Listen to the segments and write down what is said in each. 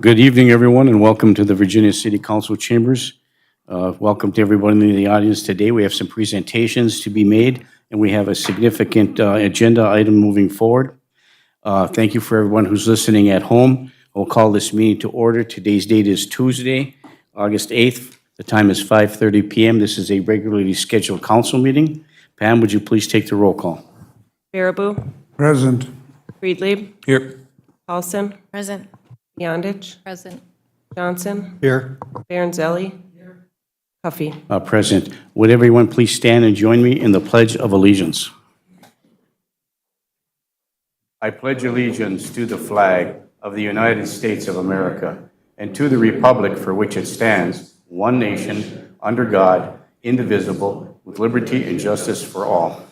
Good evening, everyone, and welcome to the Virginia City Council chambers. Welcome to everyone in the audience today. We have some presentations to be made, and we have a significant agenda item moving forward. Thank you for everyone who's listening at home. We'll call this meeting to order. Today's date is Tuesday, August 8th. The time is 5:30 p.m. This is a regularly scheduled council meeting. Pam, would you please take the roll call? Baraboo, Present. Friedlieb, Here. Paulson, Present. Yondich, Present. Johnson, Here. Baranzelli, Huffy. Present. Would everyone please stand and join me in the Pledge of Allegiance? I pledge allegiance to the flag of the United States of America and to the republic for which it stands, one nation, under God, indivisible, with liberty and justice for all.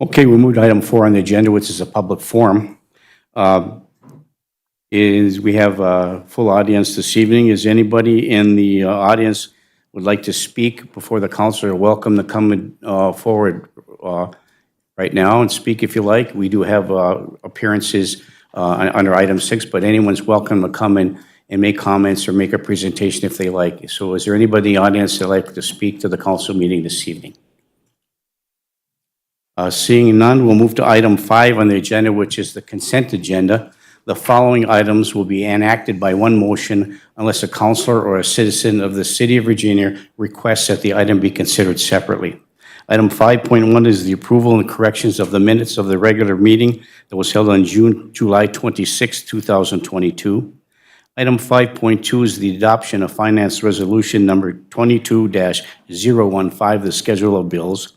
Okay, we move to item 4 on the agenda, which is a public forum. We have a full audience this evening. Is anybody in the audience would like to speak before the council? Are welcome to come forward right now and speak if you like. We do have appearances under item 6, but anyone's welcome to come and make comments or make a presentation if they like. So is there anybody in the audience that would like to speak to the council meeting this evening? Seeing none, we'll move to item 5 on the agenda, which is the consent agenda. The following items will be enacted by one motion unless a councilor or a citizen of the City of Virginia requests that the item be considered separately. Item 5.1 is the approval and corrections of the minutes of the regular meeting that was held on July 26, 2022. Item 5.2 is the adoption of Finance Resolution number 22-015, the schedule of bills.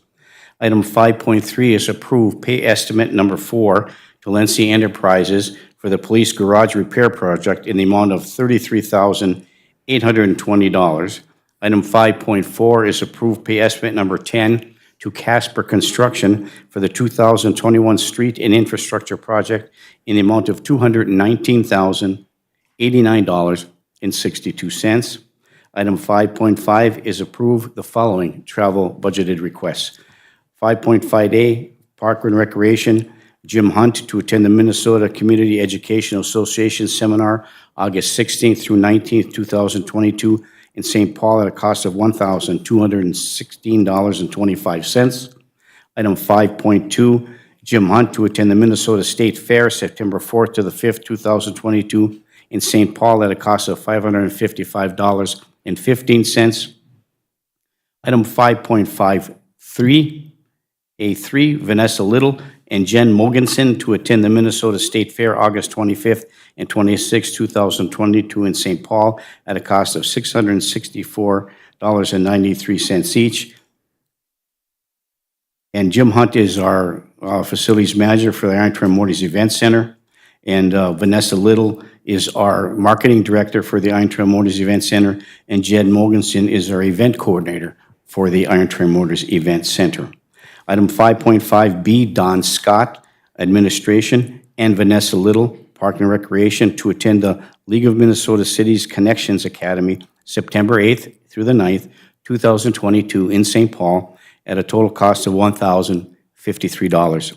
Item 5.3 is approve pay estimate number 4 to Lency Enterprises for the police garage repair project in the amount of $33,820. Item 5.4 is approve pay estimate number 10 to Casper Construction for the 2021 street and infrastructure project in the amount of $219,089.62. Item 5.5 is approve the following travel budgeted requests. 5.5A, Park and Recreation, Jim Hunt to attend the Minnesota Community Education Association Seminar August 16th through 19th, 2022 in St. Paul at a cost of $1,216.25. Item 5.2, Jim Hunt to attend the Minnesota State Fair September 4th to the 5th, 2022 in St. Paul at a cost of $555.15. Item 5.53, A3, Vanessa Little and Jen Mogensen to attend the Minnesota State Fair August 25th and 26th, 2022 in St. Paul at a cost of $664.93 each. And Jim Hunt is our facilities manager for the Iron Trail Motors Event Center. And Vanessa Little is our marketing director for the Iron Trail Motors Event Center. And Jen Mogensen is our event coordinator for the Iron Trail Motors Event Center. Item 5.5B, Don Scott, Administration, and Vanessa Little, Park and Recreation, to attend the League of Minnesota Cities Connections Academy September 8th through the 9th, 2022 in St. Paul at a total cost of $1,053.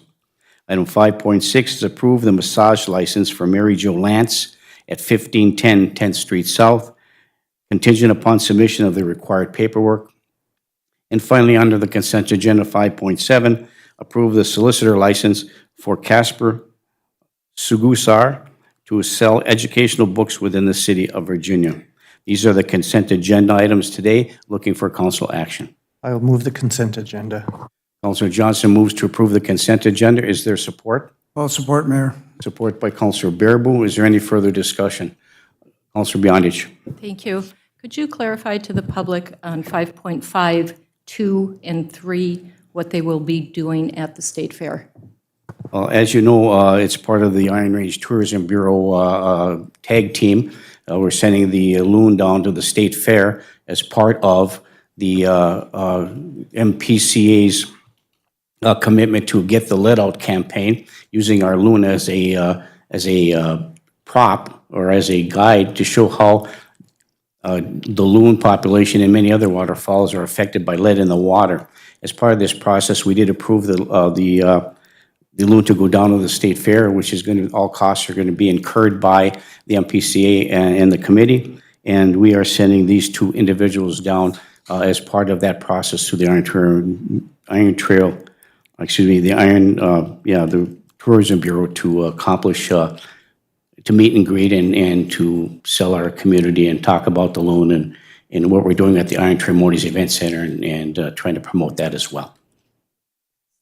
Item 5.6 is approve the massage license for Mary Jo Lance at 1510 10th Street South, contingent upon submission of the required paperwork. And finally, under the consent agenda, 5.7, approve the solicitor license for Casper Sugusar to sell educational books within the City of Virginia. These are the consent agenda items today. Looking for council action. I will move the consent agenda. Councilor Johnson moves to approve the consent agenda. Is there support? All support, Mayor. Support By Councilor Baraboo. Is there any further discussion? Councilor Beyondich. Thank you. Could you clarify to the public on 5.5, 2, and 3 what they will be doing at the State Fair? As you know, it's part of the Iron Range Tourism Bureau tag team. We're sending the loon down to the State Fair as part of the MPCA's commitment to get the let out campaign, using our loon as a prop or as a guide to show how the loon population and many other waterfalls are affected by lead in the water. as part of this process, we did approve the loan to go down to the state fair, which is going to, all costs are going to be incurred by the MPCA and the committee. And we are sending these two individuals down as part of that process to the the Tourism Bureau to accomplish, to meet and greet and to sell our community and talk about the loan and what we're doing at the Iron Trail Motors Event Center and trying to promote that as well.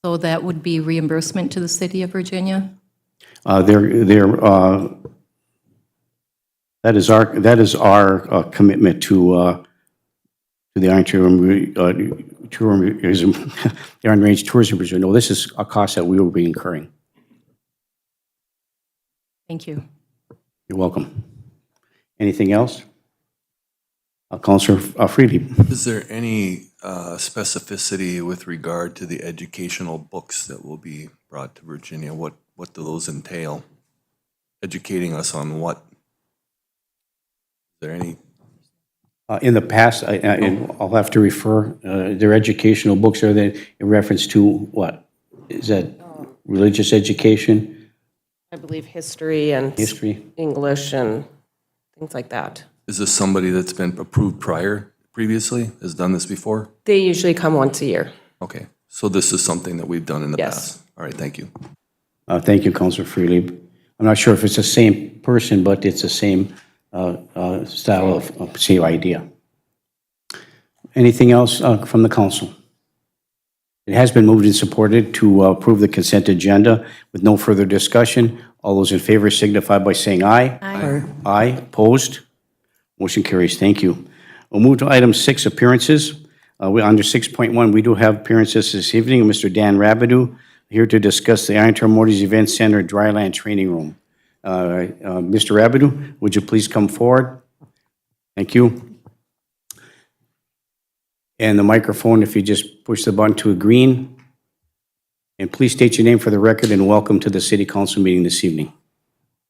So that would be reimbursement to the city of Virginia? That is our commitment to the Iron Range Tourism Bureau. No, this is a cost that we will be incurring. Thank you. You're welcome. Anything else? Councilor Freely. Is there any specificity with regard to the educational books that will be brought to Virginia? What do those entail? Educating us on what? Is there any? In the past, I'll have to refer, their educational books, are they in reference to what? Is that religious education, I believe history and history? English and things like that. Is this somebody that's been approved previously, has done this before? They usually come once a year. Okay, so this is something that we've done in the Yes. past? All right, thank you. Thank you, Councilor Freely. I'm not sure if it's the same person, but it's the same style of same idea. Anything else from the council? It has been moved and supported to approve the consent agenda with no further discussion. All those in favor signify by saying aye. Aye. Aye. Opposed? Motion carries. Thank you. We'll move to item 6, appearances. Under 6.1, we do have appearances this evening. Mr. Dan Rabideau here to discuss the Iron Trail Motors Event Center Dryland Training Room. Mr. Rabideau, would you please come forward? Thank you. And the microphone, if you just push the button to a green. And please state your name for the record and welcome to the City Council meeting this evening.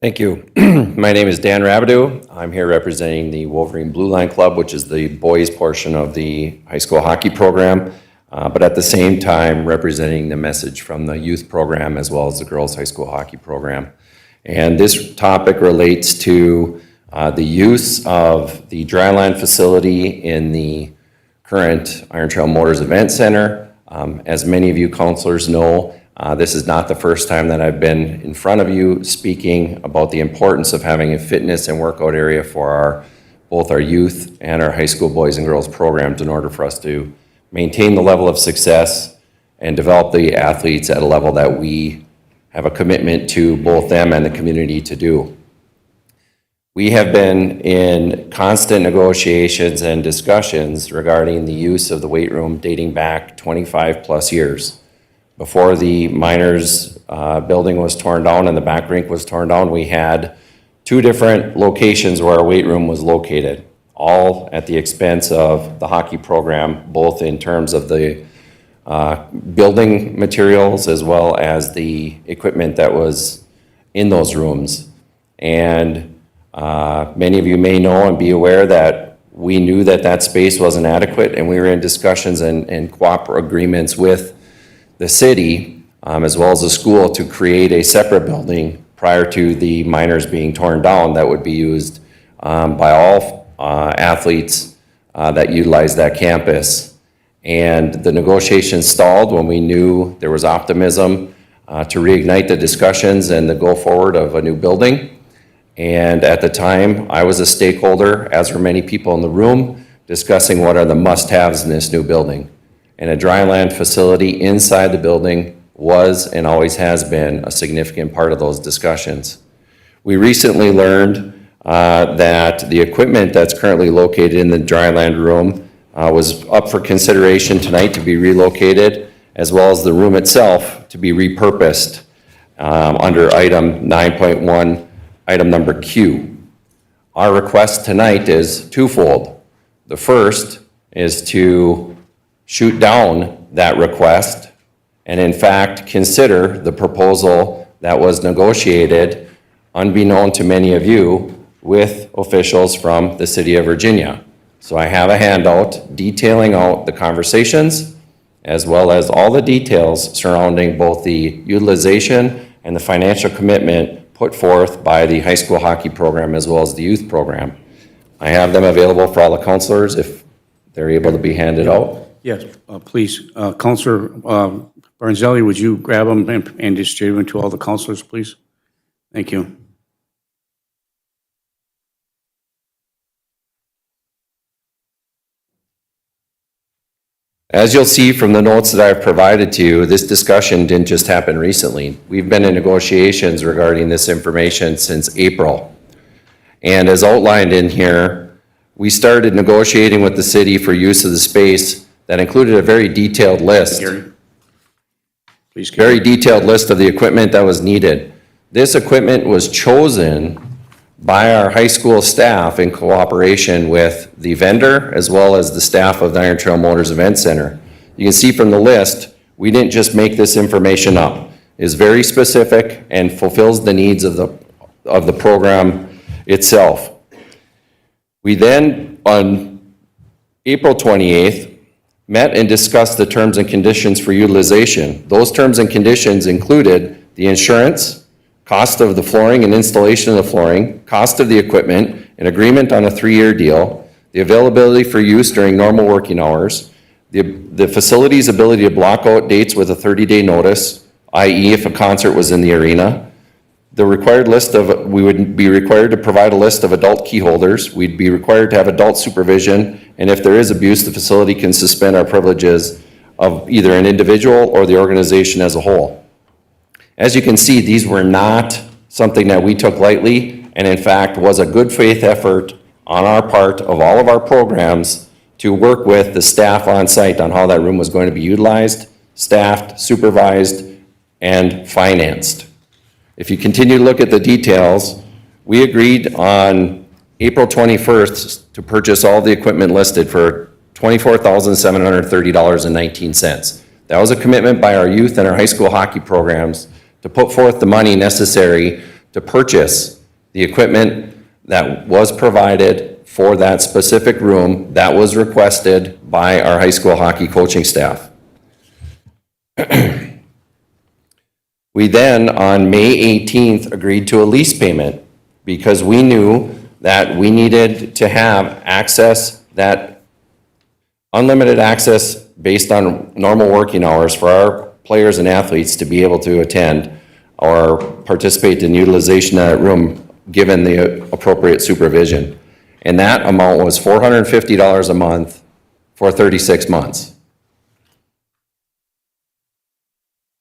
Thank you. My name is Dan Rabideau. I'm here representing the Wolverine Blue Line Club, which is the boys portion of the high school hockey program, but at the same time representing the message from the youth program as well as the girls high school hockey program. And this topic relates to the use of the dryland facility in the current Iron Trail Motors Event Center. As many of you counselors know, this is not the first time that I've been in front of you speaking about the importance of having a fitness and workout area for both our youth and our high school boys and girls programs in order for us to maintain the level of success and develop the athletes at a level that we have a commitment to both them and the community to do. We have been in constant negotiations and discussions regarding the use of the weight room dating back 25 plus years. Before the miners building was torn down and the back rink was torn down, we had 2 different locations where our weight room was located, all at the expense of the hockey program, both in terms of the building materials as well as the equipment that was in those rooms. And many of you may know and be aware that we knew that that space wasn't adequate, and we were in discussions and cooperative agreements with the city as well as the school to create a separate building prior to the miners being torn down that would be used by all athletes that utilize that campus. And the negotiations stalled when we knew there was optimism to reignite the discussions and the go forward of a new building. And at the time, I was a stakeholder, as were many people in the room, discussing what are the must-haves in this new building. And a dryland facility inside the building was and always has been a significant part of those discussions. We recently learned that the equipment that's currently located in the dryland room was up for consideration tonight to be relocated, as well as the room itself to be repurposed under item 9.1. Item number Q. Our request tonight is twofold. The first is to shoot down that request and in fact consider the proposal that was negotiated unbeknown to many of you with officials from the city of Virginia. So I have a handout detailing out the conversations as well as all the details surrounding both the utilization and the financial commitment put forth by the high school hockey program as well as the youth program. I have them available for all the counselors if they're able to be handed out. Yes, please. Counselor Barnzelli, would you grab them and distribute them to all the counselors, please? Thank you. As you'll see from the notes that I've provided to you, this discussion didn't just happen recently. We've been in negotiations regarding this information since April. And as outlined in here, we started negotiating with the city for use of the space that included a very detailed list. Gary? Please, Gary. Very detailed list of the equipment that was needed. This equipment was chosen by our high school staff in cooperation with the vendor as well as the staff of the Iron Trail Motors Event Center. You can see from the list, we didn't just make this information up. It's very specific and fulfills the needs of the program itself. We then, on April 28th, met and discussed the terms and conditions for utilization. Those terms and conditions included the insurance, cost of the flooring and installation of the flooring, cost of the equipment, an agreement on a 3-year deal, the availability for use during normal working hours, the facility's ability to block out dates with a 30-day notice, i.e. if a concert was in the arena, the required list of, we would be required to provide a list of adult key holders, we'd be required to have adult supervision, and if there is abuse, the facility can suspend our privileges of either an individual or the organization as a whole. As you can see, these were not something that we took lightly, and in fact was a good faith effort on our part of all of our programs to work with the staff on site on how that room was going to be utilized, staffed, supervised, and financed. If you continue to look at the details, we agreed on April 21st to purchase all the equipment listed for $24,730.19. That was a commitment by our youth and our high school hockey programs to put forth the money necessary to purchase the equipment that was provided for that specific room that was requested by our high school hockey coaching staff. We then, on May 18th, agreed to a lease payment because we knew that we needed to have access, that unlimited access based on normal working hours for our players and athletes to be able to attend or participate in utilization of that room given the appropriate supervision. And that amount was $450 a month for 36 months.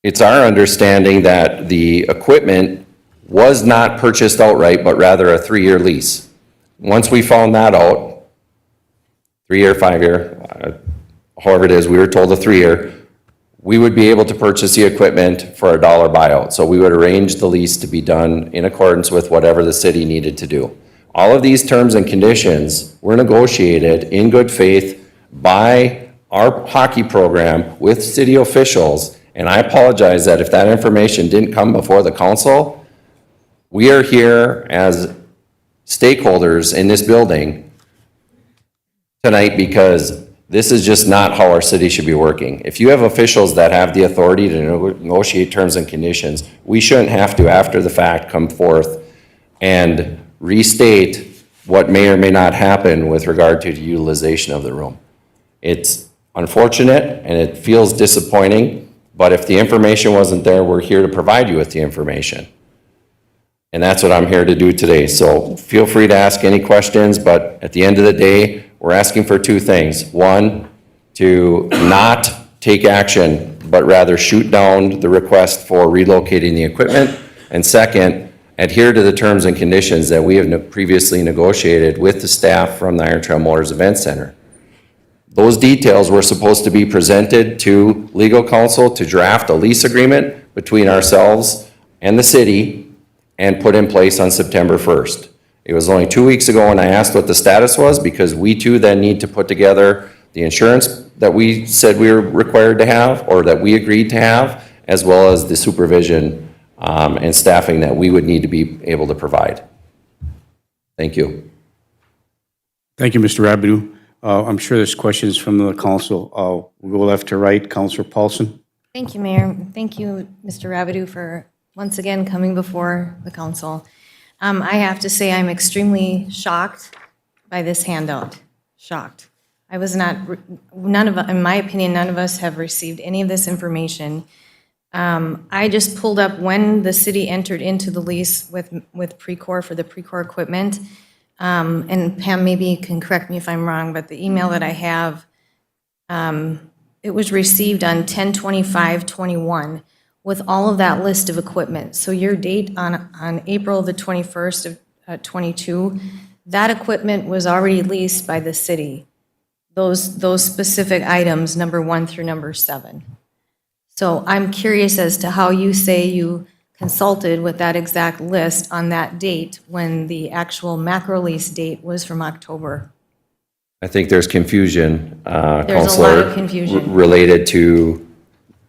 It's our understanding that the equipment was not purchased outright, but rather a 3-year lease. Once we found that out, 3-year, 5-year, however it is, we were told a 3-year, we would be able to purchase the equipment for a $1 buyout. So we would arrange the lease to be done in accordance with whatever the city needed to do. All of these terms and conditions were negotiated in good faith by our hockey program with city officials. And I apologize that if that information didn't come before the council, we are here as stakeholders in this building tonight because this is just not how our city should be working. If you have officials that have the authority to negotiate terms and conditions, we shouldn't have to, after the fact, come forth and restate what may or may not happen with regard to the utilization of the room. It's unfortunate and it feels disappointing, but if the information wasn't there, we're here to provide you with the information. And that's what I'm here to do today. So feel free to ask any questions, but at the end of the day, we're asking for 2 things. One, to not take action, but rather shoot down the request for relocating the equipment. And second, adhere to the terms and conditions that we have previously negotiated with the staff from the Iron Trail Motors Event Center. Those details were supposed to be presented to legal counsel to draft a lease agreement between ourselves and the city and put in place on September 1st. It was only 2 weeks ago when I asked what the status was because we too then need to put together the insurance that we said we were required to have or that we agreed to have, as well as the supervision and staffing that we would need to be able to provide. Thank you. Thank you, Mr. Rabideau. I'm sure there's questions from the council. We'll go left to right. Councilor Paulson? Thank you, Mayor. Thank you, Mr. Rabideau, for once again coming before the council. I have to say I'm extremely shocked by this handout. Shocked. I was not, in my opinion, none of us have received any of this information. I just pulled up when the city entered into the lease with Precor for the Precor equipment. And Pam, maybe you can correct me if I'm wrong, but the email that I have, it was received on 10/25/21 with all of that list of equipment. So your date on April the 21st of 22, that equipment was already leased by the city. Those specific items, number 1 through number 7. So I'm curious as to how you say you consulted with that exact list on that date when the actual macro lease date was from October. I think there's confusion, There's a lot Counselor, of confusion. related to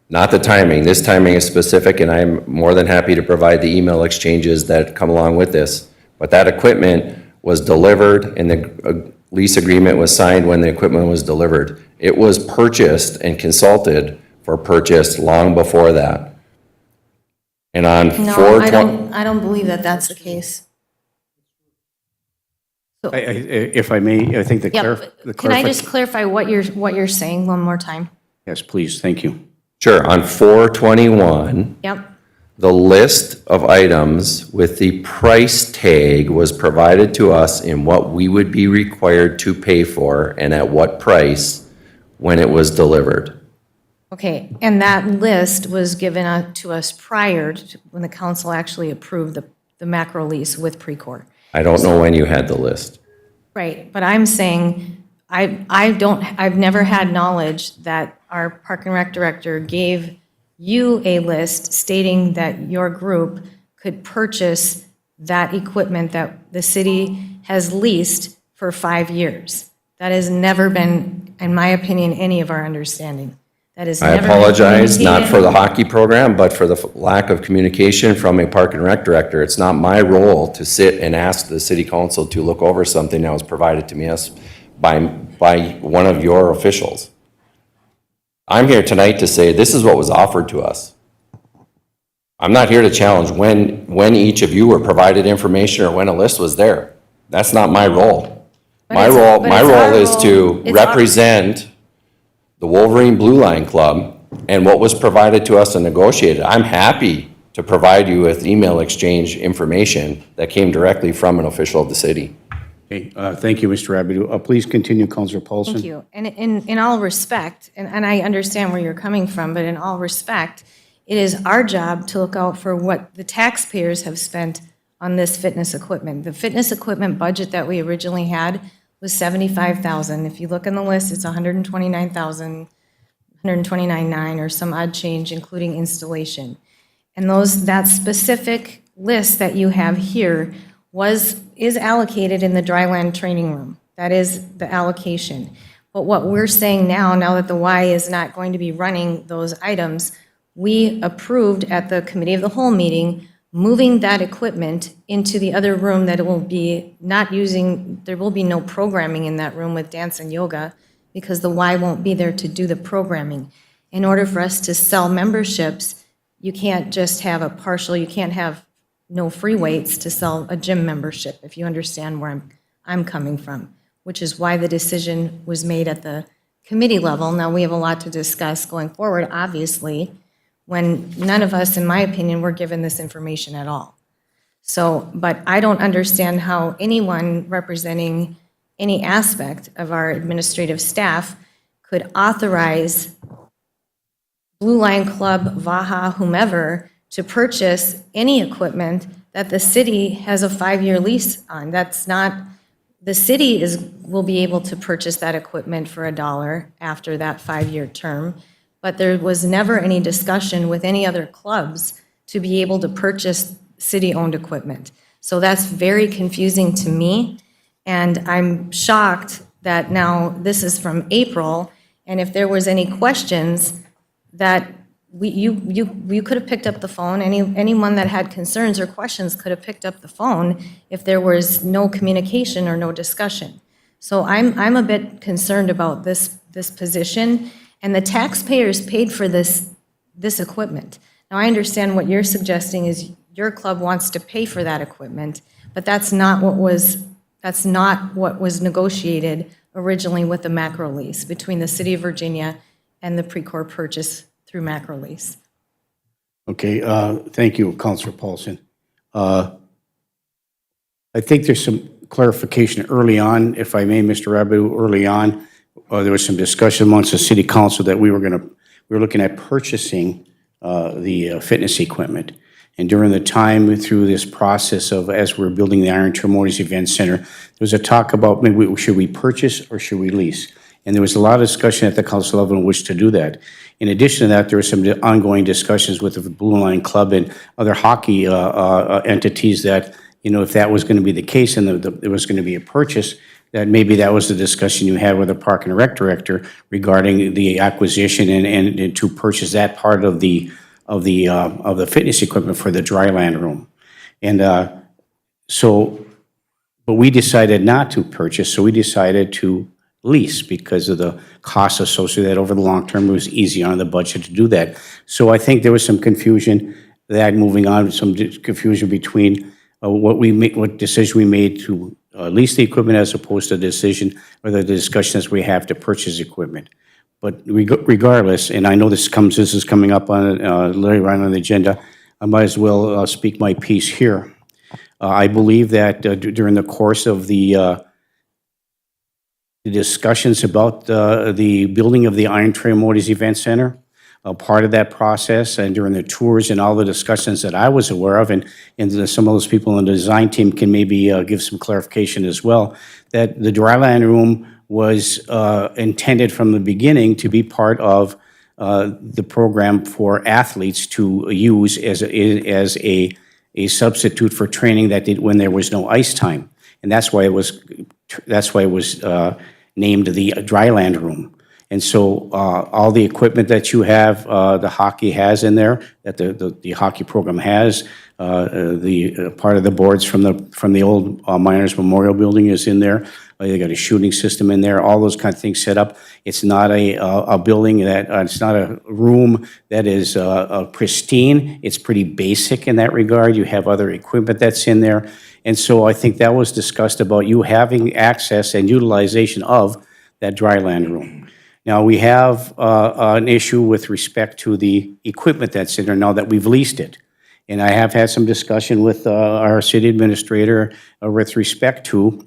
not the timing. This timing is specific, and I'm more than happy to provide the email exchanges that come along with this. But that equipment was delivered, and the lease agreement was signed when the equipment was delivered. It was purchased and consulted for purchase long before that. And on No, 4/20. I don't believe that that's the case. If I may, I think the Can I just clarify what you're saying one more time? Yes, please, thank you. Sure, on 4/21. Yep. The list of items with the price tag was provided to us in what we would be required to pay for and at what price when it was delivered. Okay, and that list was given to us prior to when the council actually approved the macro lease with Precor. I don't know when you had the list. Right, but I'm saying, I've never had knowledge that our Park and Rec director gave you a list stating that your group could purchase that equipment that the city has leased for 5 years. That has never been, in my opinion, any of our understanding. That has I never been apologize, not for the communicated. hockey program, but for the lack of communication from a Park and Rec director. It's not my role to sit and ask the city council to look over something that was provided to me by one of your officials. I'm here tonight to say this is what was offered to us. I'm not here to challenge when each of you were provided information or when a list was there. That's not my role. My role is to represent the Wolverine Blue Line Club and what was provided to us and negotiated. I'm happy to provide you with email exchange information that came directly from an official of the city. Okay, thank you, Mr. Rabideau. Please continue, Councilor Paulson. Thank you. And in all respect, and I understand where you're coming from, but in all respect, it is our job to look out for what the taxpayers have spent on this fitness equipment. The fitness equipment budget that we originally had was $75,000. If you look in the list, it's $129,000, $129,900 or some odd change, including installation. And that specific list that you have here is allocated in the dryland training room. That is the allocation. But what we're saying now that the Y is not going to be running those items, we approved at the Committee of the Whole meeting moving that equipment into the other room that it will be not using, there will be no programming in that room with dance and yoga because the Y won't be there to do the programming. In order for us to sell memberships, you can't just have a partial, you can't have no free weights to sell a gym membership, if you understand where I'm coming from, which is why the decision was made at the committee level. Now, we have a lot to discuss going forward, obviously, when none of us, in my opinion, were given this information at all. So, but I don't understand how anyone representing any aspect of our administrative staff could authorize Blue Line Club, Vaha, whomever, to purchase any equipment that the city has a 5-year lease on. That's not, the city will be able to purchase that equipment for $1 after that 5-year term, but there was never any discussion with any other clubs to be able to purchase city-owned equipment. So that's very confusing to me, and I'm shocked that now this is from April, and if there was any questions that you could have picked up the phone, anyone that had concerns or questions could have picked up the phone if there was no communication or no discussion. So I'm a bit concerned about this position, and the taxpayers paid for this equipment. Now, I understand what you're suggesting is your club wants to pay for that equipment, but that's not what was negotiated originally with the macro lease between the City of Virginia and the Precor purchase through macro lease. Okay, thank you, Councilor Paulson. I think there's some clarification early on, if I may, Mr. Rabideau, early on. There was some discussion amongst the city council that we were looking at purchasing the fitness equipment. And during the time through this process of, as we're building the Ironton Motors Event Center, there was a talk about maybe should we purchase or should we lease? And there was a lot of discussion at the council level in which to do that. In addition to that, there were some ongoing discussions with the Blue Line Club and other hockey entities that, if that was going to be the case and there was going to be a purchase, that maybe that was the discussion you had with the Park and Rec director regarding the acquisition and to purchase that part of the fitness equipment for the dry land room. And but we decided not to purchase, so we decided to lease because of the costs associated with that over the long term. It was easy on the budget to do that. So I think there was some confusion, that moving on, some confusion between what decision we made to lease the equipment as opposed to the decision or the discussions we have to purchase equipment. But regardless, and I know this is coming up on later on the agenda, I might as well speak my piece here. I believe that during the course of the discussions about the building of the Iron Trail Motors Event Center, part of that process, and during the tours and all the discussions that I was aware of, and some of those people in the design team can maybe give some clarification as well, that the dryland room was intended from the beginning to be part of the program for athletes to use as a substitute for training that did when there was no ice time, and that's why it was named the dryland room. And so all the equipment that you have, the hockey has in there, that the hockey program has, the part of the boards from the old Miners Memorial Building is in there. They got a shooting system in there, all those kind of things set up. It's not a building that, it's not a room that is pristine. It's pretty basic in that regard. You have other equipment that's in there. And so I think that was discussed about you having access and utilization of that dryland room. Now, we have an issue with respect to the equipment that's in there now that we've leased it. And I have had some discussion with our city administrator with respect to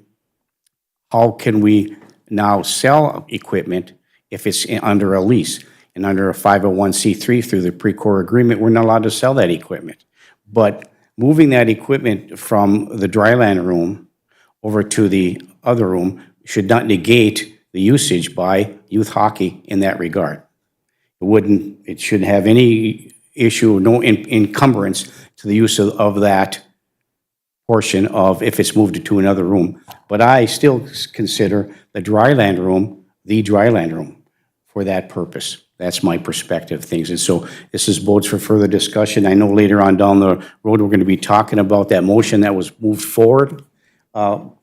how can we now sell equipment if it's under a lease. And under a 501c3 through the Precor agreement, we're not allowed to sell that equipment. But moving that equipment from the dryland room over to the other room should not negate the usage by youth hockey in that regard. It shouldn't have any issue, no encumbrance to the use of that portion of if it's moved to another room. But I still consider the dryland room for that purpose. That's my perspective of things. And so this is bodes for further discussion. I know later on down the road, we're going to be talking about that motion that was moved forward from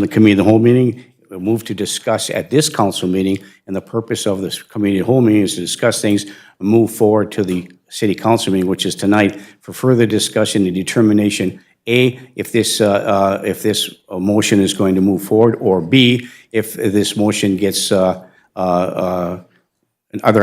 the committee of the whole meeting, moved to discuss at this council meeting, and the purpose of this committee of the whole meeting is to discuss things, move forward to the city council meeting, which is tonight, for further discussion and determination, A, if this motion is going to move forward, or B, if this motion gets, other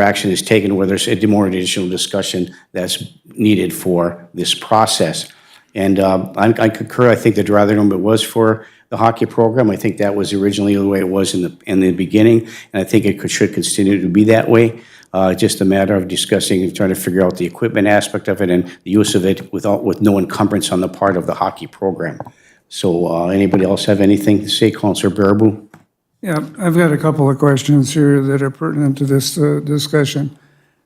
action is taken where there's more additional discussion that's needed for this process. And I concur. I think the dryland room, it was for the hockey program. I think that was originally the way it was in the beginning, and I think it should continue to be that way. Just a matter of discussing and trying to figure out the equipment aspect of it and the use of it with no encumbrance on the part of the hockey program. So anybody else have anything to say? Councilor Baraboo? Yeah, I've got a couple of questions here that are pertinent to this discussion.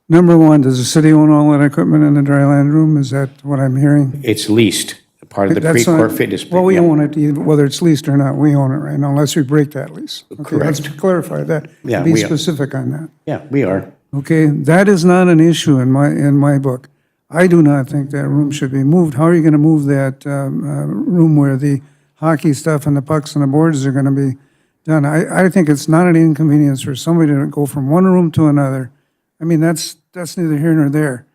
Number one, does the city own all that equipment in the dryland room? Is that what I'm hearing? It's leased, part of the That's Precor not- Fitness. Well, we yeah. own it, whether it's leased or not, we own it right now, unless we break that lease. Okay, Correct. let's clarify that. Yeah, Be we are. specific on that. Yeah, we are. Okay, that is not an issue in my book. I do not think that room should be moved. How are you going to move that room where the hockey stuff and the pucks and the boards are going to be done? I think it's not an inconvenience for somebody to go from one room to another. I mean, that's neither here nor there.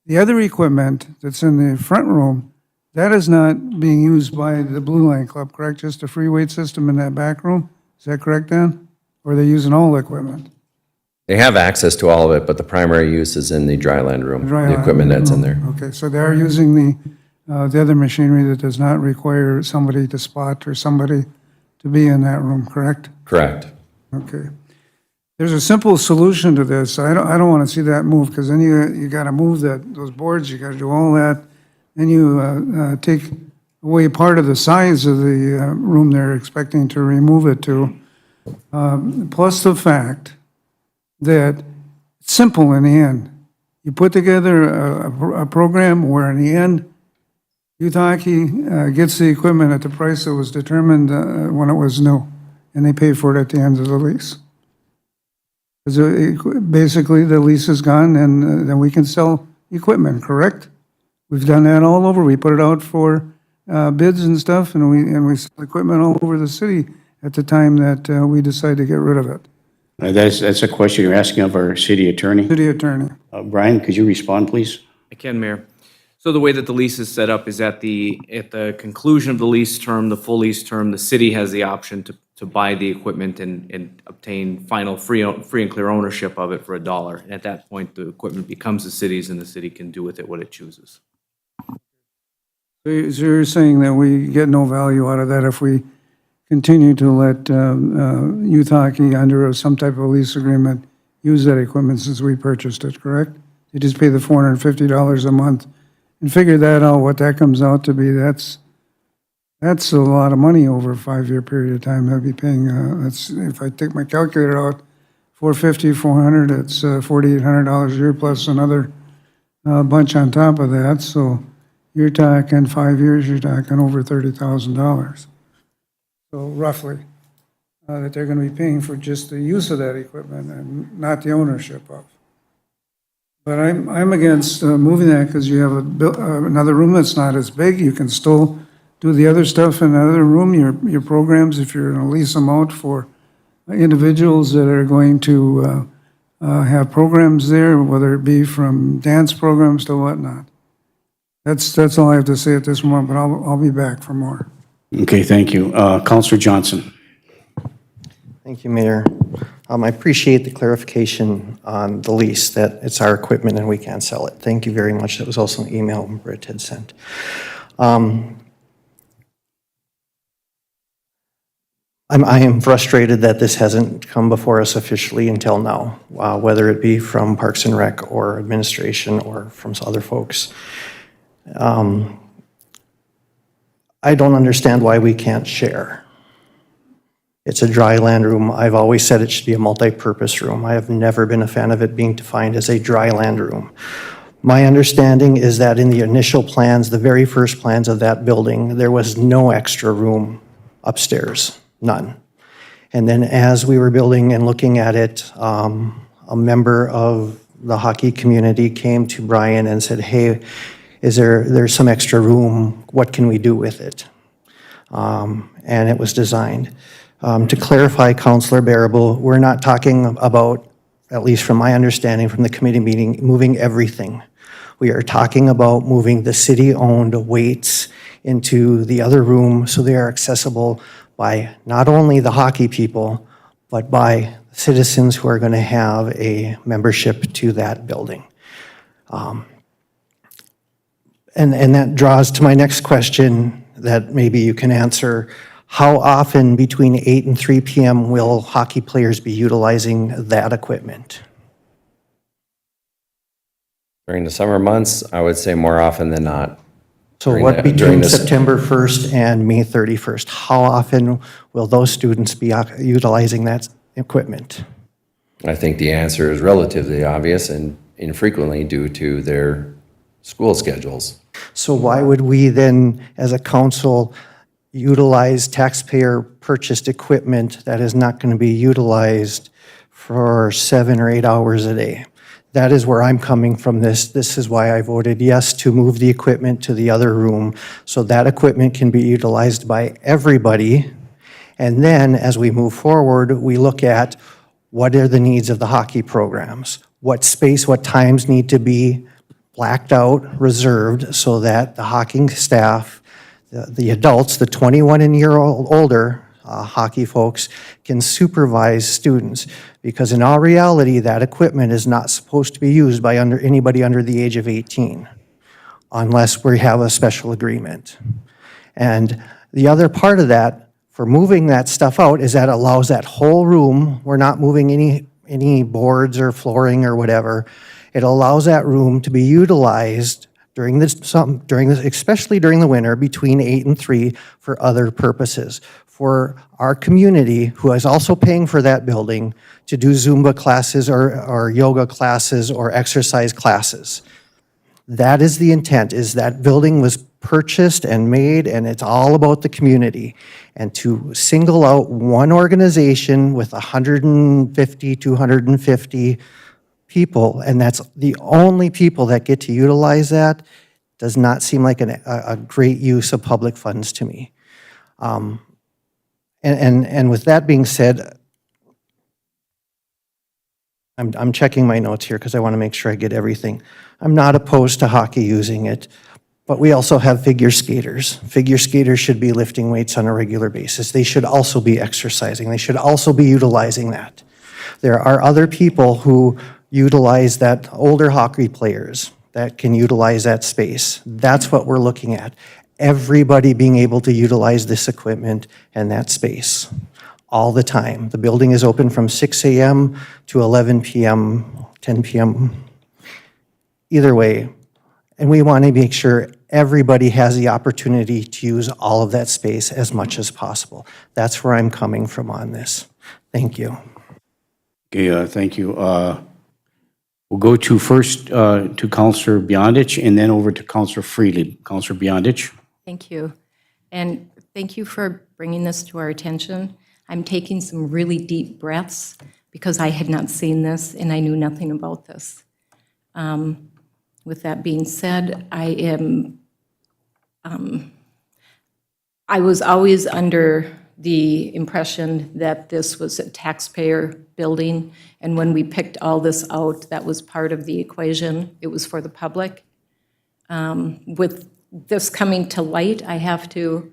The other equipment that's in the front room, that is not being used by the Blue Line Club, correct? Just a free weight system in that back room? Is that correct, Dan? Or are they using all the equipment? They have access to all of it, but the primary use is in the dryland room, Dry the equipment that's in there. Okay, so they are using the other machinery that does not require somebody to spot or somebody to be in that room, correct? Correct. Okay. There's a simple solution to this. I don't want to see that move, because then you got to move those boards, you got to do all that. Then you take away part of the size of the room they're expecting to remove it to. Plus the fact that it's simple in the end. You put together a program where in the end, youth hockey gets the equipment at the price that was determined when it was new, and they pay for it at the end of the lease. Because basically the lease is gone, and then we can sell equipment, correct? We've done that all over. We put it out for bids and stuff, and we sell equipment all over the city at the time that we decide to get rid of it. That's a question you're asking of our city attorney. City attorney. Brian, could you respond, please? I can, Mayor. So the way that the lease is set up is at the conclusion of the lease term, the full lease term, the city has the option to buy the equipment and obtain final free and clear ownership of it for $1. And at that point, the equipment becomes the city's, and the city can do with it what it chooses. So you're saying that we get no value out of that if we continue to let youth hockey under some type of lease agreement use that equipment since we purchased it, correct? You just pay the $450 a month and figure that out, what that comes out to be. That's a lot of money over a 5-year period of time. I'll be paying, if I take my calculator out, $450, $400, it's $4,800 a year plus another bunch on top of that. So you're talking 5 years, you're talking over $30,000. So roughly, that they're going to be paying for just the use of that equipment and not the ownership of. But I'm against moving that, because you have another room that's not as big. You can still do the other stuff in another room. Your programs, if you're going to lease them out for individuals that are going to have programs there, whether it be from dance programs to whatnot. That's all I have to say at this moment, but I'll be back for more. Okay, thank you. Counselor Johnson. Thank you, Mayor. I appreciate the clarification on the lease, that it's our equipment and we can't sell it. Thank you very much. That was also an email Britt had sent. I am frustrated that this hasn't come before us officially until now, whether it be from Parks and Rec or administration or from other folks. I don't understand why we can't share. It's a dry land room. I've always said it should be a multi-purpose room. I have never been a fan of it being defined as a dry land room. My understanding is that in the initial plans, the very first plans of that building, there was no extra room upstairs, none. And then as we were building and looking at it, a member of the hockey community came to Brian and said, hey, there's some extra room, what can we do with it? And it was designed. To clarify, Councilor Barable, we're not talking about, at least from my understanding from the committee meeting, moving everything. We are talking about moving the city-owned weights into the other room so they are accessible by not only the hockey people, but by citizens who are going to have a membership to that building. And that draws to my next question that maybe you can answer. How often between 8 and 3 p.m. will hockey players be utilizing that equipment? During the summer months, I would say more often than not. So During what the- between during this- September 1st and May 31st? How often will those students be utilizing that equipment? I think the answer is relatively obvious and infrequently due to their school schedules. So why would we then, as a council, utilize taxpayer-purchased equipment that is not going to be utilized for 7 or 8 hours a day? That is where I'm coming from this. This is why I voted yes to move the equipment to the other room, so that equipment can be utilized by everybody. And then, as we move forward, we look at what are the needs of the hockey programs? What space, what times need to be blacked out, reserved, so that the hockey staff, the adults, the 21 and year older hockey folks can supervise students. Because in all reality, that equipment is not supposed to be used by anybody under the age of 18, unless we have a special agreement. And the other part of that, for moving that stuff out, is that allows that whole room, we're not moving any boards or flooring or whatever, it allows that room to be utilized during this, especially during the winter, between 8 and 3 for other purposes. For our community, who is also paying for that building, to do Zumba classes or yoga classes or exercise classes. That is the intent, is that building was purchased and made, and it's all about the community. And to single out one organization with 150, 250 people, and that's the only people that get to utilize that, does not seem like a great use of public funds to me. And with that being said, I'm checking my notes here because I want to make sure I get everything. I'm not opposed to hockey using it, but we also have figure skaters. Figure skaters should be lifting weights on a regular basis. They should also be exercising. They should also be utilizing that. There are other people who utilize that, older hockey players that can utilize that space. That's what we're looking at. Everybody being able to utilize this equipment and that space all the time. The building is open from 6 a.m. to 11 p.m., 10 p.m., either way. And we want to make sure everybody has the opportunity to use all of that space as much as possible. That's where I'm coming from on this. Thank you. Okay, thank you. We'll go to first to Counselor Beyondich and then over to Counselor Freely. Counselor Beyondich. Thank you. And thank you for bringing this to our attention. I'm taking some really deep breaths because I had not seen this and I knew nothing about this. With that being said, I was always under the impression that this was a taxpayer building, and when we picked all this out, that was part of the equation. It was for the public. With this coming to light, I have to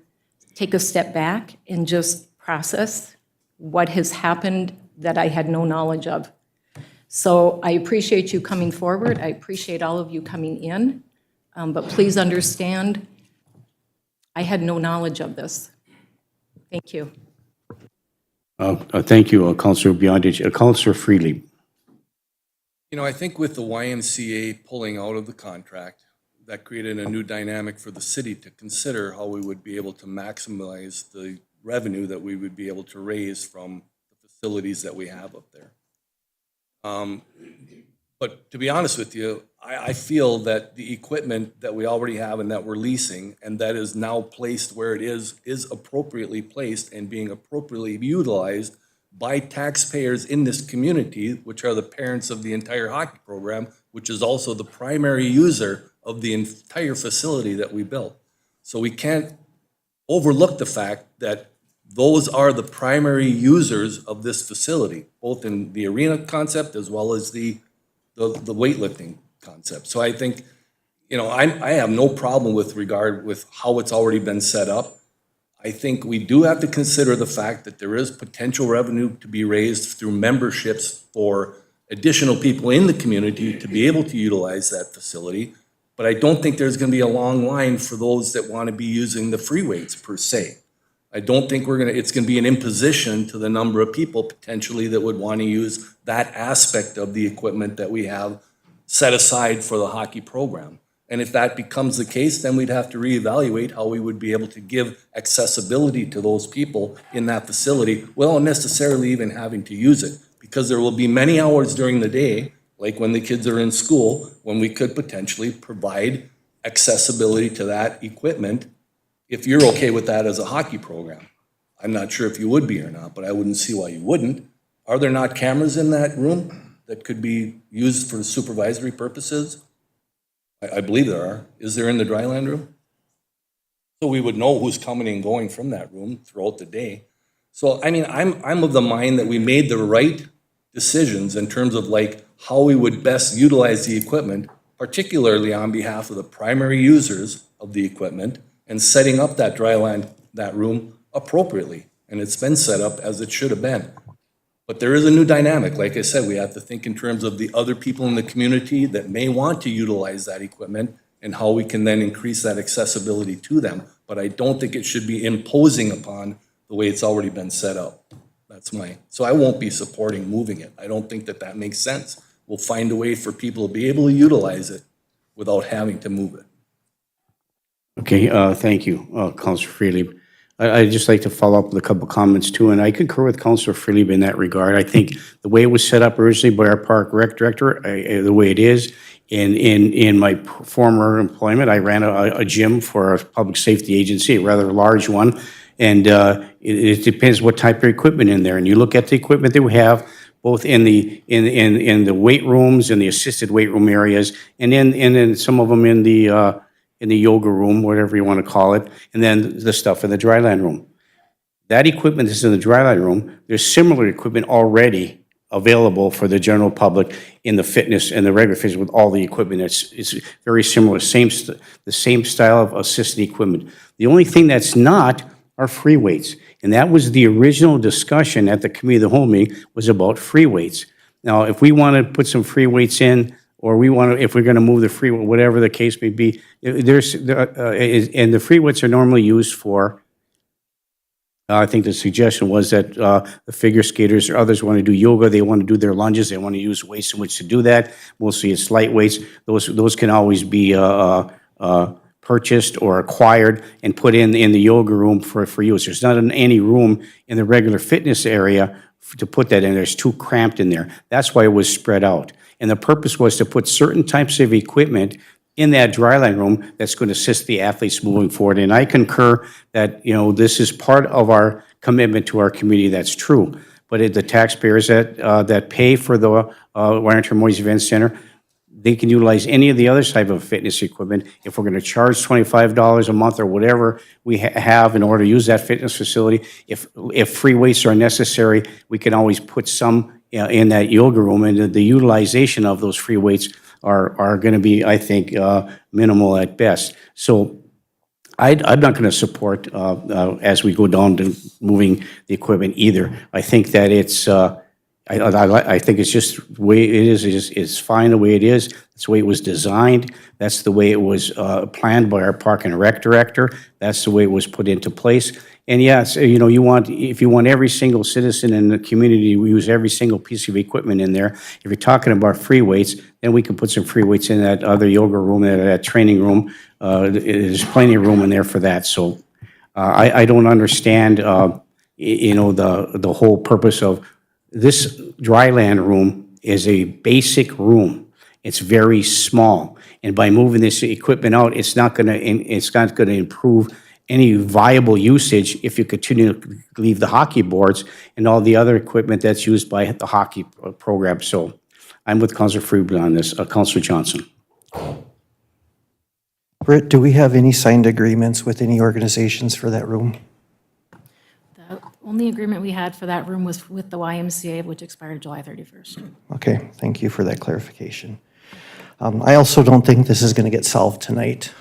take a step back and just process what has happened that I had no knowledge of. So I appreciate you coming forward. I appreciate all of you coming in. But please understand, I had no knowledge of this. Thank you. Thank you, Counselor Beyondich. Counselor Freely. You know, I think with the YMCA pulling out of the contract, that created a new dynamic for the city to consider how we would be able to maximize the revenue that we would be able to raise from the facilities that we have up there. But to be honest with you, I feel that the equipment that we already have and that we're leasing and that is now placed where it is appropriately placed and being appropriately utilized by taxpayers in this community, which are the parents of the entire hockey program, which is also the primary user of the entire facility that we built. So we can't overlook the fact that those are the primary users of this facility, both in the arena concept as well as the weightlifting concept. So I think, you know, I have no problem with regard with how it's already been set up. I think we do have to consider the fact that there is potential revenue to be raised through memberships for additional people in the community to be able to utilize that facility. But I don't think there's going to be a long line for those that want to be using the free weights per se. I don't think it's going to be an imposition to the number of people potentially that would want to use that aspect of the equipment that we have set aside for the hockey program. And if that becomes the case, then we'd have to reevaluate how we would be able to give accessibility to those people in that facility without necessarily even having to use it. Because there will be many hours during the day, like when the kids are in school, when we could potentially provide accessibility to that equipment, if you're okay with that as a hockey program. I'm not sure if you would be or not, but I wouldn't see why you wouldn't. Are there not cameras in that room that could be used for supervisory purposes? I believe there are. Is there in the dry land room? So we would know who's coming and going from that room throughout the day. So, I mean, I'm of the mind that we made the right decisions in terms of like how we would best utilize the equipment, particularly on behalf of the primary users of the equipment, and setting up that dry land, that room appropriately. And it's been set up as it should have been. But there is a new dynamic. Like I said, we have to think in terms of the other people in the community that may want to utilize that equipment and how we can then increase that accessibility to them. But I don't think it should be imposing upon the way it's already been set up. So I won't be supporting moving it. I don't think that that makes sense. We'll find a way for people to be able to utilize it without having to move it. Okay, thank you, Councilor Freely. I'd just like to follow up with a couple comments too, and I concur with Councilor Freely in that regard. I think the way it was set up originally by our park rec director, the way it is, in my former employment, I ran a gym for a public safety agency, a rather large one, and it depends what type of equipment in there. And you look at the equipment that we have, both in the weight rooms and the assisted weight room areas, and then some of them in the yoga room, whatever you want to call it, and then the stuff in the dryland room. That equipment that's in the dryland room, there's similar equipment already available for the general public in the fitness and the regular fitness with all the equipment. It's very similar, the same style of assisted equipment. The only thing that's not are free weights. And that was the original discussion at the committee of the whole meeting, was about free weights. Now, if we want to put some free weights in, or if we're going to move the free, whatever the case may be, and the free weights are normally used for, I think the suggestion was that the figure skaters or others want to do yoga, they want to do their lunges, they want to use weights in which to do that. Mostly it's light weights. Those can always be purchased or acquired and put in the yoga room for use. There's not any room in the regular fitness area to put that in. There's too cramped in there. That's why it was spread out. And the purpose was to put certain types of equipment in that dryland room that's going to assist the athletes moving forward. And I concur that, this is part of our commitment to our community. That's true. But the taxpayers that pay for the Warrington Memorial Event Center, they can utilize any of the other type of fitness equipment. If we're going to charge $25 a month or whatever we have in order to use that fitness facility, if free weights are necessary, we can always put some in that yoga room, and the utilization of those free weights are going to be, I think, minimal at best. So I'm not going to support as we go down to moving the equipment either. I think that it's I think it's just the way it is. It's fine the way it is. That's the way it was designed. That's the way it was planned by our park and rec director. That's the way it was put into place. And yes, if you want every single citizen in the community to use every single piece of equipment in there, if you're talking about free weights, then we can put some free weights in that other yoga room, that training room. There's plenty of room in there for that. So I don't understand, the whole purpose of this dryland room is a basic room. It's very small. And by moving this equipment out, it's not going to improve any viable usage if you continue to leave the hockey boards and all the other equipment that's used by the hockey program. So I'm with Councilor Freeman on this. Councilor Johnson. Britt, do we have any signed agreements with any organizations for that room? The only agreement we had for that room was with the YMCA, which expired July 31st. Okay, thank you for that clarification. I also don't think this is going to get solved tonight.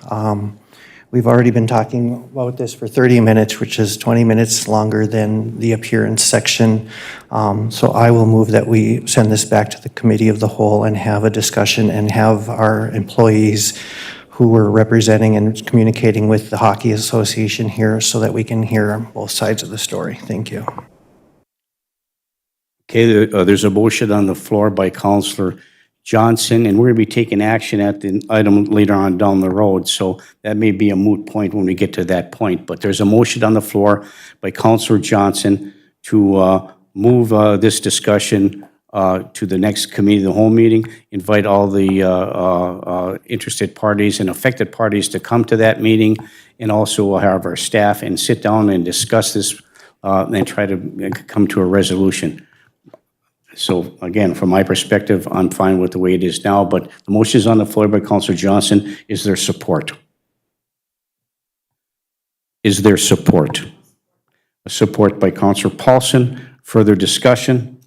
We've already been talking about this for 30 minutes, which is 20 minutes longer than the appearance section. So I will move that we send this back to the committee of the whole and have a discussion and have our employees who we're representing and communicating with the Hockey Association here so that we can hear both sides of the story. Thank you. Okay, there's a motion on the floor by Councilor Johnson, and we're going to be taking action at the item later on down the road, so that may be a moot point when we get to that point. But there's a motion on the floor by Councilor Johnson to move this discussion to the next committee of the whole meeting, invite all the interested parties and affected parties to come to that meeting, and also have our staff and sit down and discuss this and try to come to a resolution. So again, from my perspective, I'm fine with the way it is now, but the motion is on the floor by Counselor Johnson. Is there support? Is there support? Support by Counselor Paulson. Further discussion?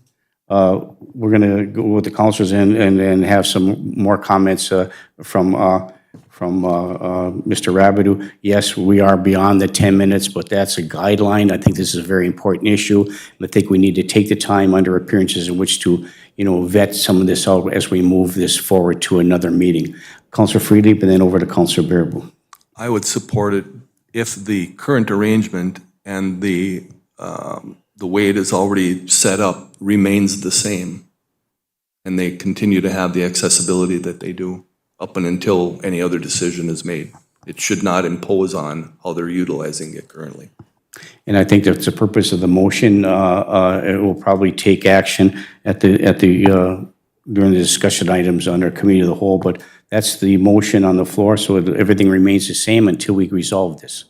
We're going to go with the counselors and have some more comments from Mr. Rabideau. Yes, we are beyond the 10 minutes, but that's a guideline. I think this is a very important issue. And I think we need to take the time under appearances in which to, vet some of this out as we move this forward to another meeting. Counselor Friedlieb, and then over to Counselor Bearable. I would support it if the current arrangement and the way it is already set up remains the same, and they continue to have the accessibility that they do up and until any other decision is made. It should not impose on how they're utilizing it currently. And I think that's the purpose of the motion. It will probably take action during the discussion items under committee of the whole, but that's the motion on the floor, so everything remains the same until we resolve this.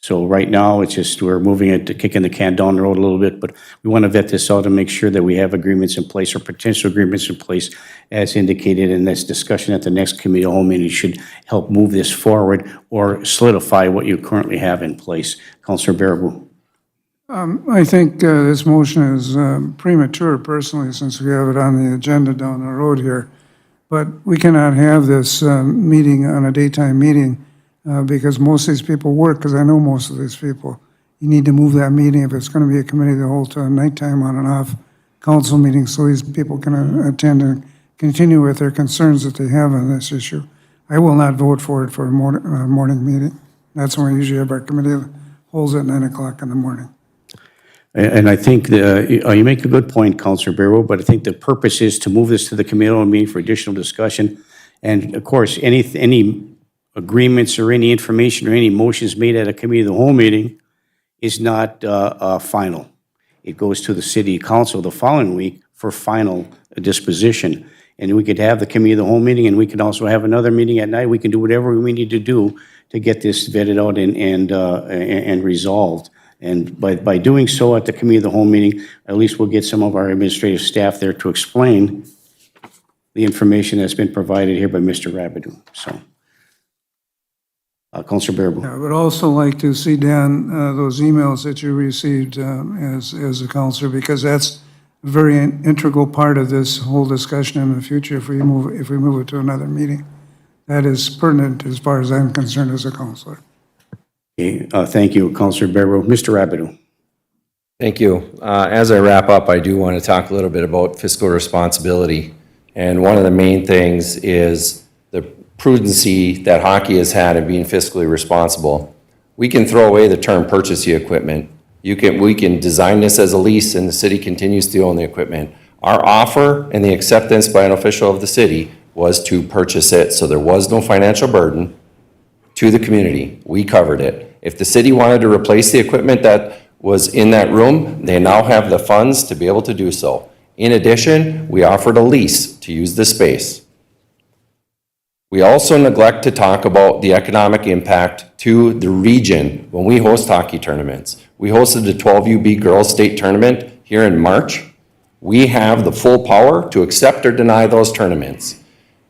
So right now, it's just we're moving it, kicking the can down the road a little bit, but we want to vet this out and make sure that we have agreements in place or potential agreements in place as indicated in this discussion at the next committee of the whole meeting should help move this forward or solidify what you currently have in place. Councilor Bearable. I think this motion is premature personally, since we have it on the agenda down the road here. But we cannot have this meeting on a daytime meeting because most of these people work, because I know most of these people. You need to move that meeting, if it's going to be a committee of the whole, to a nighttime on and off council meeting so these people can attend and continue with their concerns that they have on this issue. I will not vote for it for a morning meeting. That's when we usually have our committee of the wholes at 9 o'clock in the morning. And I think you make a good point, Councilor Bearable, but I think the purpose is to move this to the committee of the whole meeting for additional discussion. And of course, any agreements or any information or any motions made at a committee of the whole meeting is not final. It goes to the city council the following week for final disposition. And we could have the committee of the whole meeting, and we can also have another meeting at night. We can do whatever we need to do to get this vetted out and resolved. And by doing so at the committee of the whole meeting, at least we'll get some of our administrative staff there to explain the information that's been provided here by Mr. Rabideau. So. Councilor Bearable. I would also like to see, Dan, those emails that you received as a counselor, because that's a very integral part of this whole discussion in the future if we move it to another meeting. That is pertinent as far as I'm concerned as a counselor. Okay, thank you, Councilor Bearable. Mr. Rabideau. Thank you. As I wrap up, I do want to talk a little bit about fiscal responsibility. And one of the main things is the prudency that hockey has had in being fiscally responsible. We can throw away the term purchase the equipment. We can design this as a lease and the city continues to own the equipment. Our offer and the acceptance by an official of the city was to purchase it, so there was no financial burden to the community. We covered it. If the city wanted to replace the equipment that was in that room, they now have the funds to be able to do so. In addition, we offered a lease to use the space. We also neglect to talk about the economic impact to the region when we host hockey tournaments. We hosted the 12UB Girls State Tournament here in March. We have the full power to accept or deny those tournaments.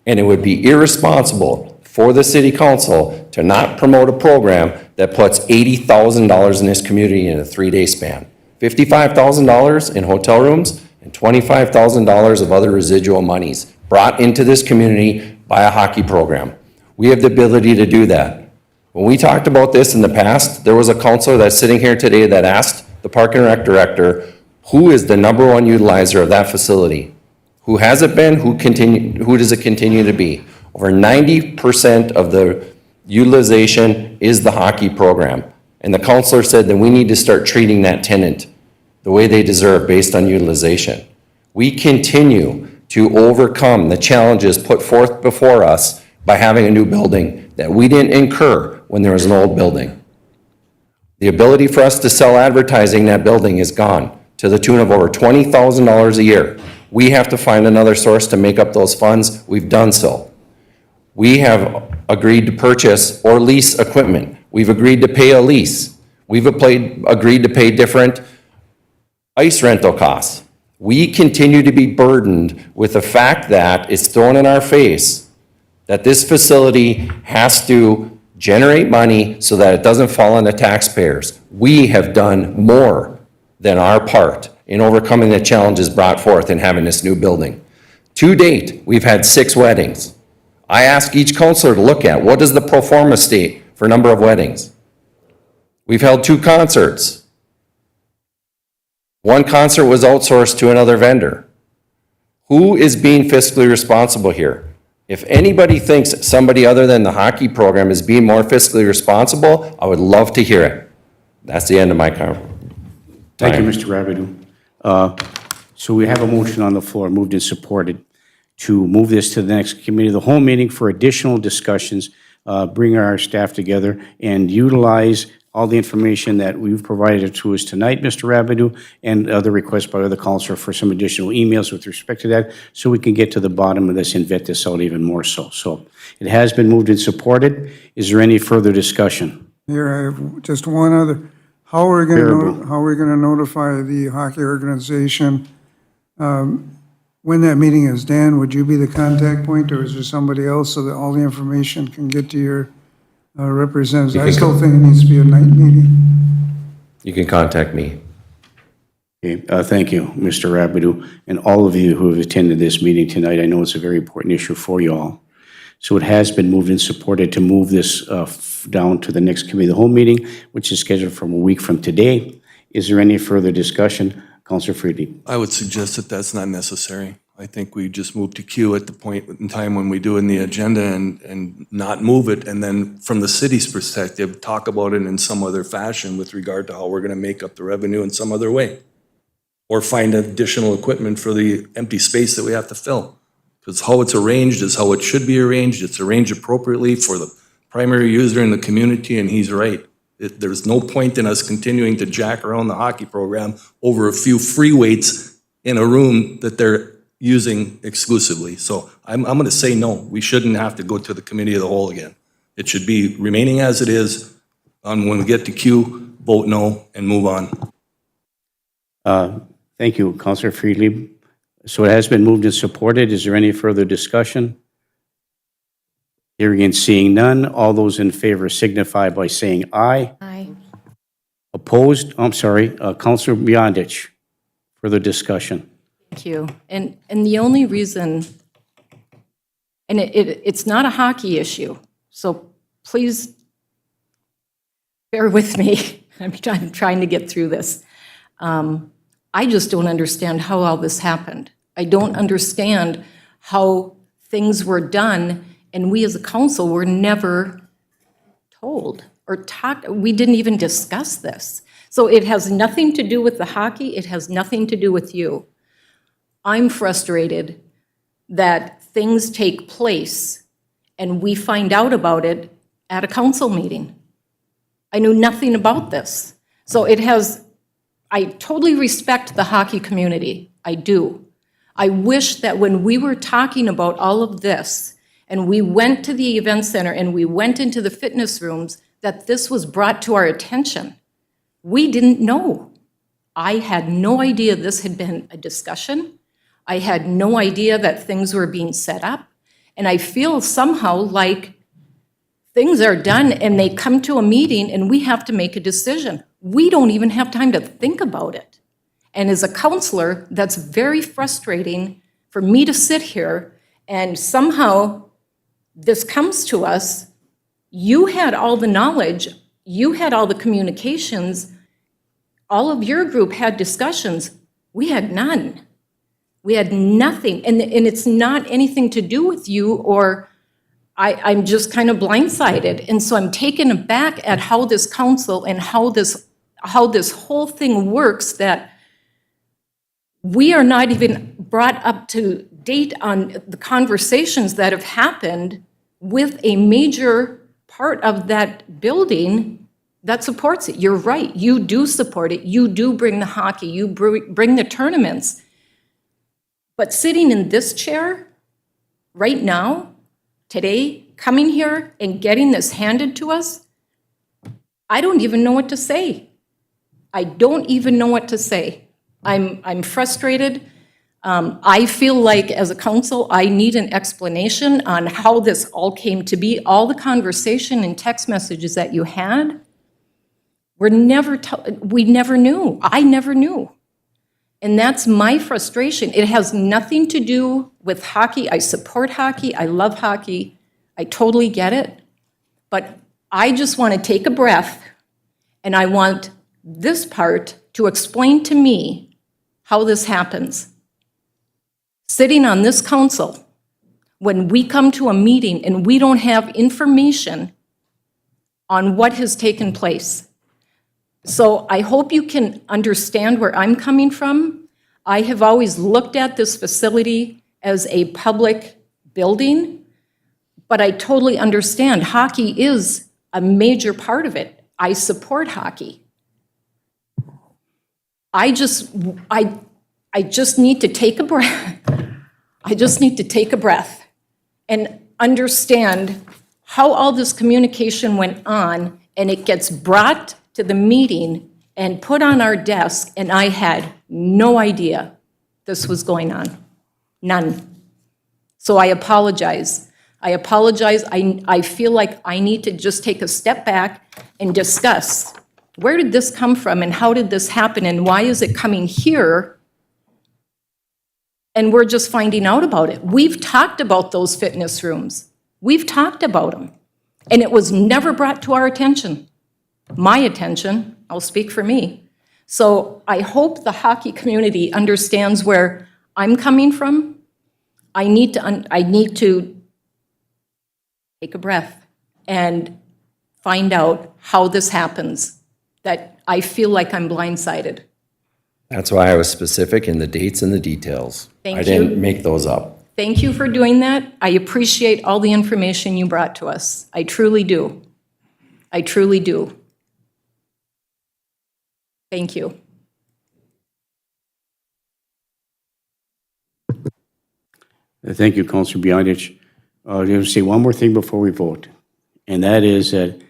And it would be irresponsible for the city council to not promote a program that puts $80,000 in this community in a 3-day span. $55,000 in hotel rooms and $25,000 of other residual monies brought into this community by a hockey program. We have the ability to do that. When we talked about this in the past, there was a counselor that's sitting here today that asked the Park and Rec director, who is the #1 utilizer of that facility? Who has it been? Who does it continue to be? Over 90% of the utilization is the hockey program. And the counselor said that we need to start treating that tenant the way they deserve based on utilization. We continue to overcome the challenges put forth before us by having a new building that we didn't incur when there was an old building. The ability for us to sell advertising in that building is gone to the tune of over $20,000 a year. We have to find another source to make up those funds. We've done so. We have agreed to purchase or lease equipment. We've agreed to pay a lease. We've agreed to pay different ice rental costs. We continue to be burdened with the fact that it's thrown in our face that this facility has to generate money so that it doesn't fall on the taxpayers. We have done more than our part in overcoming the challenges brought forth in having this new building. To date, we've had 6 weddings. I ask each counselor to look at what is the pro forma state for number of weddings. We've held 2 concerts. 1 concert was outsourced to another vendor. Who is being fiscally responsible here? If anybody thinks somebody other than the hockey program is being more fiscally responsible, I would love to hear it. That's the end of my comment. Thank you, Mr. Rabideau. So we have a motion on the floor, moved and supported, to move this to the next committee of the whole meeting for additional discussions, bring our staff together, and utilize all the information that we've provided to us tonight, Mr. Rabideau, and other requests by other counselors for some additional emails with respect to that, so we can get to the bottom of this and vet this out even more so. So it has been moved and supported. Is there any further discussion? Here, I have just one other. How are we going to notify the hockey organization when that meeting is? Dan, would you be the contact point, or is there somebody else so that all the information can get to your representatives? I still think it needs to be a night meeting. You can contact me. Okay, thank you, Mr. Rabideau, and all of you who have attended this meeting tonight. I know it's a very important issue for you all. So it has been moved and supported to move this down to the next committee of the whole meeting, which is scheduled for a week from today. Is there any further discussion? Councilor Friedli. I would suggest that that's not necessary. I think we just move to Q at the point in time when we do in the agenda and not move it, and then from the city's perspective, talk about it in some other fashion with regard to how we're gonna make up the revenue in some other way. Or find additional equipment for the empty space that we have to fill. Because how it's arranged is how it should be arranged. It's arranged appropriately for the primary user in the community, and he's right. There's no point in us continuing to jack around the hockey program over a few free weights in a room that they're using exclusively. So I'm going to say no. We shouldn't have to go to the committee of the whole again. It should be remaining as it is. When we get to Q, vote no and move on. Thank you, Councilor Friedli. So it has been moved and supported. Is there any further discussion? Hearing and seeing none, all those in favor signify by saying aye. Aye. Opposed? I'm sorry, Councilor Beyondich. Further discussion. Thank you. And the only reason, and it's not a hockey issue, so please bear with me. I'm trying to get through this. I just don't understand how all this happened. I don't understand how things were done, and we as a council were never told or talked. We didn't even discuss this. So it has nothing to do with the hockey. It has nothing to do with you. I'm frustrated that things take place and we find out about it at a council meeting. I knew nothing about this. So I totally respect the hockey community. I do. I wish that when we were talking about all of this and we went to the event center and we went into the fitness rooms, that this was brought to our attention. We didn't know. I had no idea this had been a discussion. I had no idea that things were being set up. And I feel somehow like things are done and they come to a meeting and we have to make a decision. We don't even have time to think about it. And as a counselor, that's very frustrating for me to sit here and somehow this comes to us. You had all the knowledge, you had all the communications, all of your group had discussions. We had none. We had nothing. And it's not anything to do with you, or I'm just kind of blindsided. And so I'm taken aback at how this council and how this whole thing works, that we are not even brought up to date on the conversations that have happened with a major part of that building that supports it. You're right, you do support it. You do bring the hockey, you bring the tournaments. But sitting in this chair right now, today, coming here and getting this handed to us, I don't even know what to say. I don't even know what to say. I'm frustrated. I feel like, as a council, I need an explanation on how this all came to be. All the conversation and text messages that you had were never, we never knew. I never knew. And that's my frustration. It has nothing to do with hockey. I support hockey. I love hockey. I totally get it. But I just want to take a breath, and I want this part to explain to me how this happens. Sitting on this council, when we come to a meeting and we don't have information on what has taken place. So I hope you can understand where I'm coming from. I have always looked at this facility as a public building, but I totally understand hockey is a major part of it. I support hockey. I just need to take a breath. I just need to take a breath and understand how all this communication went on, and it gets brought to the meeting and put on our desk, and I had no idea this was going on. None. So I apologize. I feel like I need to just take a step back and discuss, where did this come from and how did this happen and why is it coming here? And we're just finding out about it. We've talked about those fitness rooms. We've talked about them. And it was never brought to our attention. My attention, I'll speak for me. So I hope the hockey community understands where I'm coming from. I need to take a breath and find out how this happens, that I feel like I'm blindsided. That's why I was specific in the dates and the details. Thank I didn't you. make those up. Thank you for doing that. I appreciate all the information you brought to us. I truly do. I truly do. Thank you. Thank you, Councilor Beyondich. I'm going to say one more thing before we vote, and that is that,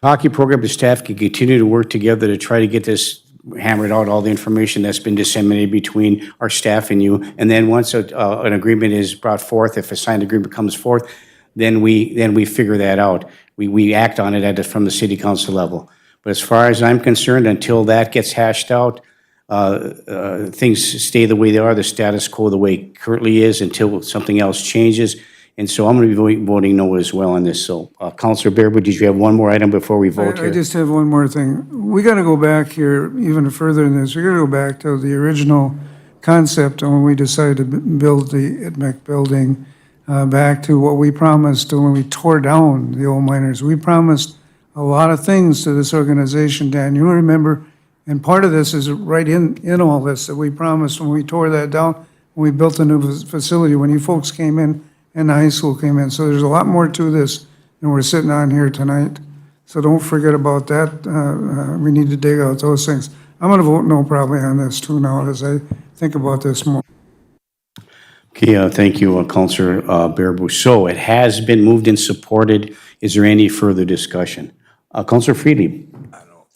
hockey program and staff can continue to work together to try to get this hammered out, all the information that's been disseminated between our staff and you. And then once an agreement is brought forth, if a signed agreement comes forth, then we figure that out. We act on it from the city council level. But as far as I'm concerned, until that gets hashed out, things stay the way they are, the status quo the way it currently is, until something else changes. And so I'm going to be voting no as well on this. So, Councilor Bearwood, did you have one more item before we vote I here? just have one more thing. We got to go back here even further in this. We got to go back to the original concept when we decided to build the ITMEC building, back to what we promised when we tore down the old miners. We promised a lot of things to this organization, Dan. You remember, and part of this is right in all this that we promised when we tore that down, when we built a new facility, when you folks came in and the high school came in. So there's a lot more to this than we're sitting on here tonight. So don't forget about that. We need to dig out those things. I'm going to vote no probably on this too now as I think about this more. Okay, thank you, Councilor Bearwood. So it has been moved and supported. Is there any further discussion? Councilor Freely.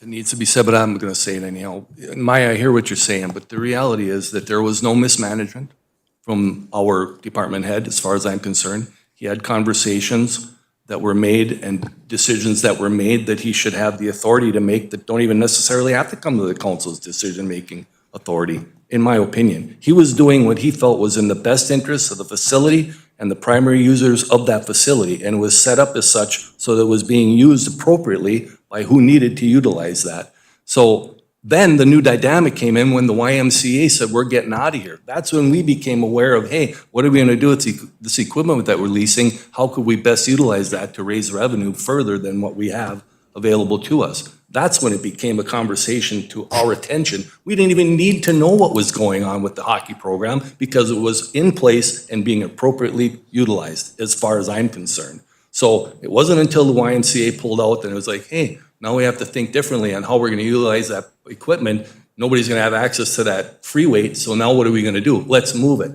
It needs to be said, but I'm going to say it anyhow. Maya, I hear what you're saying, but the reality is that there was no mismanagement from our department head, as far as I'm concerned. He had conversations that were made and decisions that were made that he should have the authority to make that don't even necessarily have to come to the council's decision-making authority, in my opinion. He was doing what he felt was in the best interest of the facility and the primary users of that facility, and was set up as such so that it was being used appropriately by who needed to utilize that. So then the new dynamic came in when the YMCA said, we're getting out of here. That's when we became aware of, hey, what are we gonna do with this equipment that we're leasing? How could we best utilize that to raise revenue further than what we have available to us? That's when it became a conversation to our attention. We didn't even need to know what was going on with the hockey program because it was in place and being appropriately utilized, as far as I'm concerned. So it wasn't until the YMCA pulled out that it was like, hey, now we have to think differently on how we're gonna utilize that equipment. Nobody's gonna have access to that free weight, so now what are we gonna do? Let's move it.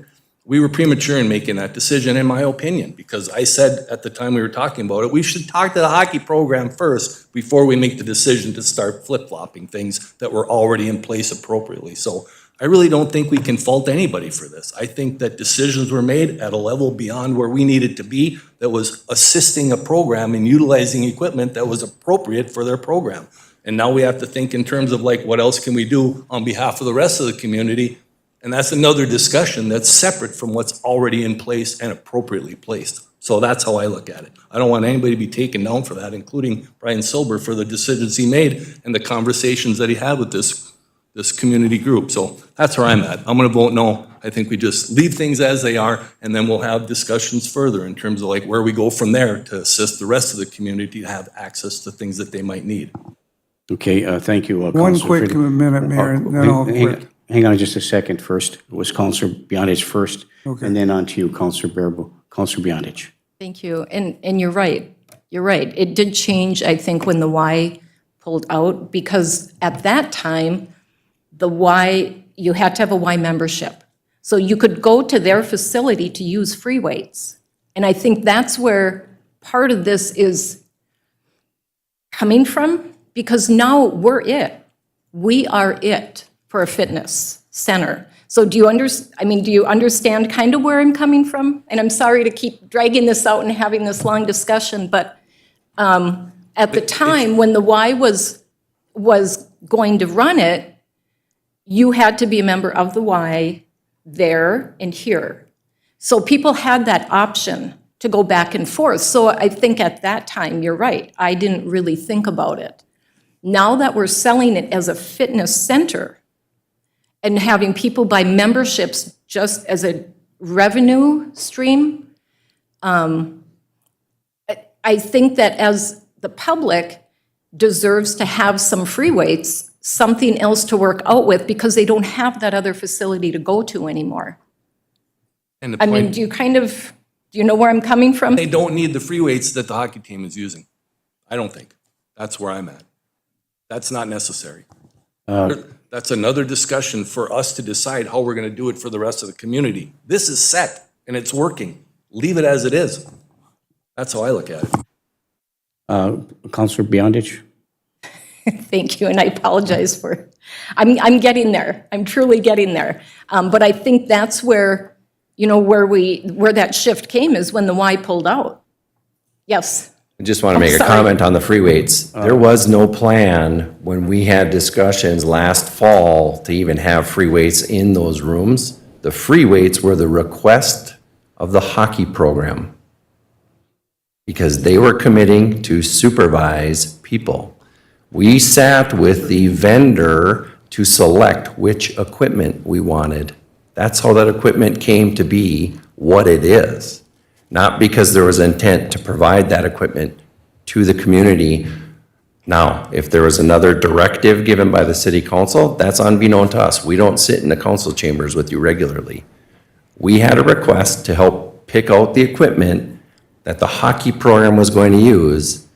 we were premature in making that decision, in my opinion, because I said at the time we were talking about it, we should talk to the hockey program first before we make the decision to start flip-flopping things that were already in place appropriately. So I really don't think we can fault anybody for this. I think that decisions were made at a level beyond where we needed to be that was assisting a program and utilizing equipment that was appropriate for their program. And now we have to think in terms of like, what else can we do on behalf of the rest of the community? And that's another discussion that's separate from what's already in place and appropriately placed. So that's how I look at it. I don't want anybody to be taken down for that, including Brian Silber for the decisions he made and the conversations that he had with this community group. So that's where I'm at. I'm gonna vote no. I think we just leave things as they are, and then we'll have discussions further in terms of like where we go from there to assist the rest of the community to have access to things that they might need. Okay, thank you, One Councilor quick Freeland. minute, Mayor, and then I'll quit. Hang on just a second first. It was Councilor Beyondich first, Okay. and then on to you, Councilor Bearable. Councilor Beyondich. Thank you. And you're right. You're right. It did change, I think, when the Y pulled out, because at that time, the Y, you had to have a Y membership. So you could go to their facility to use free weights. And I think that's where part of this is coming from, because now we're it. We are it for a fitness center. So do you understand kind of where I'm coming from? And I'm sorry to keep dragging this out and having this long discussion, but at the time when the Y was going to run it, you had to be a member of the Y there and here. So people had that option to go back and forth. So I think at that time, you're right, I didn't really think about it. Now that we're selling it as a fitness center and having people buy memberships just as a revenue stream, I think that as the public deserves to have some free weights, something else to work out with, because they don't have that other facility to go to anymore. And the I mean, point, do you know where I'm coming from? they don't need the free weights that the hockey team is using. I don't think. That's where I'm at. That's not necessary. That's another discussion for us to decide how we're gonna do it for the rest of the community. This is set and it's working. Leave it as it is. That's how I look at it. Councilor Beyondich. Thank you, and I apologize for, I'm getting there. I'm truly getting there. But I think that's where, where that shift came is when the Y pulled out. Yes. I just want to make a sorry. comment on the free weights. There was no plan when we had discussions last fall to even have free weights in those rooms. The free weights were the request of the hockey program because they were committing to supervise people. We sat with the vendor to select which equipment we wanted. That's how that equipment came to be what it is. Not because there was intent to provide that equipment to the community. Now, if there was another directive given by the city council, that's unbeknown to us. We don't sit in the council chambers with you regularly. We had a request to help pick out the equipment that the hockey program was going to use.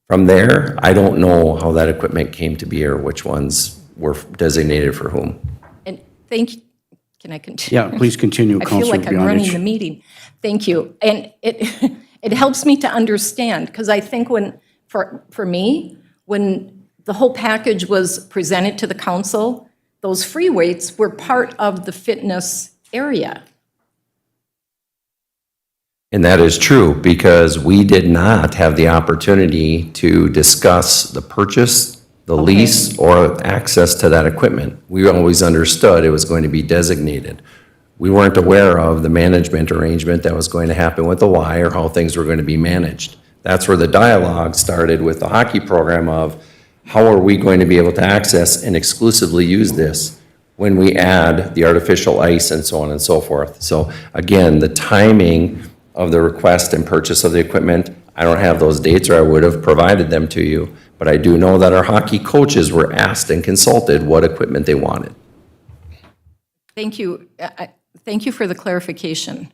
From there, I don't know how that equipment came to be or which ones were designated for whom. And can I continue? Yeah, please continue, I feel Councilor like I'm running the Beyondich. meeting. Thank you. And it helps me to understand, because I think for me, when the whole package was presented to the council, those free weights were part of the fitness area. And that is true because we did not have the opportunity to discuss the purchase, the lease, or access to that equipment. We always understood it was going to be designated. We weren't aware of the management arrangement that was going to happen with the Y or how things were going to be managed. That's where the dialogue started with the hockey program of how are we going to be able to access and exclusively use this when we add the artificial ice and so on and so forth. So again, the timing of the request and purchase of the equipment, I don't have those dates or I would have provided them to you, but I do know that our hockey coaches were asked and consulted what equipment they wanted. Thank you. Thank you for the clarification.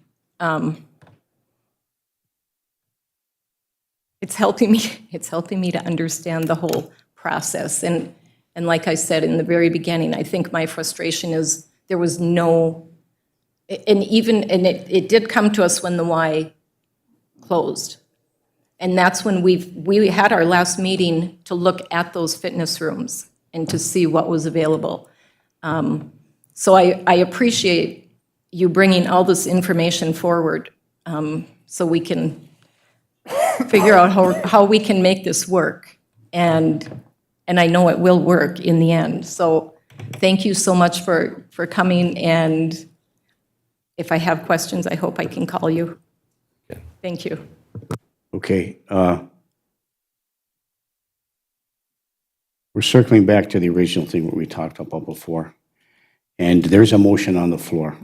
It's helping me to understand the whole process. And like I said in the very beginning, I think my frustration is there was no And it did come to us when the Y closed. And that's when we had our last meeting to look at those fitness rooms and to see what was available. So I appreciate you bringing all this information forward, so we can figure out how we can make this work. And I know it will work in the end. So thank you so much for coming, and if I have questions, I hope I can call you. Thank you. Okay. We're circling back to the original thing what we talked about before. And there's a motion on the floor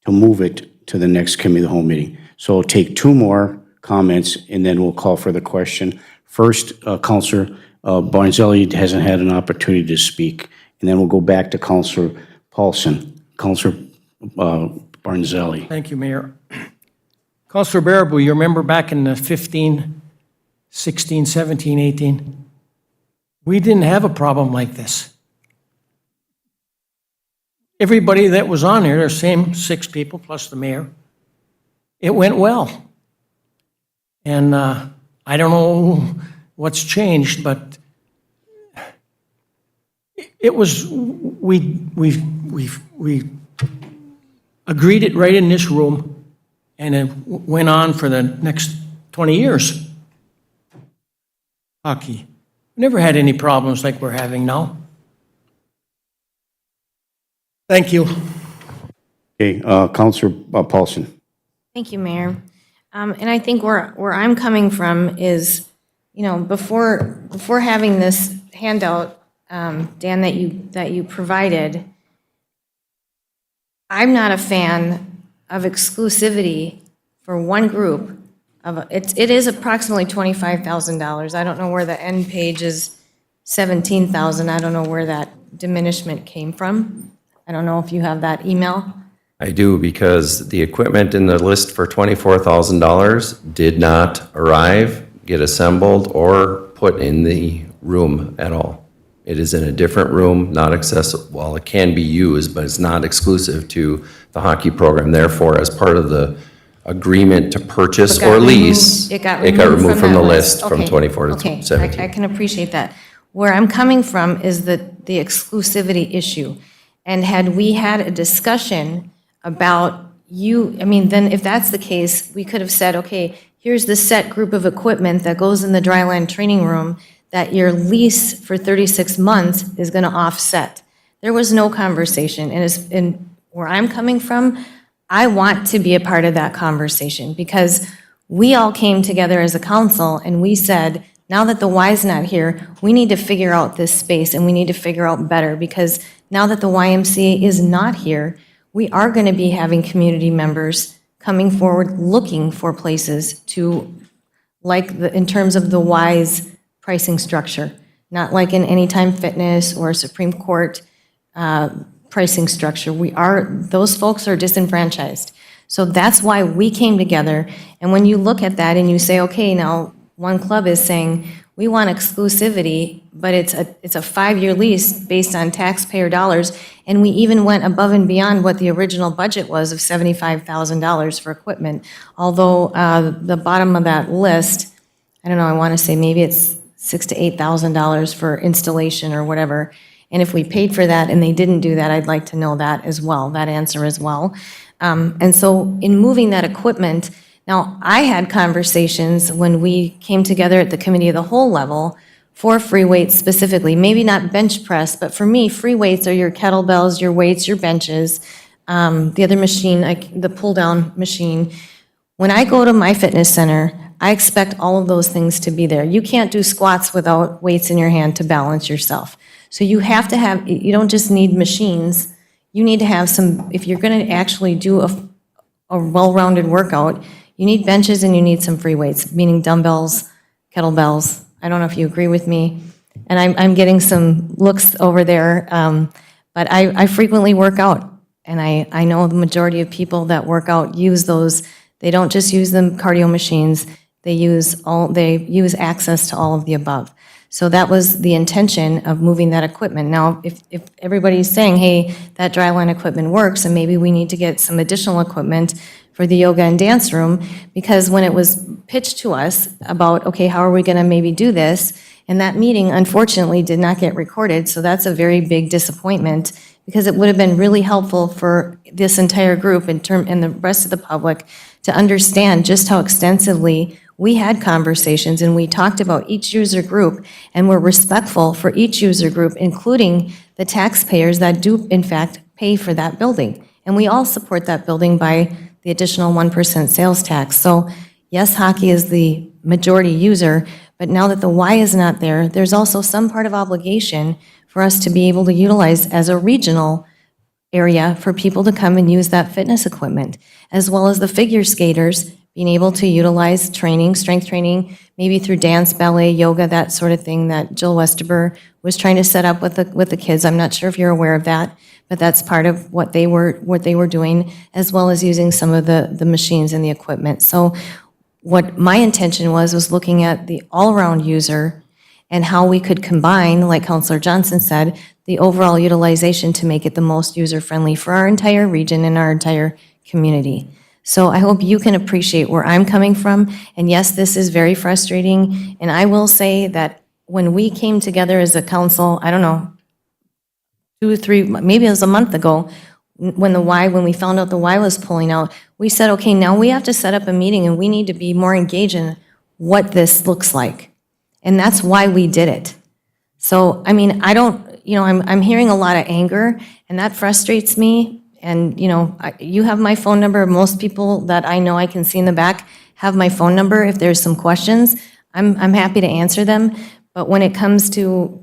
to move it to the next committee of the whole meeting. So we'll take two more comments, and then we'll call for the question. First, Counselor Barnzelli hasn't had an opportunity to speak, and then we'll go back to Counselor Paulson. Counselor Barnzelli. Thank you, Mayor. Councilor Baraboo, you remember back in the 15, 16, 17, 18, we didn't have a problem like this. Everybody that was on here, the same 6 people plus the mayor, it went well. And I don't know what's changed, but it was, we agreed it right in this room, and it went on for the next 20 years. Hockey. Never had any problems like we're having now. Thank you. Okay, Counselor Paulson. Thank you, Mayor. And I think where I'm coming from is, you know, before having this handout, Dan, that you provided, I'm not a fan of exclusivity for one group. It is approximately $25,000. I don't know where the end page is, 17,000. I don't know where that diminishment came from. I don't know if you have that email. I do, because the equipment in the list for $24,000 did not arrive, get assembled, or put in the room at all. It is in a different room, not accessible. Well, it can be used, but it's not exclusive to the hockey program. Therefore, as part of the agreement to purchase It got or removed- lease, it got removed from that the list from Okay, 24 to okay, 17. I can appreciate that. Where I'm coming from is the exclusivity issue. And had we had a discussion about then if that's the case, we could have said, okay, here's the set group of equipment that goes in the dryland training room that your lease for 36 months is going to offset. There was no conversation. And where I'm coming from, I want to be a part of that conversation, because we all came together as a council and we said, now that the Y's not here, we need to figure out this space, and we need to figure out better, because now that the YMCA is not here, we are going to be having community members coming forward looking for places to, in terms of the Y's pricing structure, not like in Anytime Fitness or Supreme Court pricing structure. Those folks are disenfranchised. So that's why we came together. And when you look at that and you say, okay, now one club is saying, we want exclusivity, but it's a 5-year lease based on taxpayer dollars, and we even went above and beyond what the original budget was of $75,000 for equipment. Although the bottom of that list, I don't know, I want to say maybe it's $6,000 to $8,000 for installation or whatever. And if we paid for that and they didn't do that, I'd like to know that as well, that answer as well. And so in moving that equipment, now I had conversations when we came together at the committee of the whole level for free weights specifically, maybe not bench press, but for me, free weights are your kettlebells, your weights, your benches, the other machine, the pull down machine. When I go to my fitness center, I expect all of those things to be there. You can't do squats without weights in your hand to balance yourself. So you have to have, you don't just need machines, you need to have some, if you're gonna actually do a well-rounded workout, you need benches and you need some free weights, meaning dumbbells, kettlebells. I don't know if you agree with me. And I'm getting some looks over there, but I frequently work out. And I know the majority of people that work out use those. They don't just use the cardio machines, they use access to all of the above. So that was the intention of moving that equipment. Now, if everybody's saying, hey, that dry line equipment works, and maybe we need to get some additional equipment for the yoga and dance room, because when it was pitched to us about, okay, how are we gonna maybe do this? And that meeting unfortunately did not get recorded, so that's a very big disappointment, because it would have been really helpful for this entire group and the rest of the public to understand just how extensively we had conversations and we talked about each user group and were respectful for each user group, including the taxpayers that do in fact pay for that building. And we all support that building by the additional 1% sales tax. So yes, hockey is the majority user, but now that the Y is not there, there's also some part of obligation for us to be able to utilize as a regional area for people to come and use that fitness equipment, as well as the figure skaters being able to utilize training, strength training, maybe through dance, ballet, yoga, that sort of thing that Jill Westerber was trying to set up with the kids. I'm not sure if you're aware of that, but that's part of what they were doing, as well as using some of the machines and the equipment. So what my intention was looking at the all-around user and how we could combine, like Councilor Johnson said, the overall utilization to make it the most user-friendly for our entire region and our entire community. So I hope you can appreciate where I'm coming from. And yes, this is very frustrating. And I will say that when we came together as a council, I don't know, 2 or 3, maybe it was a month ago, when we found out the Y was pulling out, we said, okay, now we have to set up a meeting and we need to be more engaged in what this looks like. And that's why we did it. So, I mean, I'm hearing a lot of anger, and that frustrates me. And, you have my phone number. Most people that I know I can see in the back have my phone number. If there's some questions, I'm happy to answer them. But when it comes to,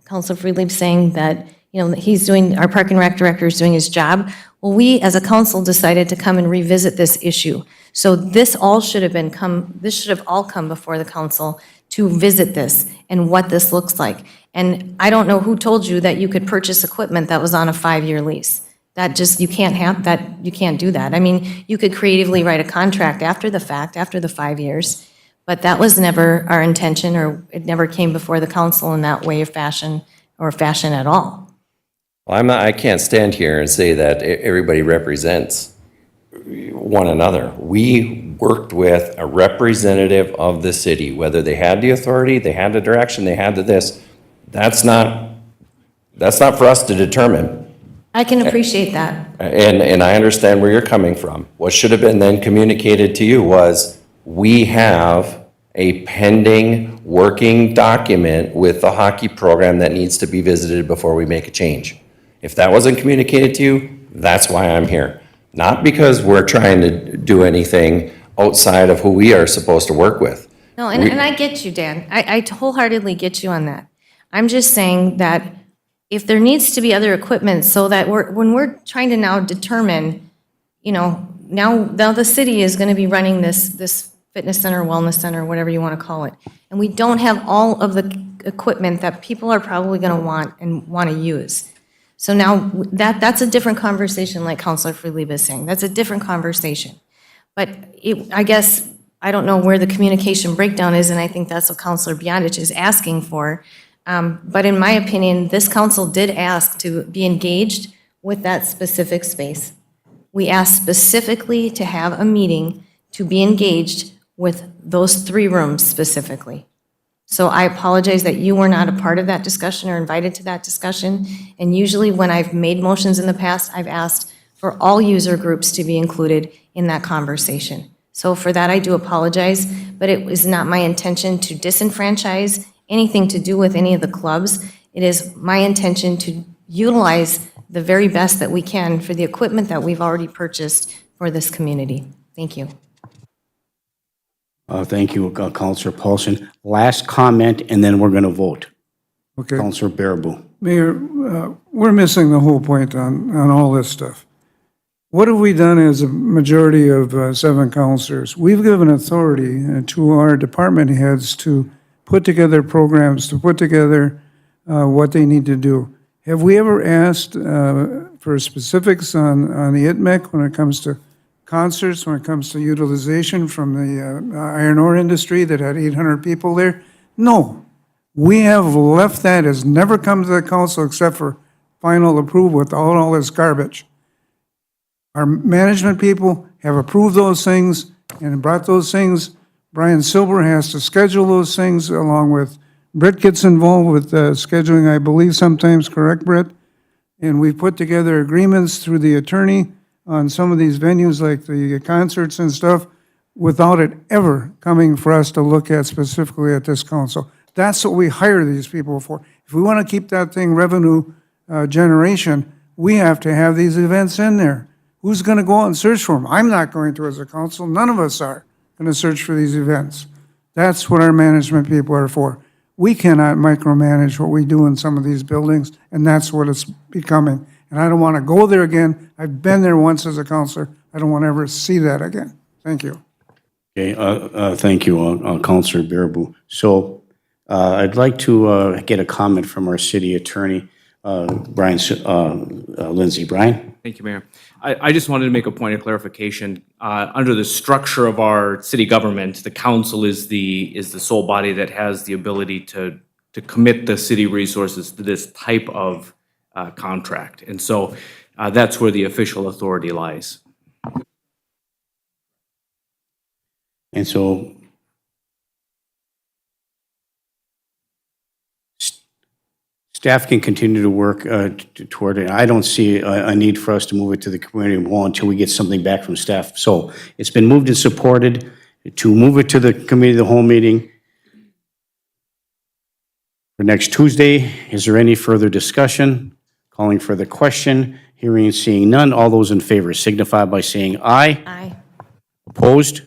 Councilor Friedlieb saying that, our Park and Rec director is doing his job, well, we as a council decided to come and revisit this issue. So this should have all come before the council to visit this and what this looks like. And I don't know who told you that you could purchase equipment that was on a 5-year lease. You can't do that. I mean, you could creatively write a contract after the fact, after the 5 years, but that was never our intention, or it never came before the council in that way of fashion, or fashion at all. Well, I can't stand here and say that everybody represents one another. We worked with a representative of the city, whether they had the authority, they had the direction, they had the this. That's not for us to determine. I can appreciate that. And I understand where you're coming from. What should have been then communicated to you was, we have a pending working document with the hockey program that needs to be visited before we make a change. If that wasn't communicated to you, that's why I'm here. Not because we're trying to do anything outside of who we are supposed to work with. No, and I get you, Dan. I wholeheartedly get you on that. I'm just saying that if there needs to be other equipment, so that when we're trying to now determine, now the city is going to be running this fitness center, wellness center, whatever you want to call it, and we don't have all of the equipment that people are probably going to want to use. So now that's a different conversation, like Councilor Friedlieb is saying. That's a different conversation. But I guess I don't know where the communication breakdown is, and I think that's what Councilor Beyondich is asking for. But in my opinion, this council did ask to be engaged with that specific space. We asked specifically to have a meeting to be engaged with those 3 rooms specifically. So I apologize that you were not a part of that discussion or invited to that discussion. And usually when I've made motions in the past, I've asked for all user groups to be included in that conversation. So for that, I do apologize, but it was not my intention to disenfranchise anything to do with any of the clubs. It is my intention to utilize the very best that we can for the equipment that we've already purchased for this community. Thank you. Thank you, Councilor Paulson. Last comment, and then we're going to vote. Okay. Councilor Baraboo. Mayor, we're missing the whole point on all this stuff. What have we done as a majority of 7 councilors? We've given authority to our department heads to put together programs, to put together what they need to do. Have we ever asked for specifics on the ITMEC when it comes to concerts, when it comes to utilization from the iron ore industry that had 800 people there? No. We have left that, has never come to the council except for final approval with all this garbage. Our management people have approved those things and brought those things. Brian Silver has to schedule those things along with, Brett gets involved with scheduling, I believe sometimes, correct, Brett? And we've put together agreements through the attorney on some of these venues like the concerts and stuff without it ever coming for us to look at specifically at this council. That's what we hire these people for. If we want to keep that thing revenue generation, we have to have these events in there. Who's going to go out and search for them? I'm not going to as a council. None of us are going to search for these events. That's what our management people are for. We cannot micromanage what we do in some of these buildings, and that's what it's becoming. And I don't want to go there again. I've been there once as a counselor. I don't want to ever see that again. Thank you. Okay, thank you, Councilor Baraboo. So I'd like to get a comment from our city attorney, Lindsay. Brian? Thank you, Mayor. I just wanted to make a point of clarification. Under the structure of our city government, the council is the sole body that has the ability to commit the city resources to this type of contract. And so that's where the official authority lies. And so staff can continue to work toward it. I don't see a need for us to move it to the community hall until we get something back from staff. So it's been moved and supported to move it to the committee of the whole meeting for next Tuesday. Is there any further discussion? Calling for the question. Hearing and seeing none. All those in favor signify by saying aye. Aye. Opposed?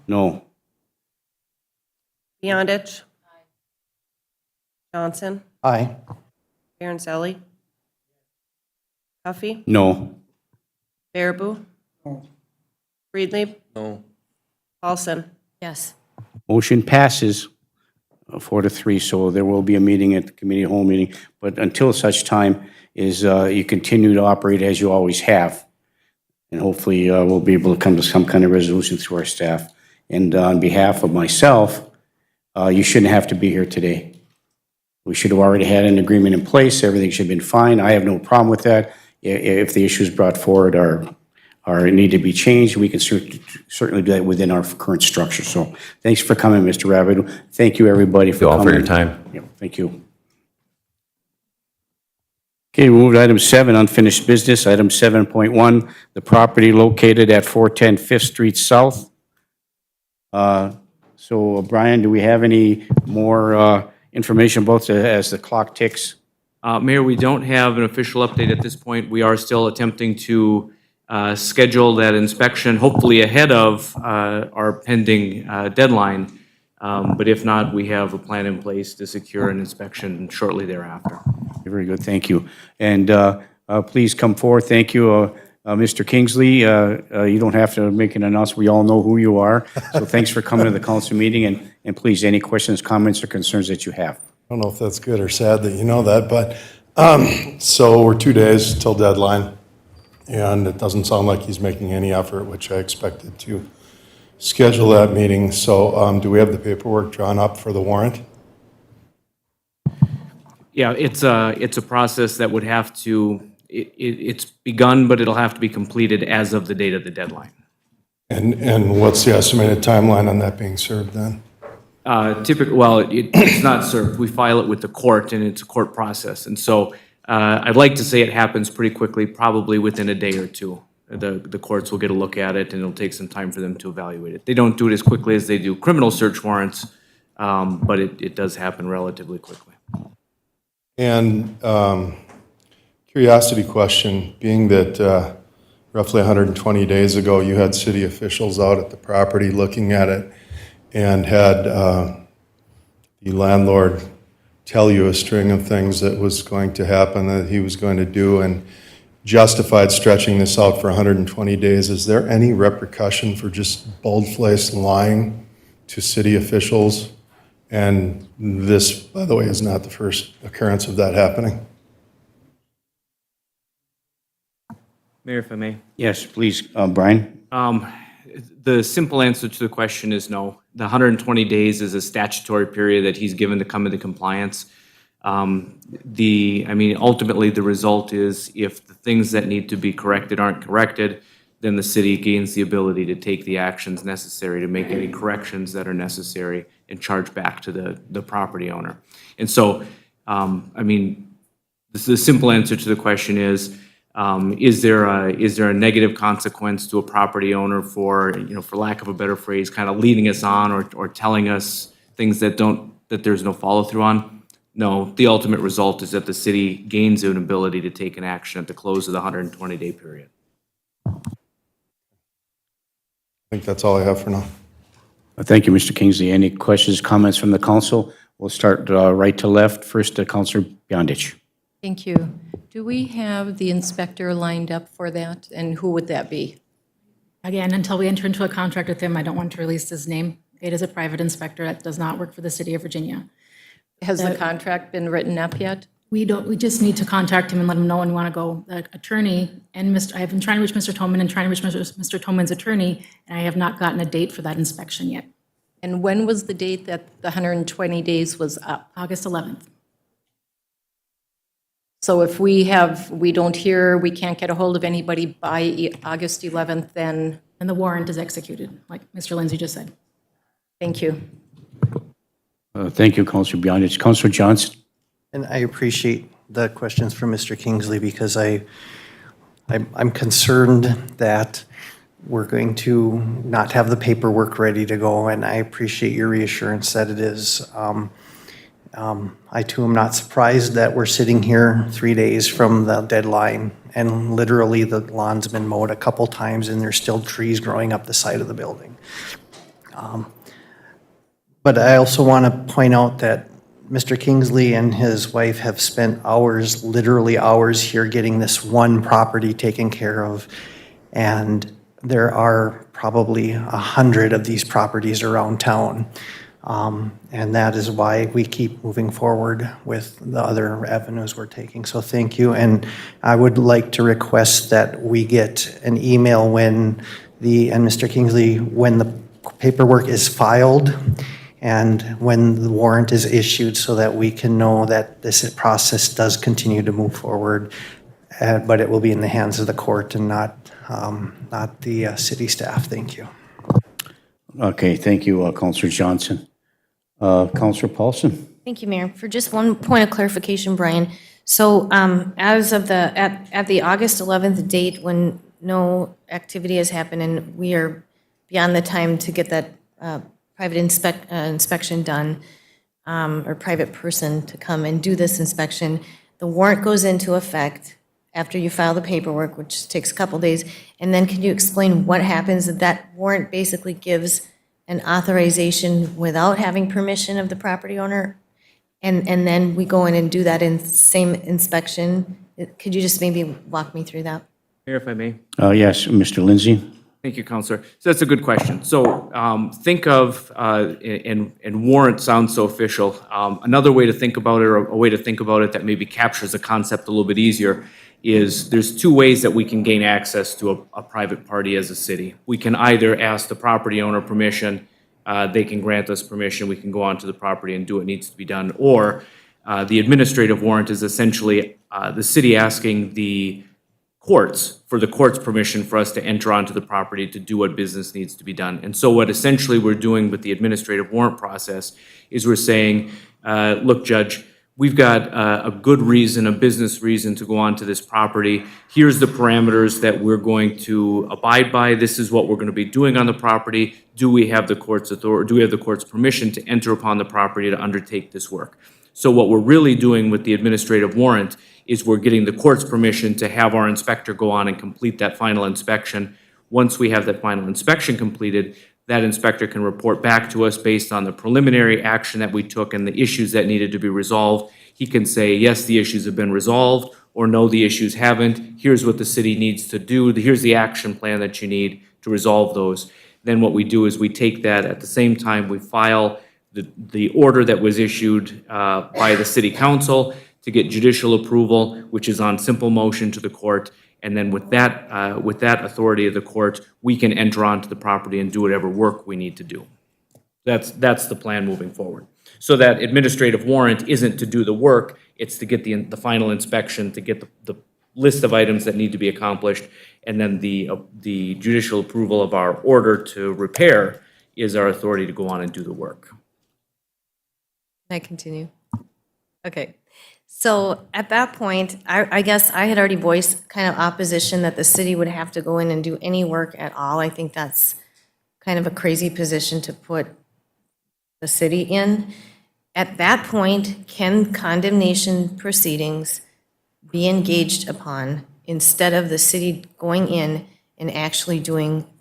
No. Beyondich. Johnson. Aye. Aaroncelli. Huffy. No. Baraboo. Friedlieb. No. Paulson. Yes. Motion passes 4-3, so there will be a meeting at the committee of whole meeting. But until such time is you continue to operate as you always have. And hopefully we'll be able to come to some kind of resolution through our staff. And on behalf of myself, you shouldn't have to be here today. We should have already had an agreement in place. Everything should have been fine. I have no problem with that. If the issues brought forward are need to be changed, we can certainly do that within our current structure. So thanks for coming, Mr. Rabideau. Thank you, everybody, for Thank you all coming. for your time. Yeah, thank you. Okay, we move to item 7, unfinished business. Item 7.1, the property located at 410 5th Street South. So, Brian, do we have any more information about as the clock ticks? Mayor, we don't have an official update at this point. We are still attempting to schedule that inspection, hopefully ahead of our pending deadline. But if not, we have a plan in place to secure an inspection shortly thereafter. Very good, thank you. And please come forward. Thank you, Mr. Kingsley. You don't have to make an announcement. We all know who you are. So thanks for coming to the council meeting. And please, any questions, comments, or concerns that you have. I don't know if that's good or sad that you know that, but so we're 2 days till deadline, and it doesn't sound like he's making any effort, which I expected to schedule that meeting. So do we have the paperwork drawn up for the warrant? Yeah, it's a process that would have to, it's begun, but it'll have to be completed as of the date of the deadline. And what's the estimated timeline on that being served then? It's not served. We file it with the court, and it's a court process. And so I'd like to say it happens pretty quickly, probably within a day or two. The courts will get a look at it, and it'll take some time for them to evaluate it. They don't do it as quickly as they do criminal search warrants, but it does happen relatively quickly. And curiosity question, being that roughly 120 days ago, you had city officials out at the property looking at it and had the landlord tell you a string of things that was going to happen, that he was going to do, and justified stretching this out for 120 days. Is there any repercussion for just bold-faced lying to city officials? And this, by the way, is not the first occurrence of that happening. Mayor, if I may. Yes, please, Brian. The simple answer to the question is no. The 120 days is a statutory period that he's given to come into compliance. Ultimately, the result is if the things that need to be corrected aren't corrected, then the city gains the ability to take the actions necessary to make any corrections that are necessary and charge back to the property owner. And so, the simple answer to the question is there a negative consequence to a property owner for lack of a better phrase, kind of leading us on or telling us things that there's no follow through on? No, the ultimate result is that the city gains an ability to take an action at the close of the 120-day period. I think that's all I have for now. Thank you, Mr. Kingsley. Any questions, comments from the council? We'll start right to left. First, Councilor Beyondich. Thank you. Do we have the inspector lined up for that, and who would that be? Again, until we enter into a contract with him, I don't want to release his name. It is a private inspector that does not work for the city of Virginia. Has the contract been written up yet? We just need to contact him and let him know when we want to go. The attorney and I have been trying to reach Mr. Toman and trying to reach Mr. Toman's attorney, and I have not gotten a date for that inspection yet. And when was the date that the 120 days was up? August 11th. So if we don't hear, we can't get a hold of anybody by August 11th, then And the warrant is executed, like Mr. Lindsay just said. thank you. Thank you, Councilor Beyondich. Councilor Johnson. And I appreciate the questions from Mr. Kingsley because I'm concerned that we're going to not have the paperwork ready to go, and I appreciate your reassurance that it is. I too am not surprised that we're sitting here 3 days from the deadline, and literally the lawn's been mowed a couple times and there's still trees growing up the side of the building. But I also want to point out that Mr. Kingsley and his wife have spent hours, literally hours here getting this one property taken care of. And there are probably 100 of these properties around town. And that is why we keep moving forward with the other avenues we're taking. So thank you. And I would like to request that we get an email when Mr. Kingsley, when the paperwork is filed and when the warrant is issued so that we can know that this process does continue to move forward, but it will be in the hands of the court and not the city staff. Thank you. Okay, thank you, Councilor Johnson. Councilor Paulson. Thank you, Mayor. For just one point of clarification, Brian. So as of at the August 11th date, when no activity has happened and we are beyond the time to get that private inspection done, or private person to come and do this inspection, the warrant goes into effect after you file the paperwork, which takes a couple days. And then can you explain what happens? That warrant basically gives an authorization without having permission of the property owner, and then we go in and do that same inspection. Could you just maybe walk me through that? Mayor, if I may. Yes, Mr. Lindsay. Thank you, Counselor. So that's a good question. So think of, and warrant sounds so official. Another way to think about it, or a way to think about it that maybe captures the concept a little bit easier, is there's two ways that we can gain access to a private party as a city. We can either ask the property owner permission, they can grant us permission, we can go onto the property and do what needs to be done, or the administrative warrant is essentially the city asking the courts for the court's permission for us to enter onto the property to do what business needs to be done. And so what essentially we're doing with the administrative warrant process is we're saying, look, Judge, we've got a good reason, a business reason to go onto this property. Here's the parameters that we're going to abide by. This is what we're going to be doing on the property. Do we have the court's authority? Do we have the court's permission to enter upon the property to undertake this work? So what we're really doing with the administrative warrant is we're getting the court's permission to have our inspector go on and complete that final inspection. Once we have that final inspection completed, that inspector can report back to us based on the preliminary action that we took and the issues that needed to be resolved. He can say, yes, the issues have been resolved, or no, the issues haven't. Here's what the city needs to do. Here's the action plan that you need to resolve those. Then what we do is we take that at the same time, we file the order that was issued by the city council to get judicial approval, which is on simple motion to the court. And then with that authority of the court, we can enter onto the property and do whatever work we need to do. That's the plan moving forward. So that administrative warrant isn't to do the work, it's to get the final inspection, to get the list of items that need to be accomplished, and then the judicial approval of our order to repair is our authority to go on and do the work. Can I continue? Okay. So at that point, I guess I had already voiced kind of opposition that the city would have to go in and do any work at all. I think that's kind of a crazy position to put the city in. At that point, can condemnation proceedings be engaged upon instead of the city going in and actually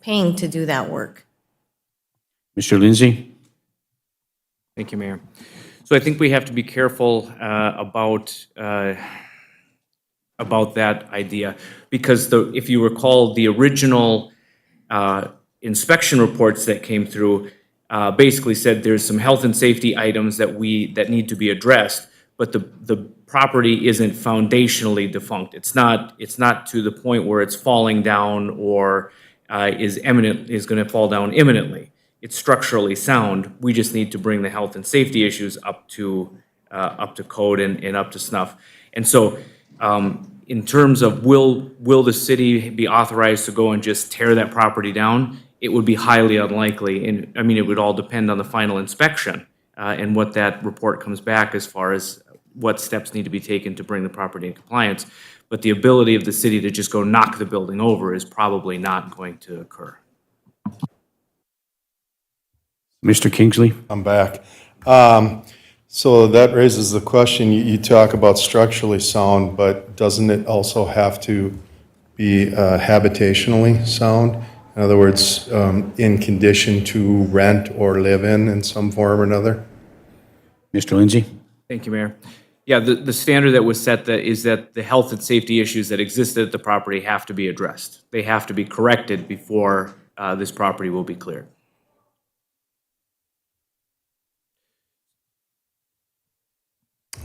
paying to do that work? Mr. Lindsay? Thank you, Mayor. So I think we have to be careful about that idea, because if you recall, the original inspection reports that came through basically said there's some health and safety items that need to be addressed, but the property isn't foundationally defunct. It's not to the point where it's falling down or is going to fall down imminently. It's structurally sound. We just need to bring the health and safety issues up to code and up to snuff. And so, in terms of will the city be authorized to go and just tear that property down? It would be highly unlikely, and I mean, it would all depend on the final inspection and what that report comes back as far as what steps need to be taken to bring the property in compliance. But the ability of the city to just go knock the building over is probably not going to occur. Mr. Kingsley? I'm back. So that raises the question, you talk about structurally sound, but doesn't it also have to be habitationally sound? In other words, in condition to rent or live in some form or another? Mr. Lindsay? Thank you, Mayor. Yeah, the standard that was set is that the health and safety issues that existed at the property have to be addressed. They have to be corrected before this property will be cleared.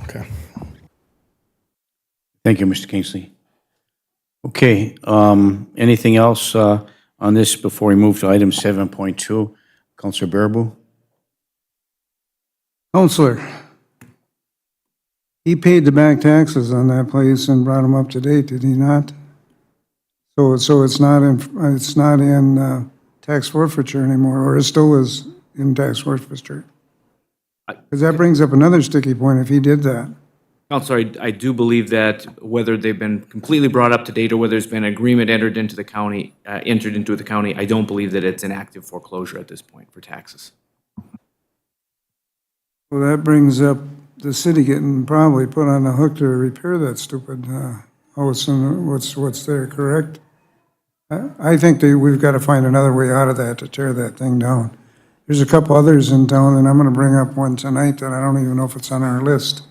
Okay. Thank you, Mr. Kingsley. Okay, anything else on this before we move to item 7.2? Councilor Baraboo? Counselor, he paid the back taxes on that place and brought them up to date, did he not? So it's not in tax forfeiture anymore, or it still is in tax forfeiture? Because that brings up another sticky point if he did that. Counselor, I do believe that whether they've been completely brought up to date or whether there's been an agreement entered into the county, I don't believe that it's an active foreclosure at this point for taxes. Well, that brings up the city getting probably put on the hook to repair that stupid house and what's there, correct? I think we've got to find another way out of that to tear that thing down. There's a couple others in town, and I'm going to bring up one tonight that I don't even know if it's on our list.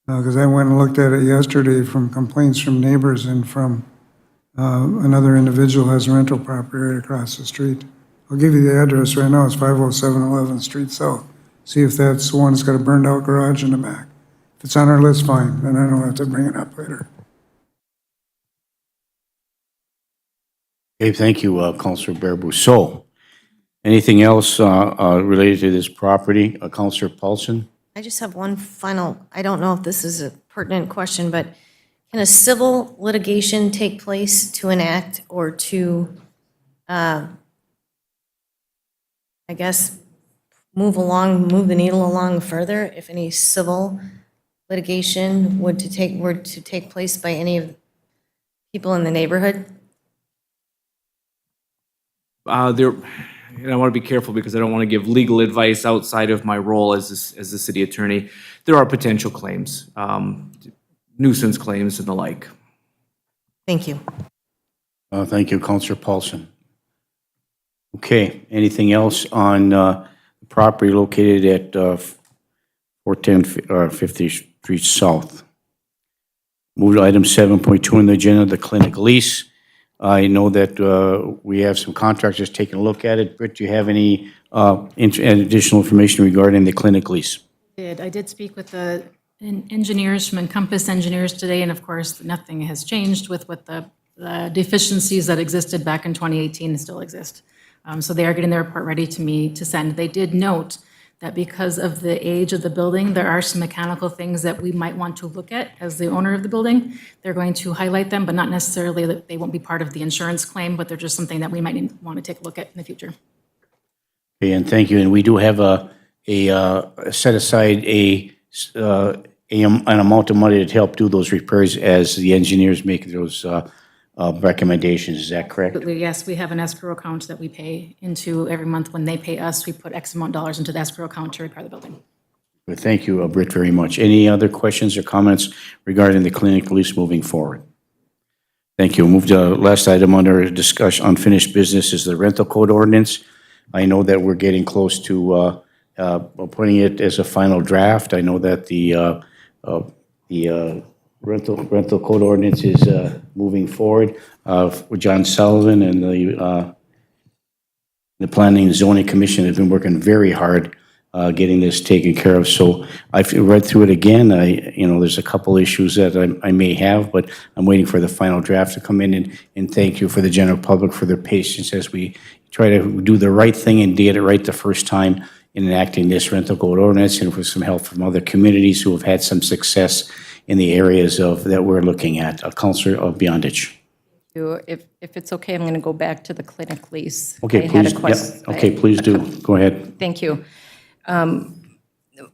Because I went and looked at it yesterday from complaints from neighbors and from another individual who has rental property right across the street. I'll give you the address right now. It's 507 11th Street South. See if that's the one that's got a burned out garage in the back. If it's on our list, fine. Then I don't have to bring it up later. Okay, thank you, Councilor Baraboo. So, anything else related to this property? Councilor Paulson? I just have one final, I don't know if this is a pertinent question, but can a civil litigation take place to enact or to, I guess, move the needle along further if any civil litigation were to take place by any of the people in the neighborhood? And I want to be careful because I don't want to give legal advice outside of my role as the city attorney. There are potential claims, nuisance claims and the like. Thank you. Thank you, Councilor Paulson. Okay, anything else on the property located at 410 50th Street South? Move to item 7.2 on the agenda, the clinic lease. I know that we have some contractors taking a look at it. Britt, do you have any additional information regarding the clinic lease? I did speak with the engineers from Encompass Engineers today, and of course, nothing has changed with what the the deficiencies that existed back in 2018 still exist. So they are getting their report ready to me to send. They did note that because of the age of the building, there are some mechanical things that we might want to look at as the owner of the building. They're going to highlight them, but not necessarily that they won't be part of the insurance claim, but they're just something that we might want to take a look at in the future. Okay, and thank you. And we do have set aside an amount of money to help do those repairs as the engineers make those recommendations. Is that correct? Absolutely, yes, we have an escrow account that we pay into every month. When they pay us, we put X amount of dollars into the escrow account to repair the building. Well, thank you, Britt, very much. Any other questions or comments regarding the clinic lease moving forward? Thank you. Move to last item under discussion, unfinished business is the rental code ordinance. I know that we're getting close to putting it as a final draft. I know that the rental code ordinance is moving forward with John Sullivan and the Planning and Zoning Commission have been working very hard getting this taken care of. So I've read through it again. There's a couple issues that I may have, but I'm waiting for the final draft to come in. And thank you for the general public for their patience as we try to do the right thing and get it right the first time in enacting this rental code ordinance, and for some help from other communities who have had some success in the areas that we're looking at. Councilor Beyondich. If it's okay, I'm going to go back to the clinic lease. Okay, I had a please. question. Yeah, okay, please do. Go ahead. Thank you.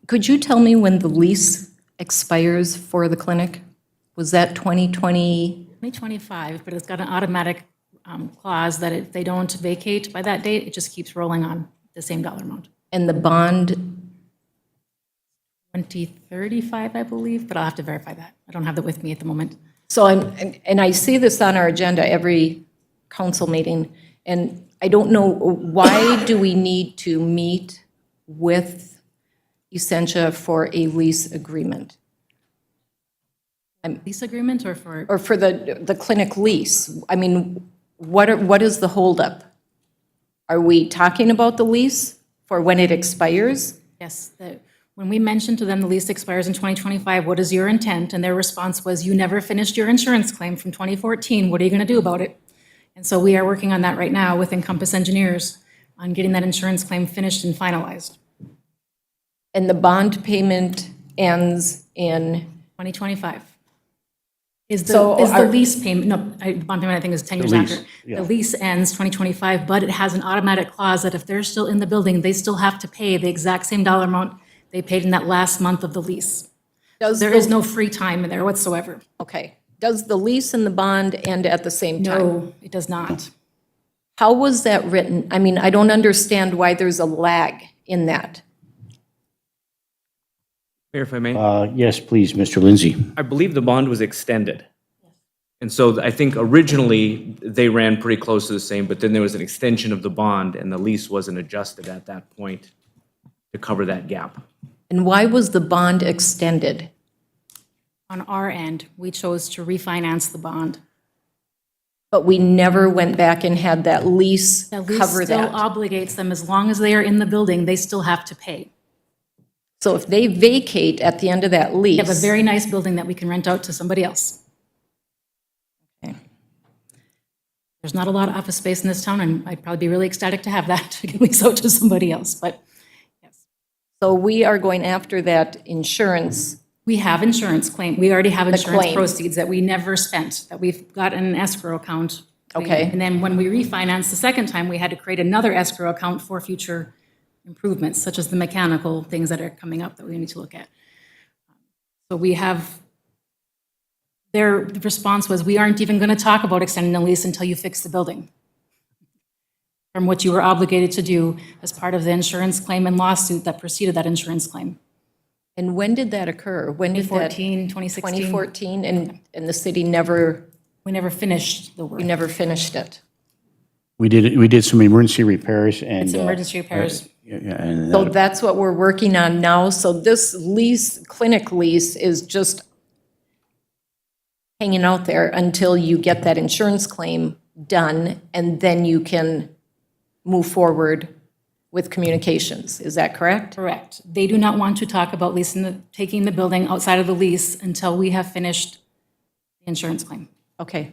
Could you tell me when the lease expires for the clinic? Was that 2020? 2025, but it's got an automatic clause that if they don't vacate by that date, it just keeps rolling on the same dollar amount. And the bond, 2035, I believe, but I'll have to verify that. I don't have that with me at the moment. so and I see this on our agenda every council meeting, and I don't know, why do we need to meet with Essentia for a lease agreement? Lease agreement or for? Or for the clinic lease? I mean, what is the holdup? Are we talking about the lease for when it expires? Yes, when we mentioned to them the lease expires in 2025, what is your intent? And their response was, you never finished your insurance claim from 2014. What are you going to do about it? And so we are working on that right now with Encompass Engineers on getting that insurance claim finished and finalized. And the bond payment ends in? 2025. Is So the are- lease payment, no, bond payment I think is 10 years lease, after. yeah. The lease ends 2025, but it has an automatic clause that if they're still in the building, they still have to pay the exact same dollar amount they paid in that last month of the lease. There is no free time in there whatsoever. Okay. Does the lease and the bond end at the same time? No, it does not. How was that written? I mean, I don't understand why there's a lag in that. Mayor, if I may, Yes, please, Mr. Lindsay. I believe the bond was extended. And so I think originally they ran pretty close to the same, but then there was an extension of the bond and the lease wasn't adjusted at that point to cover that gap. And why was the bond extended? On our end, we chose to refinance the bond. But we never went back and had that lease The lease cover still that. obligates them, as long as they are in the building, they still have to pay. So if they vacate at the end of that We have a lease, very nice building that we can rent out to somebody else. Okay. There's not a lot of office space in this town, and I'd probably be really ecstatic to have that to lease out to somebody else, but yes. so we are going after that insurance. We have insurance claim, we already have insurance claim. proceeds that we never spent, that we've got in an escrow account. Okay. And then when we refinanced the second time, we had to create another escrow account for future improvements, such as the mechanical things that are coming up that we need to look at. So we have, their response was, we aren't even going to talk about extending the lease until you fix the building. From what you were obligated to do as part of the insurance claim and lawsuit that preceded that insurance claim. And when did that occur? When did that? 2014, 2016. 2014, and the city never, We never finished the work. we never finished it. We did some emergency repairs and. It's emergency repairs. Yeah, and So that's what we're working on now. So this lease, clinic lease, is just hanging out there until you get that insurance claim done, and then you can move forward with communications. Is that correct? Correct. They do not want to talk about taking the building outside of the lease until we have finished the insurance claim. Okay.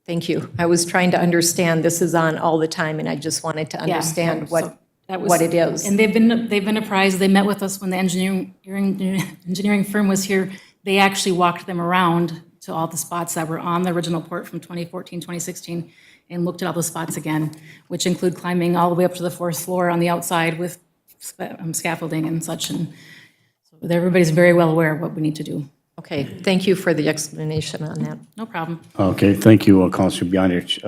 Thank you. I was trying to understand, this is on all the time, and I just wanted to Yeah, understand so that was- what it is. And they've been apprised, they met with us when the engineering firm was here. They actually walked them around to all the spots that were on the original report from 2014, 2016, and looked at all the spots again, which include climbing all the way up to the fourth floor on the outside with scaffolding and such. And so everybody's very well aware of what we need to do. Okay, thank you for the explanation on that. No problem. Okay, thank you, Counselor Beyondich.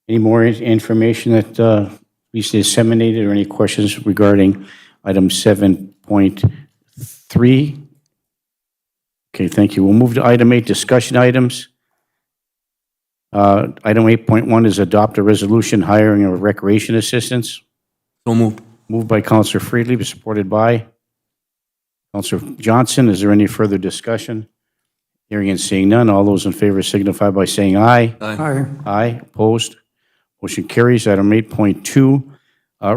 Any more information that we disseminated or any questions regarding item 7.3? Okay, thank you. We'll move to item 8, discussion items. Item 8.1 is adopt a resolution hiring of recreation assistants. So moved. Moved by Counselor Friedli, supported by Counselor Johnson. Is there any further discussion? Hearing and seeing none, all those in favor signify by saying aye. Aye. Aye, opposed. Motion carries. Item 8.2,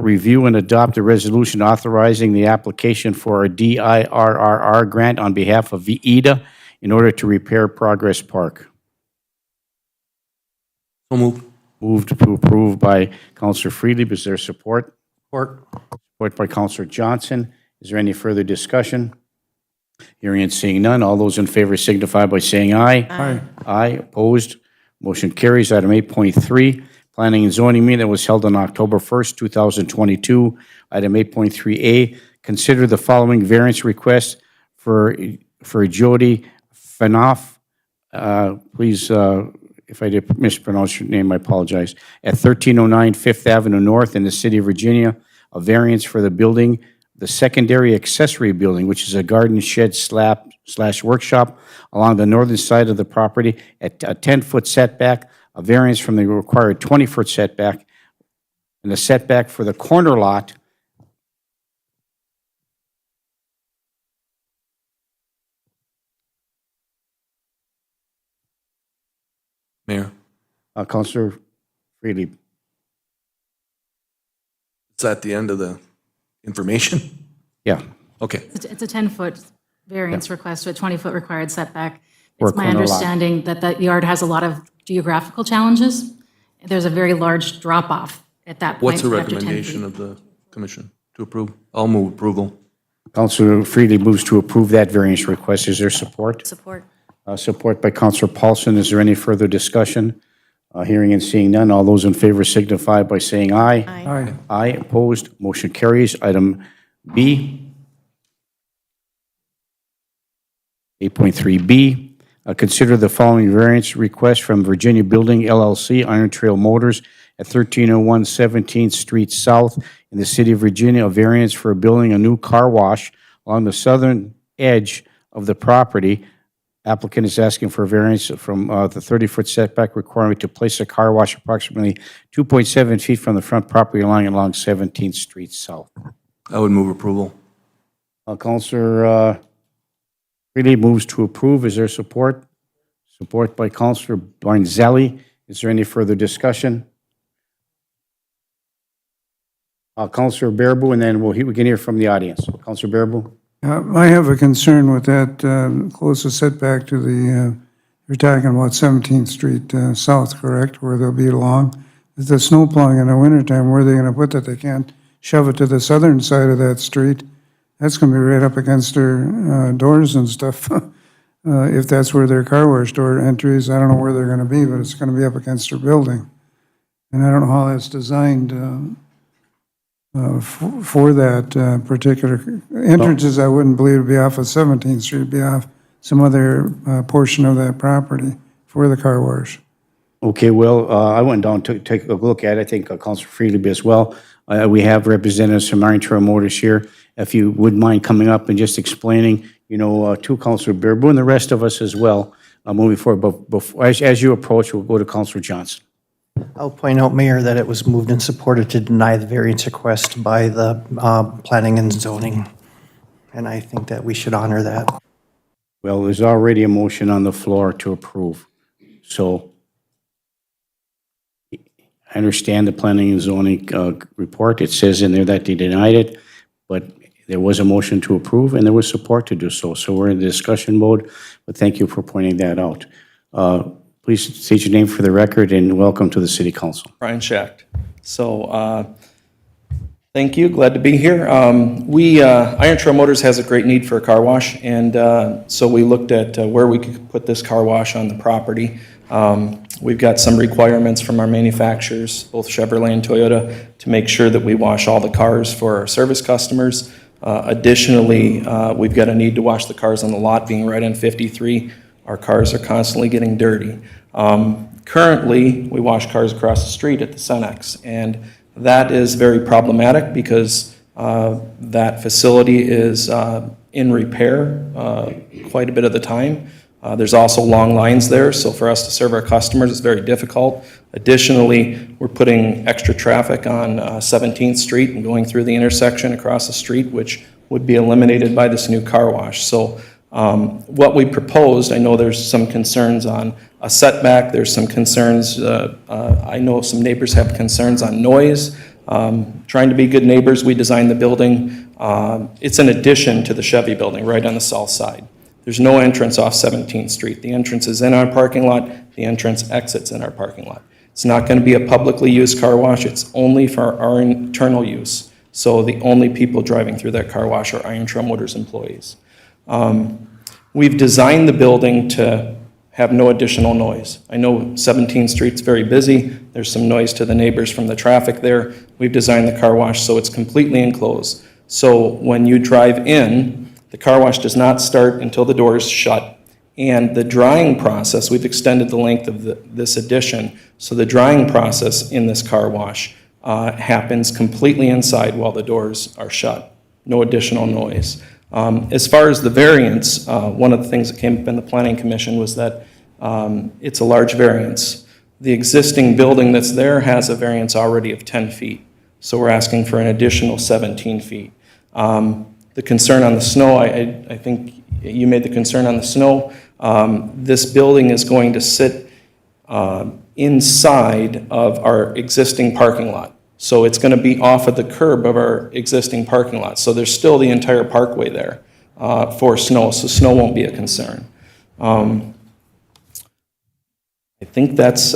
review and adopt a resolution authorizing the application for a DIRRR grant on behalf of VEDA in order to repair Progress Park. So moved. Moved to approve by Counselor Friedli. Is there support? Support. Support by Counselor Johnson. Is there any further discussion? Hearing and seeing none, all those in favor signify by saying aye. Aye. Aye, opposed. Motion carries. Item 8.3, Planning and Zoning meeting that was held on October 1st, 2022. Item 8.3A, consider the following variance request for Jody Fanoff. Please, if I did mispronounce your name, I apologize. At 1309 Fifth Avenue North in the city of Virginia, a variance for the building, the secondary accessory building, which is a garden shed slash workshop along the northern side of the property at a 10-foot setback, a variance from the required 20-foot setback, and the setback for the corner lot Mayor, Counselor Freely. is that the end of the information? Yeah. Okay. It's a 10-foot variance request to a 20-foot required setback. Or It's my corner lot. understanding that that yard has a lot of geographical challenges. There's a very large drop-off at that point. What's the after 10 feet. recommendation of the commission to approve? I'll move approval. Counselor Freely moves to approve that variance request. Is there support? Support. Support by Counselor Paulson. Is there any further discussion? Hearing and seeing none, all those in favor signify by saying aye. Aye. Aye, opposed, motion carries. Item B, 8.3B, consider the following variance request from Virginia Building LLC, Iron Trail Motors, at 1301 17th Street South in the city of Virginia, a variance for building a new car wash along the southern edge of the property. Applicant is asking for a variance from the 30-foot setback requirement to place a car wash approximately 2.7 feet from the front property line along 17th Street South. I would move approval. Counselor Freely moves to approve. Is there support? Support by Counselor Barnzelli. Is there any further discussion? Counselor Bearable, and then we can hear from the audience. Counselor Bearable? I have a concern with that closest setback to the, you're talking about 17th Street South, correct, where they'll be along? If the snow plowing in the wintertime, where are they going to put that? They can't shove it to the southern side of that street. That's going to be right up against their doors and stuff. If that's where their car wash door entries, I don't know where they're going to be, but it's going to be up against their building. And I don't know how that's designed for that particular entrances. I wouldn't believe it'd be off of 17th Street, it'd be off some other portion of that property for the car wash. Okay, well, I went down to take a look at it. I think Counselor Freely as well. We have representatives from Iron Trail Motors here. If you would mind coming up and just explaining, to Counselor Bearable and the rest of us as well, moving forward. But before, as you approach, we'll go to Counselor Johnson. I'll point out, Mayor, that it was moved and supported to deny the variance request by the Planning and Zoning, and I think that we should honor that. Well, there's already a motion on the floor to approve. So I understand the Planning and Zoning report. It says in there that they denied it, but there was a motion to approve and there was support to do so. So we're in the discussion mode, but thank you for pointing that out. Please state your name for the record and welcome to the City Council. Brian Schacht. So, thank you, glad to be here. Iron Trail Motors has a great need for a car wash, and so we looked at where we could put this car wash on the property. We've got some requirements from our manufacturers, both Chevrolet and Toyota, to make sure that we wash all the cars for our service customers. Additionally, we've got a need to wash the cars on the lot, being right on 53. Our cars are constantly getting dirty. Currently, we wash cars across the street at the Cenex, and that is very problematic because that facility is in repair quite a bit of the time. There's also long lines there, so for us to serve our customers, it's very difficult. Additionally, we're putting extra traffic on 17th Street and going through the intersection across the street, which would be eliminated by this new car wash. So what we proposed, I know there's some concerns on a setback, there's some concerns, I know some neighbors have concerns on noise. Trying to be good neighbors, we designed the building. It's an addition to the Chevy building right on the south side. There's no entrance off 17th Street. The entrance is in our parking lot, the entrance exits in our parking lot. It's not going to be a publicly used car wash, it's only for our internal use. So the only people driving through that car wash are Iron Trail Motors employees. We've designed the building to have no additional noise. I know 17th Street's very busy. There's some noise to the neighbors from the traffic there. We've designed the car wash so it's completely enclosed. So when you drive in, the car wash does not start until the door is shut. And the drying process, we've extended the length of this addition, so the drying process in this car wash happens completely inside while the doors are shut. No additional noise. As far as the variance, one of the things that came up in the Planning Commission was that it's a large variance. The existing building that's there has a variance already of 10 feet, so we're asking for an additional 17 feet. The concern on the snow, I think you made the concern on the snow. This building is going to sit inside of our existing parking lot. So it's going to be off of the curb of our existing parking lot. So there's still the entire parkway there for snow, so snow won't be a concern. I think that's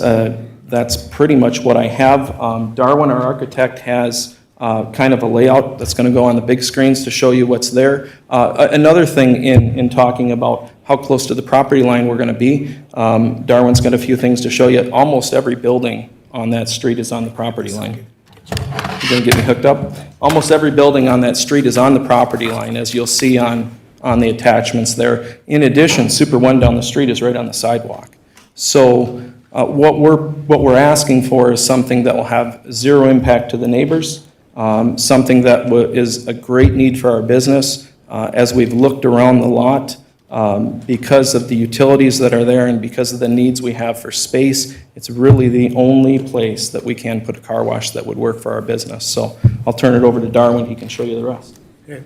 pretty much what I have. Darwin, our architect, has kind of a layout that's going to go on the big screens to show you what's there. Another thing in talking about how close to the property line we're going to be, Darwin's got a few things to show you. Almost every building on that street is on the property line. You're going to get me hooked up? Almost every building on that street is on the property line, as you'll see on the attachments there. In addition, Super One down the street is right on the sidewalk. So what we're asking for is something that will have zero impact to the neighbors, something that is a great need for our business. As we've looked around the lot, because of the utilities that are there and because of the needs we have for space, it's really the only place that we can put a car wash that would work for our business. So I'll turn it over to Darwin, he can show you the rest. Okay.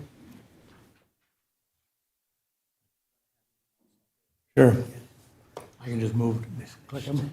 Sure. I can just move, click them.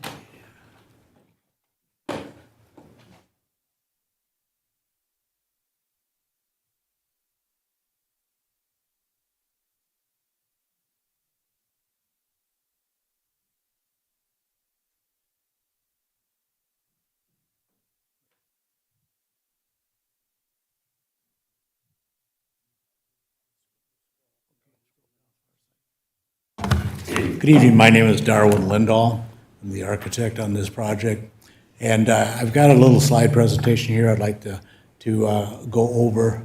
Good evening, my name is Darwin Lindahl. I'm the architect on this project. And I've got a little slide presentation here I'd like to go over.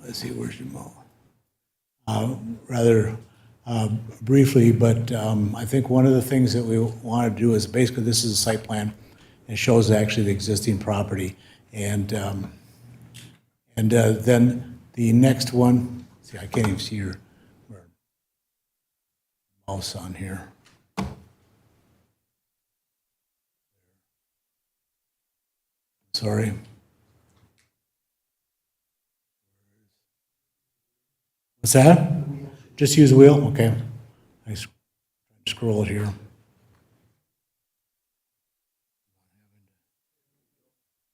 Let's see, where's your mo? Rather briefly, but I think one of the things that we want to do is basically this is a site plan. It shows actually the existing property. And then the next one, see, I can't even see your mouse on here. Sorry. What's that? Just use the wheel? Okay. I scroll it here.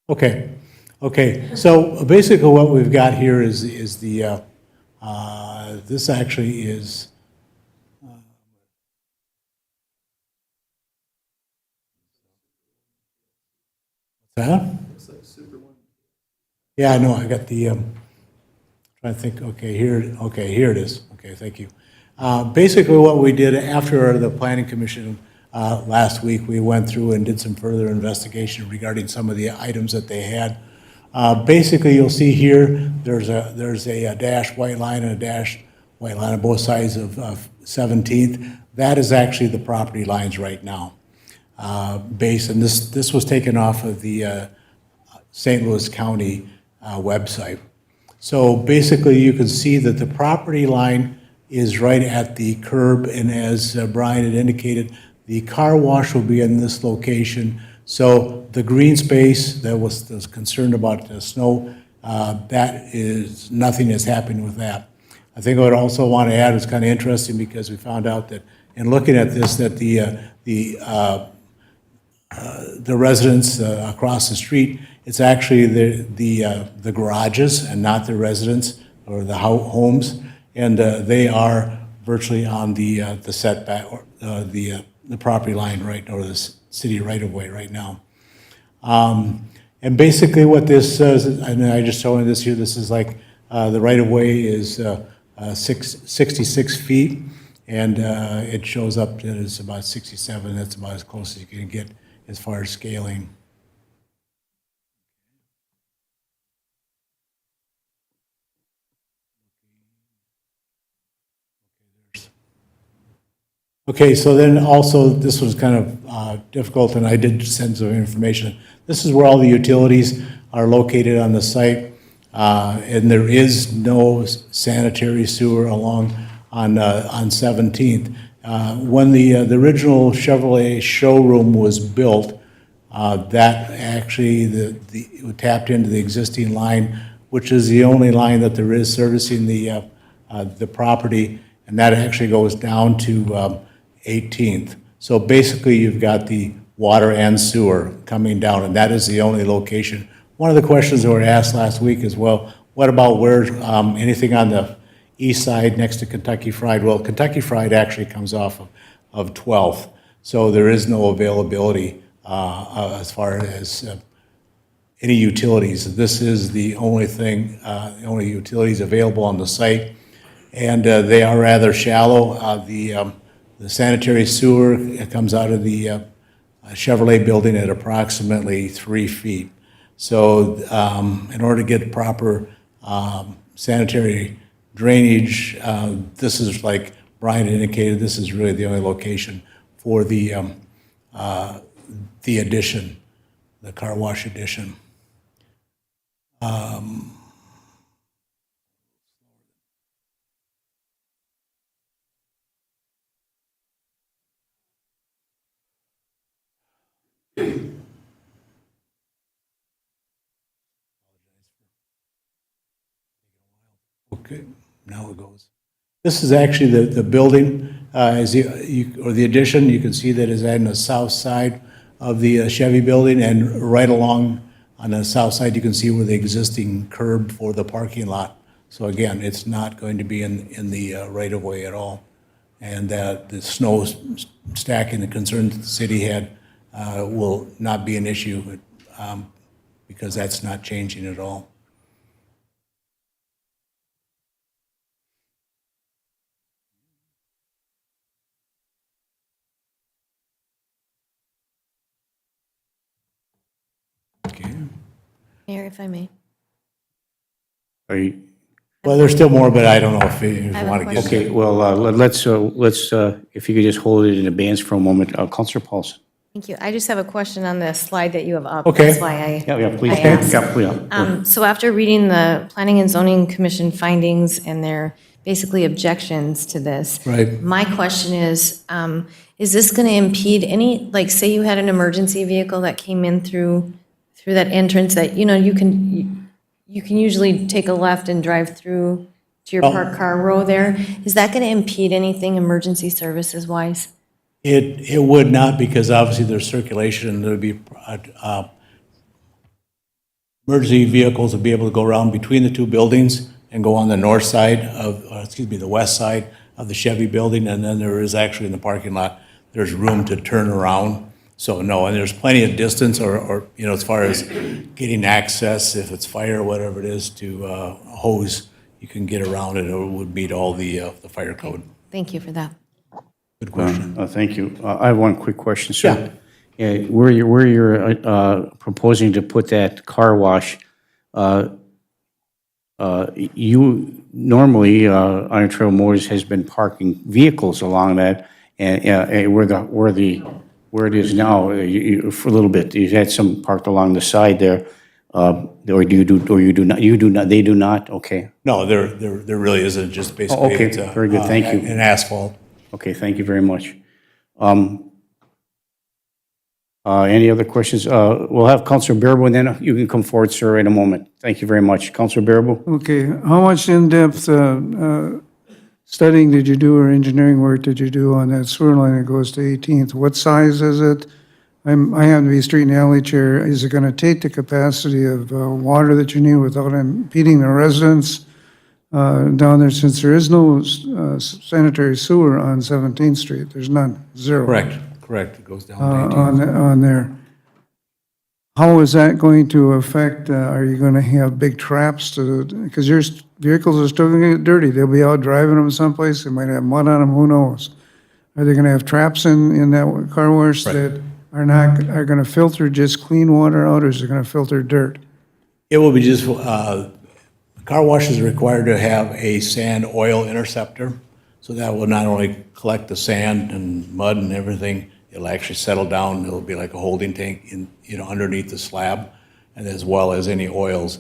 Okay. Okay. So basically what we've got here is the, this actually is Huh? Yeah, I know, I got the, trying to think, okay, here it is. Okay, thank you. Basically, what we did after the planning commission last week, we went through and did some further investigation regarding some of the items that they had. Basically, you'll see here, there's a dash white line and a dash white line on both sides of 17th. That is actually the property lines right now. And this was taken off of the St. Louis County website. So basically, you can see that the property line is right at the curb, and as Brian had indicated, the car wash will be in this location. So the green space that was concerned about the snow, nothing has happened with that. I think I would also want to add, it's kind of interesting because we found out that in looking at this, that the residents across the street, it's actually the garages and not the residents or the homes, and they are virtually on the setback or the property line right, or the city right of way right now. And basically what this says, and I just showing this here, this is like the right of way is 66 feet, and it shows up that it's about 67. That's about as close as you can get as far as scaling. Okay, so then also, this was kind of difficult, and I did send some information. This is where all the utilities are located on the site, and there is no sanitary sewer along on 17th. When the original Chevrolet showroom was built, that actually it tapped into the existing line, which is the only line that there is servicing the property, and that actually goes down to 18th. So basically, you've got the water and sewer coming down, and that is the only location. One of the questions that were asked last week is, well, what about where anything on the east side next to Kentucky Fried? Well, Kentucky Fried actually comes off of 12th, so there is no availability as far as any utilities. This is the only thing, the only utilities available on the site, and they are rather shallow. The sanitary sewer, it comes out of the Chevrolet building at approximately 3 feet. So in order to get proper sanitary drainage, this is, like Brian indicated, this is really the only location for the addition, the car wash addition. Okay, now it goes. This is actually the building, or the addition. You can see that is on the south side of the Chevy building, and right along on the south side, you can see where the existing curb for the parking lot. So again, it's not going to be in the right of way at all. And the snow stacking, the concerns the city had, will not be an issue, because that's not changing at all. Okay. Mayor, if I may. Are you, Well, there's still more, but I don't know if you have a want to get. okay, well, let's, if you could just hold it in abeyance for a moment. Counselor Paulson. Thank you. I just have a question on the slide that you have up. Okay. That's why I. Yeah, please. I asked. Yeah, please. So after reading the Planning and Zoning Commission findings and their basically objections to this. Right. My question is this going to impede any, like, say you had an emergency vehicle that came in through that entrance that, you can usually take a left and drive through to your parked car row there. Is that going to impede anything emergency services wise? It would not, because obviously there's circulation, and there'd be emergency vehicles would be able to go around between the two buildings and go on the north side of, the west side of the Chevy building, and then there is actually in the parking lot, there's room to turn around. So no, and there's plenty of distance or, you know, as far as getting access, if it's fire or whatever it is, to a hose, you can get around it, or it would meet all the fire code. Thank you for that. Good question. Thank you. I have one quick question, sir. Yeah. Where you're proposing to put that car wash, you, normally, Iron Trail Motors has been parking vehicles along that, and where it is now, for a little bit, you had some parked along the side there, or you do not, they do not? Okay. No, there really isn't, just basically. Okay, it's a, very good, thank you. An asphalt. Okay, thank you very much. Any other questions? We'll have Councilor Bearable, and then you can come forward, sir, in a moment. Thank you very much. Councilor Bearable? Okay, how much in-depth studying did you do or engineering work did you do on that sewer line that goes to 18th? What size is it? I happen to be street and alley chair. Is it going to take the capacity of water that you need without impeding the residents down there, since there is no sanitary sewer on 17th Street? There's none, zero. Correct. It goes down to 18th. On there. How is that going to affect, are you going to have big traps to, because your vehicles are still going to get dirty. They'll be out driving them someplace, they might have mud on them, who knows? Are they going to have traps in that car wash that are going to filter just clean water out, or is it going to filter dirt? It will be just, car wash is required to have a sand oil interceptor, so that will not only collect the sand and mud and everything, it'll actually settle down. It'll be like a holding tank in, you know, underneath the slab, and as well as any oils.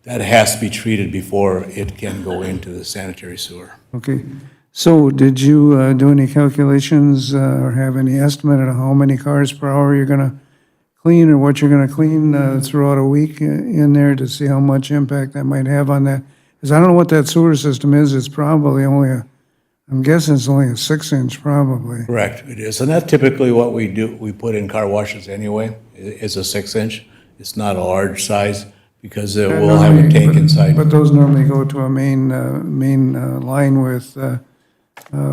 That has to be treated before it can go into the sanitary sewer. Okay, so did you do any calculations or have any estimate of how many cars per hour you're going to clean, or what you're going to clean throughout a week in there, to see how much impact that might have on that? Because I don't know what that sewer system is. It's probably only I'm guessing it's only a 6-inch probably. Correct, it is. And that's typically what we do. We put in car washes anyway. It's a 6-inch. It's not a large size, because it will have a tank inside. But those normally go to a main line with how do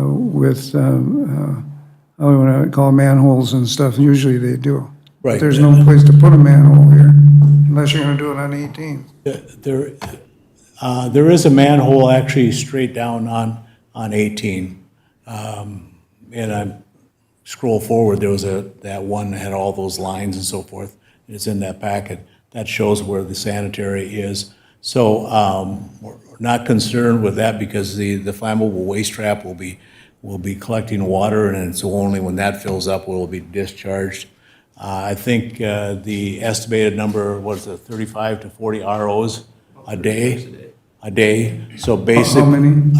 you want to call manholes and stuff. Usually they do. Right. But there's no place to put a manhole here unless you're going to do it on 18. There is a manhole actually straight down on 18. And I scroll forward, there was that one that had all those lines and so forth. It's in that packet. That shows where the sanitary is. So we're not concerned with that, because the flammable waste trap will be collecting water, and it's only when that fills up will it be discharged. I think the estimated number was 35 to 40 ROs a day. So basic. How many?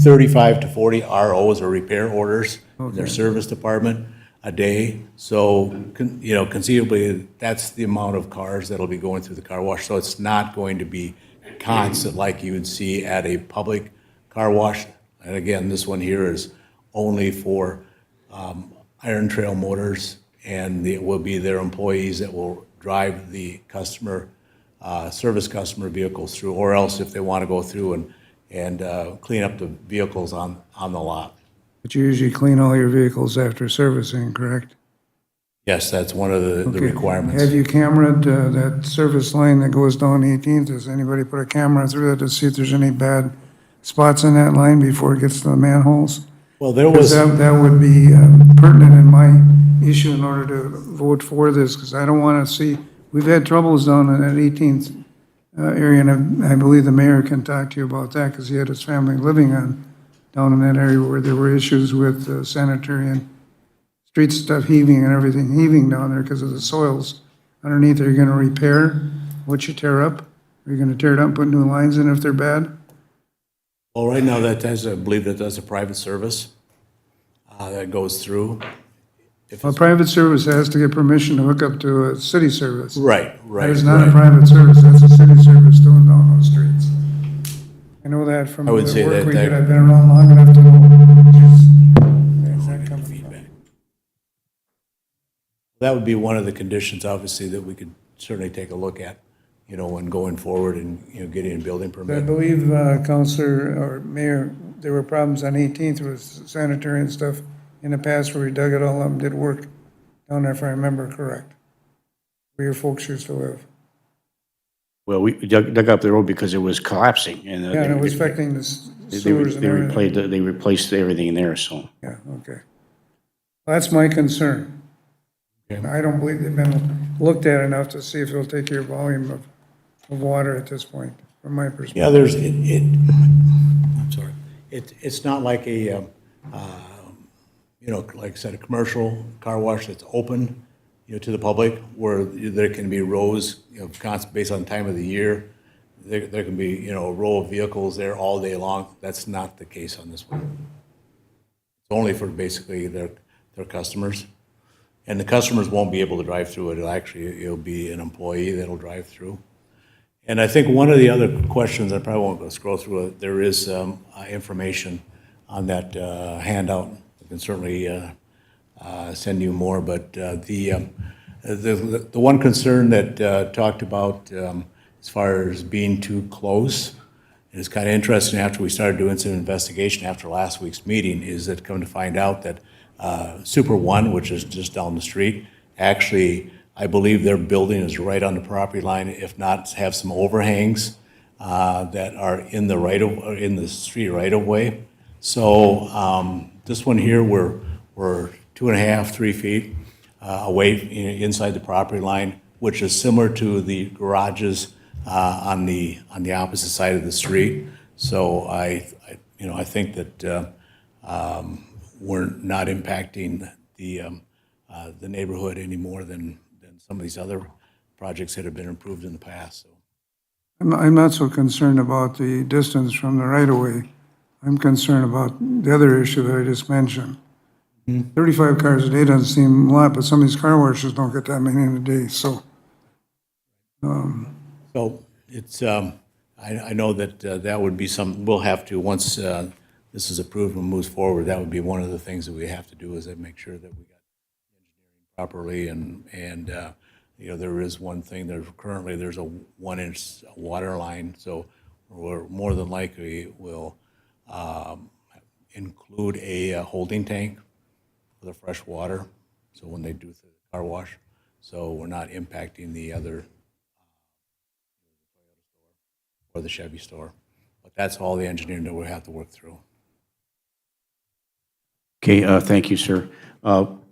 35 to 40 ROs, or repair orders, in their service department a day. So, you know, conceivably, that's the amount of cars that'll be going through the car wash. So it's not going to be constant like you would see at a public car wash. And again, this one here is only for Iron Trail Motors, and it will be their employees that will drive the service customer vehicles through, or else if they want to go through and clean up the vehicles on the lot. But you usually clean all your vehicles after servicing, correct? Yes, that's one of the requirements. Have you cameraed that service line that goes down 18th? Does anybody put a camera through that to see if there's any bad spots in that line before it gets to the manholes? Well, there was. That would be pertinent in my issue in order to vote for this, because I don't want to see, we've had troubles down in that 18th area, and I believe the mayor can talk to you about that, because he had his family living down in that area where there were issues with sanitary and street stuff heaving down there because of the soils underneath. Are you going to repair what you tear up? Are you going to tear it up and put new lines in if they're bad? Well, right now, I believe that that's a private service that goes through. A private service has to get permission to hook up to a city service. Right. That is not a private service, that's a city service doing down those streets. I know that from the I would say work that we did. I've been around long enough to know. Where's that coming from? That would be one of the conditions, obviously, that we could certainly take a look at, you know, when going forward and, you know, getting a building I permit. believe, Counselor or Mayor, there were problems on 18th with sanitary and stuff in the past where we dug it all up and did work. down there, if I remember correct, where your folks used to live. Well, we dug up the road because it was collapsing, and Yeah, and it was affecting the sewers and everything. they replaced everything in there, so. Yeah, okay. That's my concern. I don't believe they've been looked at enough to see if it'll take care of volume of water at this point, from my perspective. Yeah, I'm sorry. It's not like a, like I said, a commercial car wash that's open, to the public, where there can be rows, based on time of the year. There can be, a row of vehicles there all day long. That's not the case on this one. It's only for basically their customers. And the customers won't be able to drive through it. It'll be an employee that'll drive through. And I think one of the other questions, I probably won't go scroll through it, there is information on that handout. I can certainly send you more, but the one concern that talked about as far as being too close, and it's kind of interesting after we started doing some investigation after last week's meeting, is that come to find out that Super One, which is just down the street, actually, I believe their building is right on the property line, if not have some overhangs that are in the street right of way. So this one here, we're 2.5, 3 feet away inside the property line, which is similar to the garages on the opposite side of the street. So I think that we're not impacting the neighborhood any more than some of these other projects that have been approved in the past. So. I'm not so concerned about the distance from the right-of-way. I'm concerned about the other issue that I just mentioned. 35 cars a day doesn't seem a lot, but some of these car washes don't get that many in a day, so. So it's, I know that that would be something, we'll have to, once this is approved and moves forward, that would be one of the things that we have to do, is that make sure that we got engineering properly, and there is one thing, there's a 1-inch water line, so we're more than likely will include a holding tank for the fresh water, so when they do the car wash, so we're not impacting the other or the Chevy store. But that's all the engineering that we'll have to work through. Okay, thank you, sir.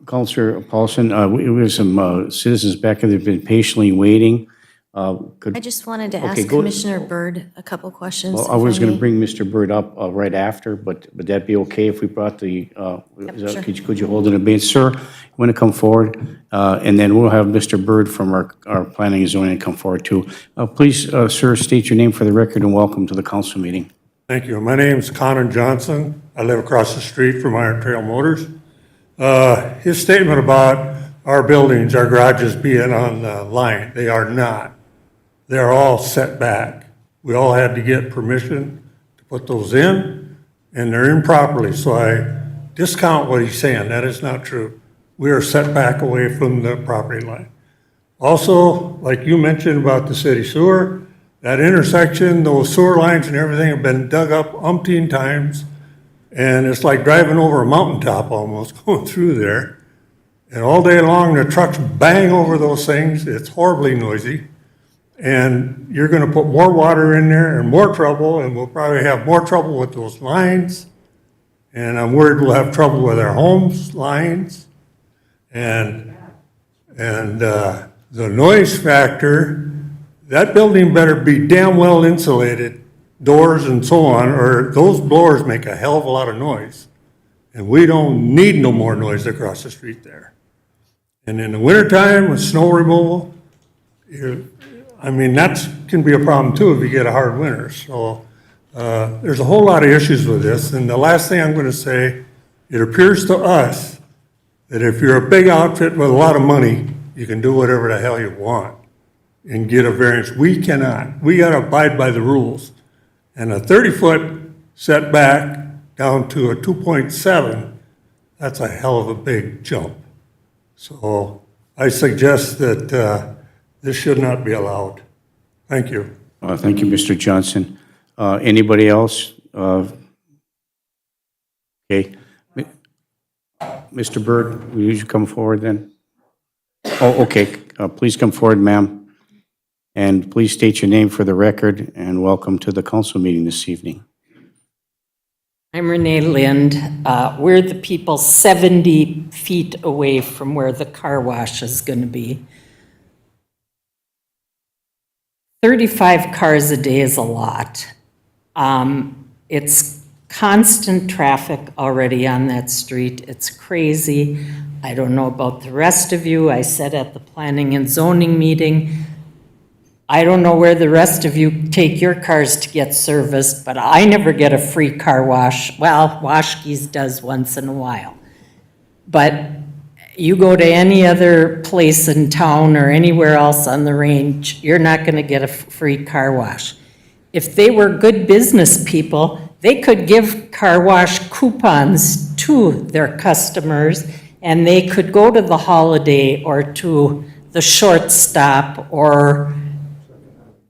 Counselor Paulson, we have some citizens back there that have been patiently waiting. I just wanted to ask go- Commissioner Byrd a couple questions. Well, if I was going may. to bring Mr. Byrd up right after, but would that be okay if we brought the, sure. could you hold it a bit? Sir, you want to come forward? And then we'll have Mr. Byrd from our planning and zoning come forward too. Please, sir, state your name for the record and welcome to the council meeting. Thank you. My name is Connor Johnson. I live across the street from Iron Trail Motors. His statement about our buildings, our garages being on the line, they are not. They're all set back. We all had to get permission to put those in, and they're in properly. So I discount what he's saying. That is not true. We are set back away from the property line. Also, like you mentioned about the city sewer, that intersection, those sewer lines and everything have been dug up umpteen times, and it's like driving over a mountaintop almost, going through there. And all day long, the trucks bang over those things. It's horribly noisy. And you're going to put more water in there and more trouble, and we'll probably have more trouble with those lines. And I'm worried we'll have trouble with our homes, lines. And the noise factor, that building better be damn well insulated, doors and so on, or those blowers make a hell of a lot of noise. And we don't need no more noise across the street there. And in the wintertime with snow removal, that can be a problem too if you get a hard winter. So there's a whole lot of issues with this. And the last thing I'm going to say, it appears to us that if you're a big outfit with a lot of money, you can do whatever the hell you want and get a variance. We cannot. We got to abide by the rules. And a 30-foot setback down to a 2.7, that's a hell of a big jump. So I suggest that this should not be allowed. Thank you. Thank you, Mr. Johnson. Anybody else? Okay. Mr. Byrd, will you come forward then? Oh, okay. Please come forward, ma'am. And please state your name for the record, and welcome to the council meeting this evening. I'm Renee Lind. We're the people 70 feet away from where the car wash is going to be. 35 cars a day is a lot. It's constant traffic already on that street. It's crazy. I don't know about the rest of you. I said at the planning and zoning meeting, I don't know where the rest of you take your cars to get serviced, but I never get a free car wash. Well, Washke's does once in a while. But you go to any other place in town or anywhere else on the range, you're not going to get a free car wash. If they were good business people, they could give car wash coupons to their customers, and they could go to the Holiday or to the Shortstop or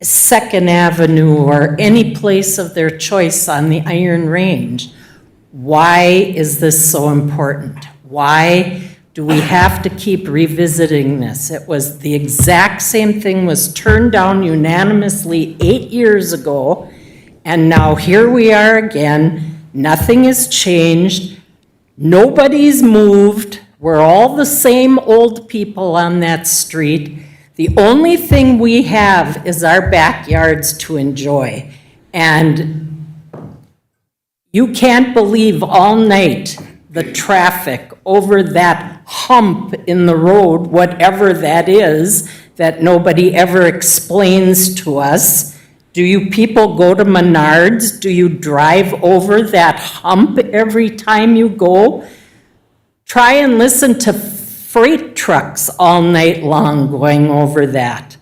Second Avenue or any place of their choice on the Iron Range. Why is this so important? Why do we have to keep revisiting this? It was the exact same thing was turned down unanimously 8 years ago, and now here we are again. Nothing has changed. Nobody's moved. We're all the same old people on that street. The only thing we have is our backyards to enjoy. And you can't believe all night the traffic over that hump in the road, whatever that is, that nobody ever explains to us. Do you people go to Menards? Do you drive over that hump every time you go? Try and listen to freight trucks all night long going over that.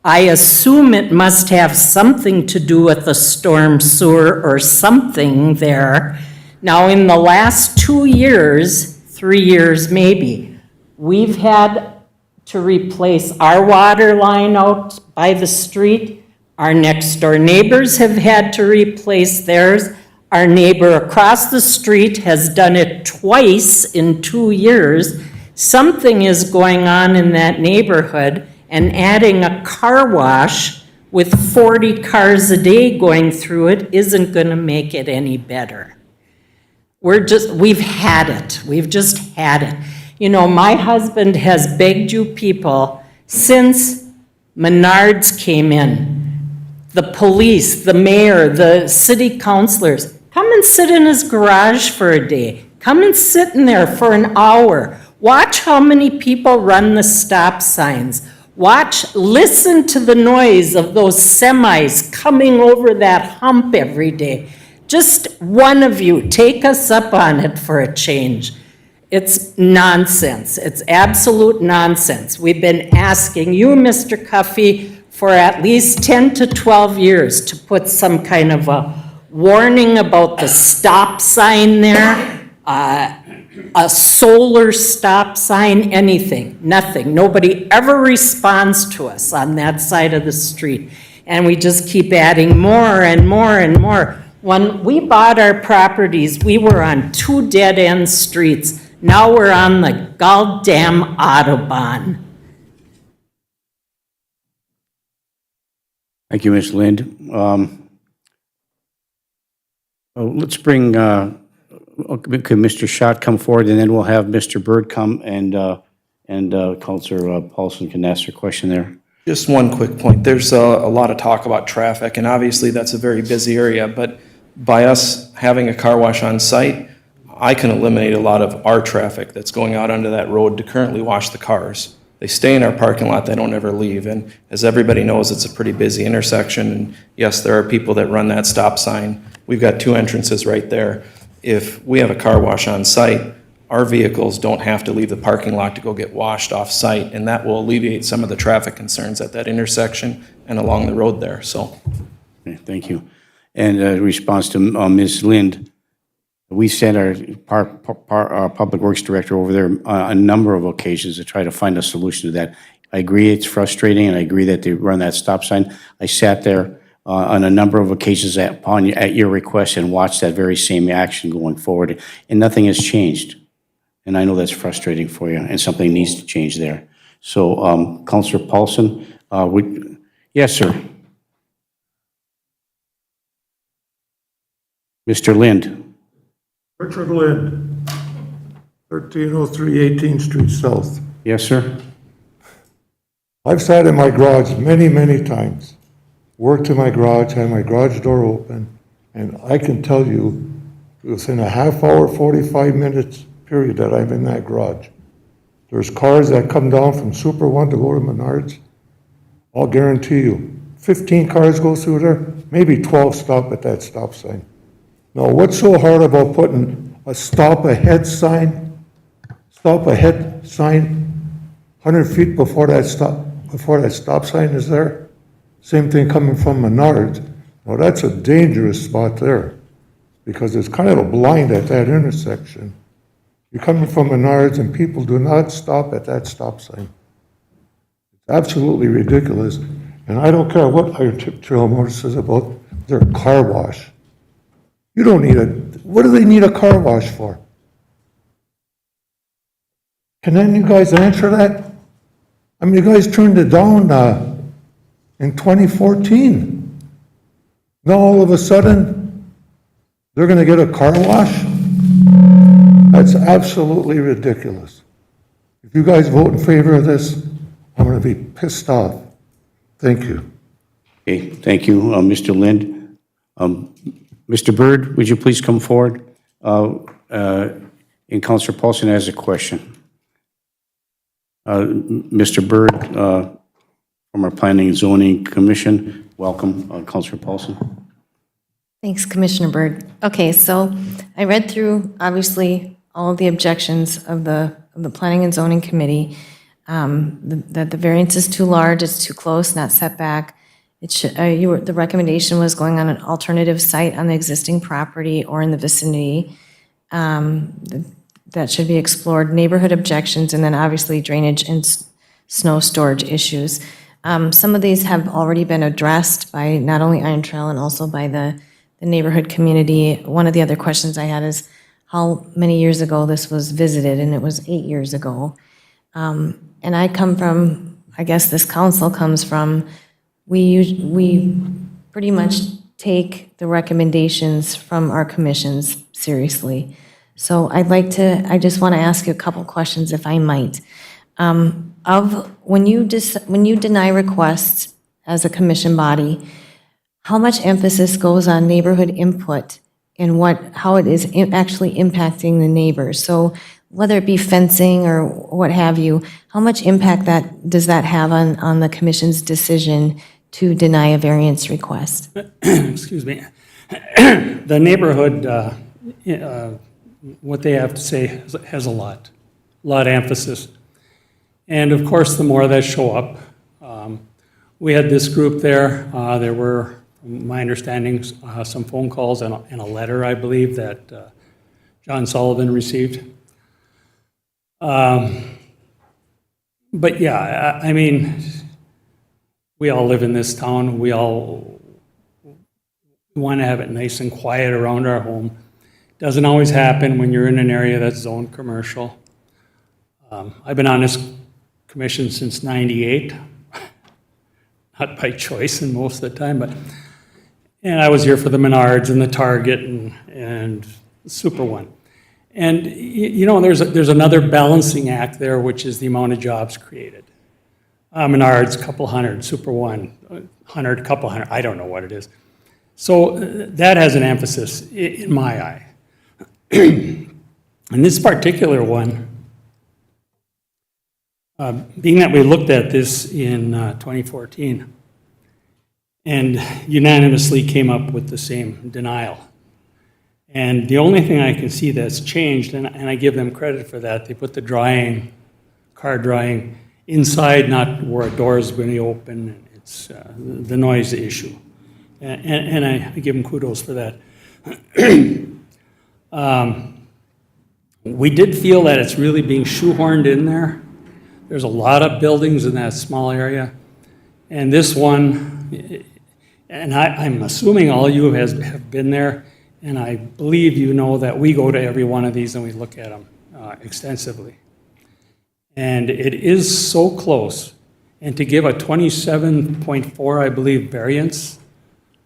I assume it must have something to do with the storm sewer or something there. Now, in the last 2 years, 3 years maybe, we've had to replace our water line out by the street. Our next door neighbors have had to replace theirs. Our neighbor across the street has done it twice in 2 years. Something is going on in that neighborhood, and adding a car wash with 40 cars a day going through it isn't going to make it any better. We've had it. We've just had it. You know, my husband has begged you people since Menards came in, the police, the mayor, the city councilors, come and sit in his garage for a day. Come and sit in there for an hour. Watch how many people run the stop signs. Listen to the noise of those semis coming over that hump every day. Just one of you, take us up on it for a change. It's nonsense. It's absolute nonsense. We've been asking you, Mr. Cuffey, for at least 10 to 12 years to put some kind of a warning about the stop sign there, a solar stop sign, anything, nothing. Nobody ever responds to us on that side of the street. And we just keep adding more and more and more. When we bought our properties, we were on 2 dead-end streets. Now we're on the goddamn Autobahn. Thank you, Ms. Lind. Let's bring could Mr. Schott come forward, and then we'll have Mr. Byrd come, and Counselor Paulson can ask your question there. Just one quick point. There's a lot of talk about traffic, and obviously that's a very busy area, but by us having a car wash on site, I can eliminate a lot of our traffic that's going out onto that road to currently wash the cars. They stay in our parking lot, they don't ever leave, and as everybody knows, it's a pretty busy intersection, and yes, there are people that run that stop sign. We've got 2 entrances right there. If we have a car wash on site, our vehicles don't have to leave the parking lot to go get washed off site, and that will alleviate some of the traffic concerns at that intersection and along the road there, so. Okay, thank you. And in response to Ms. Lind, we sent our Public Works Director over there on a number of occasions to try to find a solution to that. I agree it's frustrating, and I agree that they run that stop sign. I sat there on a number of occasions at your request and watched that very same action going forward, and nothing has changed. And I know that's frustrating for you, and something needs to change there. So, Counselor Paulson, yes, sir. Mr. Lind. Richard Lind, 1303 18th Street South. Yes, sir. I've sat in my garage many, many times, worked in my garage, had my garage door open, and I can tell you, within a half hour, 45 minutes period that I'm in that garage, there's cars that come down from Super One to go to Menards. I'll guarantee you, 15 cars go through there, maybe 12 stop at that stop sign. Now, what's so hard about putting a stop ahead sign 100 feet before that stop sign is there? Same thing coming from Menards. Now, that's a dangerous spot there because it's kind of a blind at that intersection. You're coming from Menards and people do not stop at that stop sign. It's absolutely ridiculous. And I don't care what Iron Trail Motors says about their car wash. You don't need what do they need a car wash for? Can any of you guys answer that? I mean, you guys turned it down in 2014. Now all of a sudden, they're going to get a car wash? That's absolutely ridiculous. If you guys vote in favor of this, I'm going to be pissed off. Thank you. Okay, thank you, Mr. Lind. Mr. Byrd, would you please come forward? And Councilor Paulson has a question. Mr. Byrd, from our Planning and Zoning Commission, welcome, Councilor Paulson. Thanks, Commissioner Byrd. Okay, so I read through, obviously, all of the objections of the Planning and Zoning Committee, that the variance is too large, it's too close, not setback. The recommendation was going on an alternative site on the existing property or in the vicinity. That should be explored. Neighborhood objections, and then obviously drainage and snow storage issues. Some of these have already been addressed by not only Iron Trail and also by the neighborhood community. One of the other questions I had is how many years ago this was visited, and it was 8 years ago. And I come from, I guess this council comes from, we pretty much take the recommendations from our commissions seriously. So I just want to ask you a couple questions, if I might. When you deny requests as a commission body, how much emphasis goes on neighborhood input and how it is actually impacting the neighbors? So whether it be fencing or what have you, how much impact does that have on the commission's decision to deny a variance request? Excuse me. The neighborhood, what they have to say has a lot of emphasis. And of course, the more that show up, we had this group there. There were, from my understanding, some phone calls and a letter, I believe, that John Sullivan received. But yeah, I mean, we all live in this town. We all want to have it nice and quiet around our home. Doesn't always happen when you're in an area that's zoned commercial. I've been on this commission since '98, not by choice and most of the time, and I was here for the Menards and the Target and Super One. And you know, there's another balancing act there, which is the amount of jobs created. Menards, couple hundred, Super One, 100, couple hundred, I don't know what it is. So that has an emphasis in my eye. And this particular one, being that we looked at this in 2014 and unanimously came up with the same denial. And the only thing I can see that's changed, and I give them credit for that, they put the car drying inside, not where a door is going to open. It's the noise issue. And I give them kudos for that. We did feel that it's really being shoehorned in there. There's a lot of buildings in that small area. And this one, and I'm assuming all you have been there, and I believe you know that we go to every one of these and we look at them extensively. And it is so close. And to give a 27.4, I believe, variance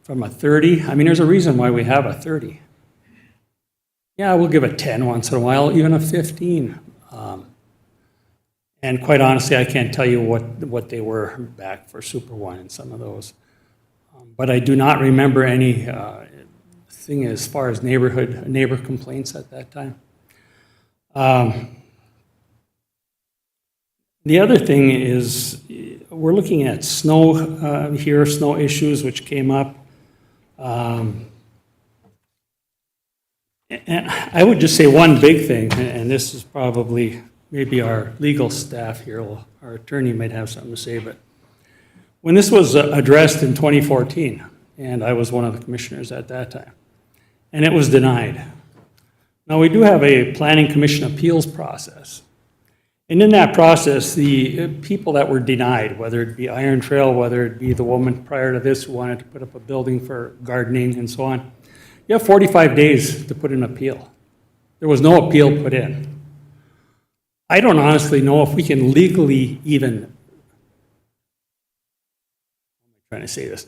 from a 30, I mean, there's a reason why we have a 30. Yeah, we'll give a 10 once in a while, even a 15. And quite honestly, I can't tell you what they were back for Super One and some of those. But I do not remember any thing as far as neighbor complaints at that time. The other thing is, we're looking at snow here, snow issues which came up. And I would just say one big thing, and this is probably, maybe our legal staff here, our attorney might have something to say, but when this was addressed in 2014, and I was one of the commissioners at that time, and it was denied. Now, we do have a planning commission appeals process. And in that process, the people that were denied, whether it be Iron Trail, whether it be the woman prior to this who wanted to put up a building for gardening and so on, you have 45 days to put an appeal. There was no appeal put in. I don't honestly know if we can legally even, how am I trying to say this?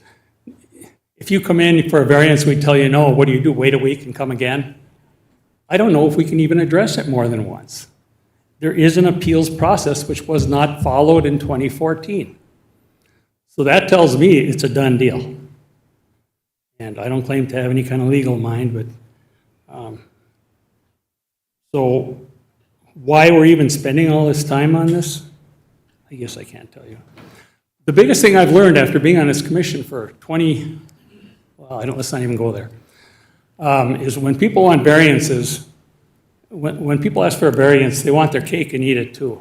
If you come in for a variance, we tell you no, what do? Wait a week and come again? I don't know if we can even address it more than once. There is an appeals process which was not followed in 2014. So that tells me it's a done deal. And I don't claim to have any kind of legal mind, but so why we're even spending all this time on this, I guess I can't tell you. The biggest thing I've learned after being on this commission for 20, well, let's not even go there, is when people want variances, when people ask for a variance, they want their cake and eat it too.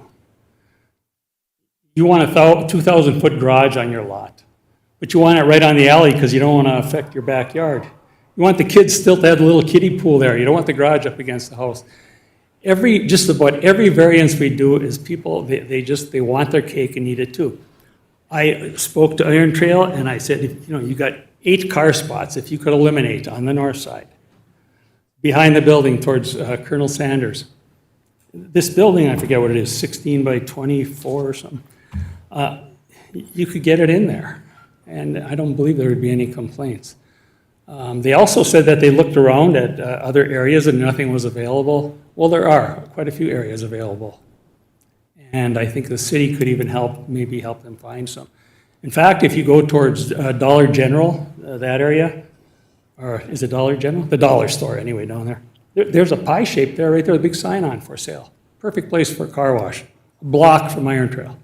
You want a 2,000-foot garage on your lot, but you want it right on the alley because you don't want to affect your backyard. You want the kids still to have the little kiddie pool there. You don't want the garage up against the house. Just about every variance we do is people, they want their cake and eat it too. I spoke to Iron Trail and I said, you got 8 car spots if you could eliminate on the north side, behind the building towards Colonel Sanders. This building, I forget what it is, 16 by 24 or something. You could get it in there, and I don't believe there would be any complaints. They also said that they looked around at other areas and nothing was available. Well, there are quite a few areas available. And I think the city could even maybe help them find some. In fact, if you go towards Dollar General, that area, or is it Dollar General? The dollar store, anyway, down there. There's a pie shape there, right there, a big sign on for sale. Perfect place for a car wash. A block from Iron Trail.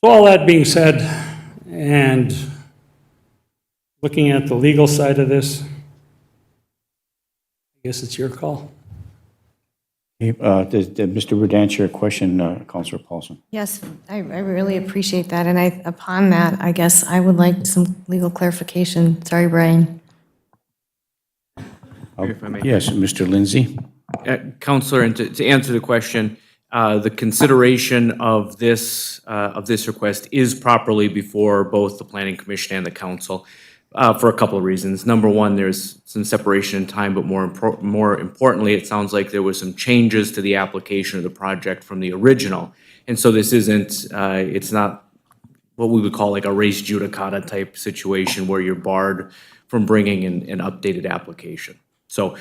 So all that being said, and looking at the legal side of this, I guess it's your call. Did Mr. Wood answer your question, Councilor Paulson? Yes, I really appreciate that, and upon that, I guess I would like some legal clarification. Sorry, Brian. If I may. Yes, Mr. Lindsay? Counselor, and to answer the question, the consideration of this request is properly before both the Planning Commission and the Council for a couple of reasons. Number one, there's some separation in time, but more importantly, it sounds like there was some changes to the application of the project from the original. And so this isn't, it's not what we would call like a res judicata type situation where you're barred from bringing an updated application. So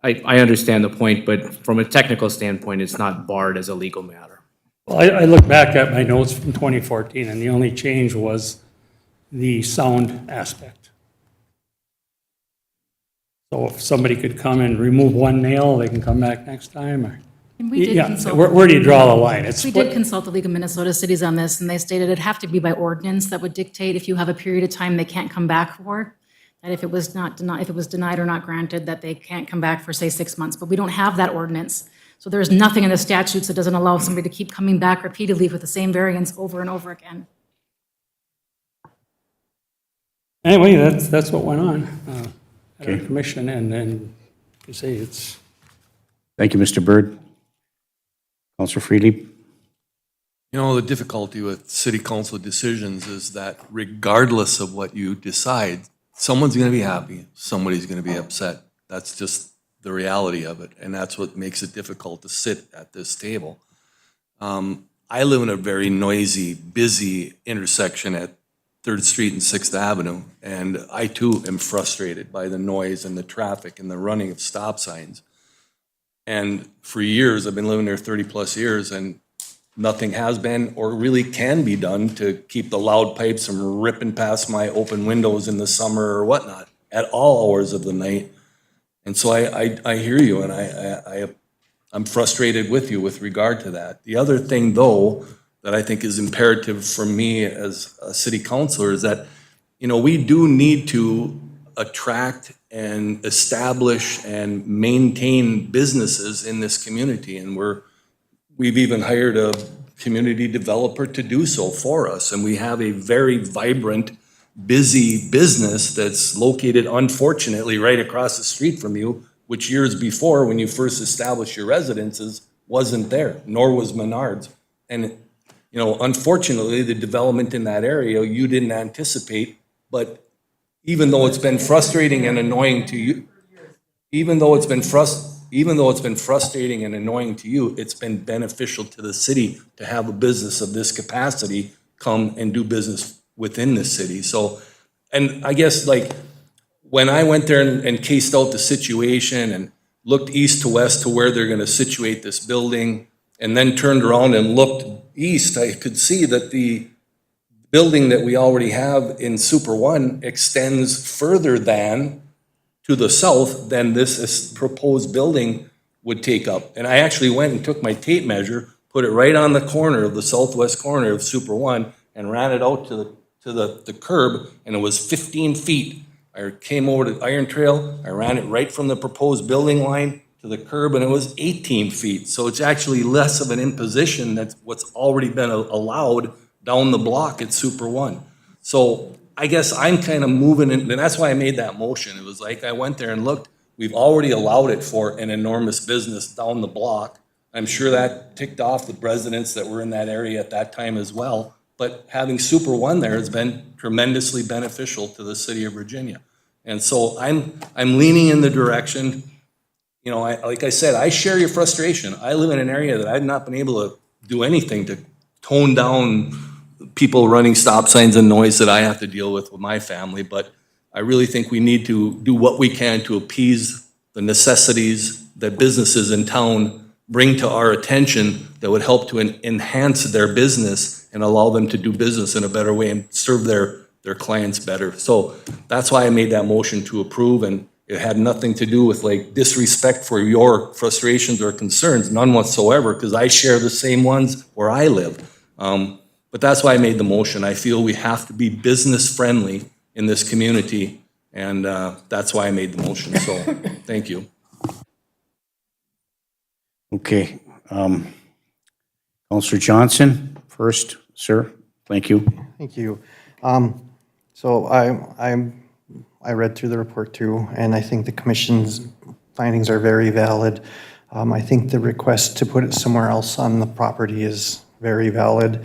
I understand the point, but from a technical standpoint, it's not barred as a legal matter. Well, I look back at my notes from 2014, and the only change was the sound aspect. So if somebody could come and remove one nail, they can come back next time, or? And we did consult. Where do you draw the line? We did consult the League of Minnesota Cities on this, and they stated it'd have to be by ordinance that would dictate if you have a period of time they can't come back for, that if it was denied or not granted, that they can't come back for, say, 6 months. But we don't have that ordinance. So there's nothing in the statutes that doesn't allow somebody to keep coming back repeatedly with the same variance over and over again. Anyway, that's what went on at our commission, and then you say it's. Thank you, Mr. Byrd. Councilor Freely? The difficulty with city council decisions is that regardless of what you decide, someone's going to be happy, somebody's going to be upset. That's just the reality of it, and that's what makes it difficult to sit at this table. I live in a very noisy, busy intersection at 3rd Street and 6th Avenue, and I too am frustrated by the noise and the traffic and the running of stop signs. And for years, I've been living there 30-plus years, and nothing has been or really can be done to keep the loud pipes from ripping past my open windows in the summer or whatnot at all hours of the night. And so I hear you, and I'm frustrated with you with regard to that. The other thing, though, that I think is imperative for me as a city councilor is that, you know, we do need to attract and establish and maintain businesses in this community. And we've even hired a community developer to do so for us. And we have a very vibrant, busy business that's located, unfortunately, right across the street from you, which years before, when you first established your residences, wasn't there, nor was Menards. And, you know, unfortunately, the development in that area you didn't anticipate, but even though it's been frustrating and annoying to you, even though it's been frustrating and annoying to you, it's been beneficial to the city to have a business of this capacity come and do business within the city. So, and I guess like when I went there and cased out the situation and looked east to west to where they're gonna situate this building, and then turned around and looked east, I could see that the building that we already have in Super One extends further than to the south than this proposed building would take up. And I actually went and took my tape measure, put it right on the corner of the southwest corner of Super One, and ran it out to the curb, and it was 15 feet. I came over to Iron Trail, I ran it right from the proposed building line to the curb, and it was 18 feet. So it's actually less of an imposition that's what's already been allowed down the block at Super One. So I guess I'm kind of moving in, and that's why I made that motion. It was like I went there and looked, we've already allowed it for an enormous business down the block. I'm sure that ticked off the residents that were in that area at that time as well. But having Super One there has been tremendously beneficial to the city of Virginia. And so I'm leaning in the direction, you know, like I said, I share your frustration. I live in an area that I've not been able to do anything to tone down people running stop signs and noise that I have to deal with my family. But I really think we need to do what we can to appease the necessities that businesses in town bring to our attention that would help to enhance their business and allow them to do business in a better way and serve their clients better. So that's why I made that motion to approve, and it had nothing to do with like disrespect for your frustrations or concerns, none whatsoever, because I share the same ones where I live. But that's why I made the motion. I feel we have to be business friendly in this community, and that's why I made the motion. So thank you. Okay. Counselor Johnson, first, sir. Thank you. Thank you. So I read through the report too, and I think the commission's findings are very valid. I think the request to put it somewhere else on the property is very valid.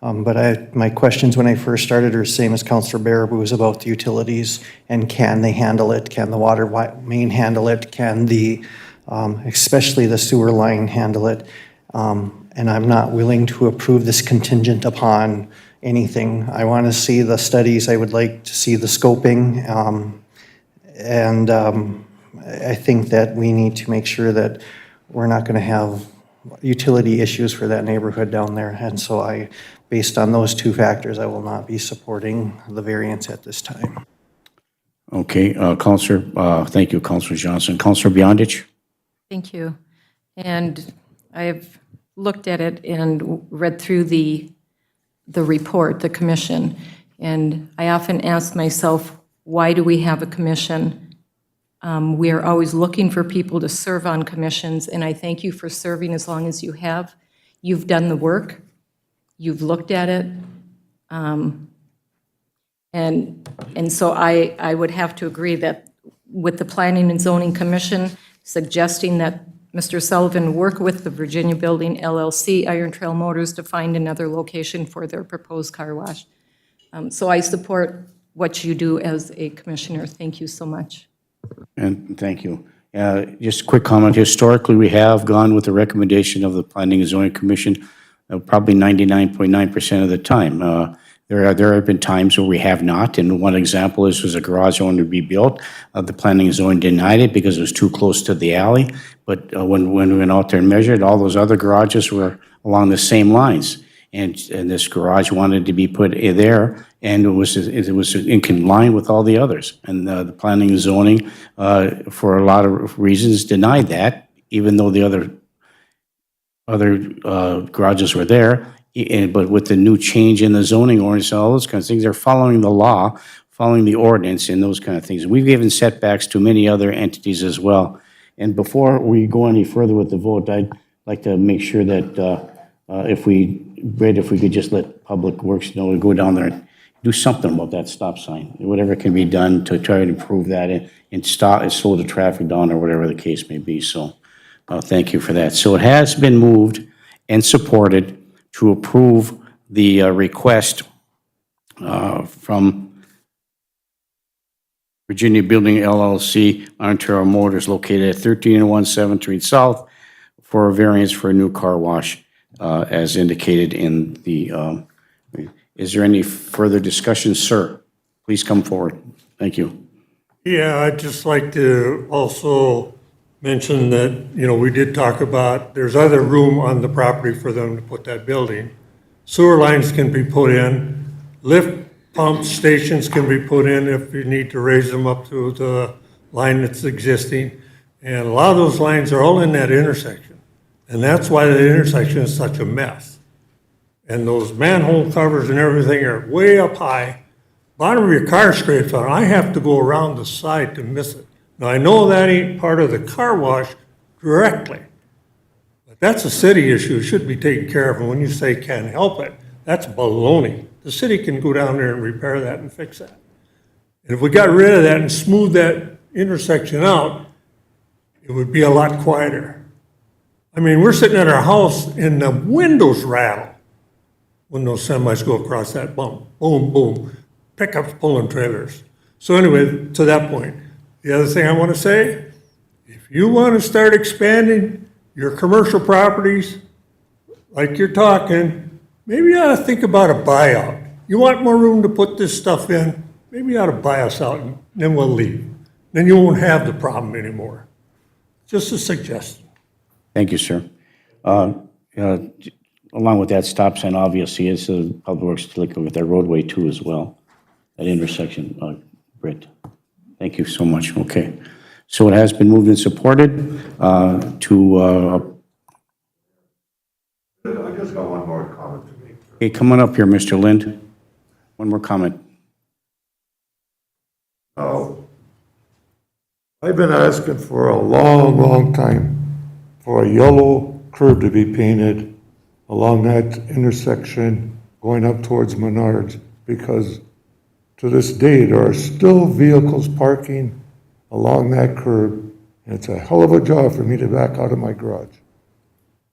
But my questions when I first started are the same as Councilor Baraboo's about the utilities, and can they handle it? Can the water main handle it? Can the, especially the sewer line handle it? And I'm not willing to approve this contingent upon anything. I want to see the studies. I would like to see the scoping. And I think that we need to make sure that we're not going to have utility issues for that neighborhood down there. And so based on those two factors, I will not be supporting the variance at this time. Okay, Counselor, thank you, Counselor Johnson. Counselor Beyondich? Thank you. And I've looked at it and read through the report, the commission, and I often ask myself, why do we have a commission? We are always looking for people to serve on commissions, and I thank you for serving as long as you have. You've done the work. You've looked at it. And so I would have to agree that with the Planning and Zoning Commission suggesting that Mr. Sullivan work with the Virginia Building LLC, Iron Trail Motors, to find another location for their proposed car wash. So I support what you do as a commissioner. Thank you so much. And thank you. Just a quick comment. Historically, we have gone with the recommendation of the Planning and Zoning Commission, probably 99.9% of the time. There have been times where we have not, and one example was a garage wanted to be built. The Planning and Zoning denied it because it was too close to the alley. But when we went out there and measured, all those other garages were along the same lines. And this garage wanted to be put there, and it was in line with all the others. And the Planning and Zoning, for a lot of reasons, denied that, even though the other garages were there. But with the new change in the zoning ordinance and all those kinds of things, they're following the law, following the ordinance and those kind of things. We've given setbacks to many other entities as well. And before we go any further with the vote, I'd like to make sure that if we could just let Public Works know to go down there and do something about that stop sign, whatever can be done to try to improve that and stop and slow the traffic down or whatever the case may be. So thank you for that. So it has been moved and supported to approve the request from Virginia Building LLC, Ontario Motors, located at 1301 7th Street South, for a variance for a new car wash, as indicated in the, is there any further discussion, sir? Please come forward. Thank you. Yeah, I'd just like to also mention that, we did talk about, there's other room on the property for them to put that building. Sewer lines can be put in, lift pump stations can be put in if you need to raise them up to the line that's existing. And a lot of those lines are all in that intersection. And that's why the intersection is such a mess. And those manhole covers and everything are way up high. Bottom of your car scrapes on, I have to go around the side to miss it. Now, I know that ain't part of the car wash directly, but that's a city issue. It should be taken care of. And when you say can't help it, that's baloney. The city can go down there and repair that and fix that. And if we got rid of that and smoothed that intersection out, it would be a lot quieter. I mean, we're sitting at our house and the windows rattle when those semis go across that bump. Boom, boom. Pickups pulling trailers. So anyway, to that point, the other thing I want to say, if you want to start expanding your commercial properties, like you're talking, maybe you ought to think about a buyout. You want more room to put this stuff in, maybe you ought to buy us out and then we'll leave. Then you won't have the problem anymore. Just a suggestion. Thank you, sir. Along with that stop sign, obviously, is Public Works to look at that roadway too as well, that intersection, Britt. Thank you so much. Okay. So it has been moved and supported to... I just got one more comment to make. Hey, come on up here, Mr. Lind. One more comment. Now, I've been asking for a long, long time for a yellow curb to be painted along that intersection going up towards Menards, because to this day, there are still vehicles parking along that curb, and it's a hell of a job for me to back out of my garage.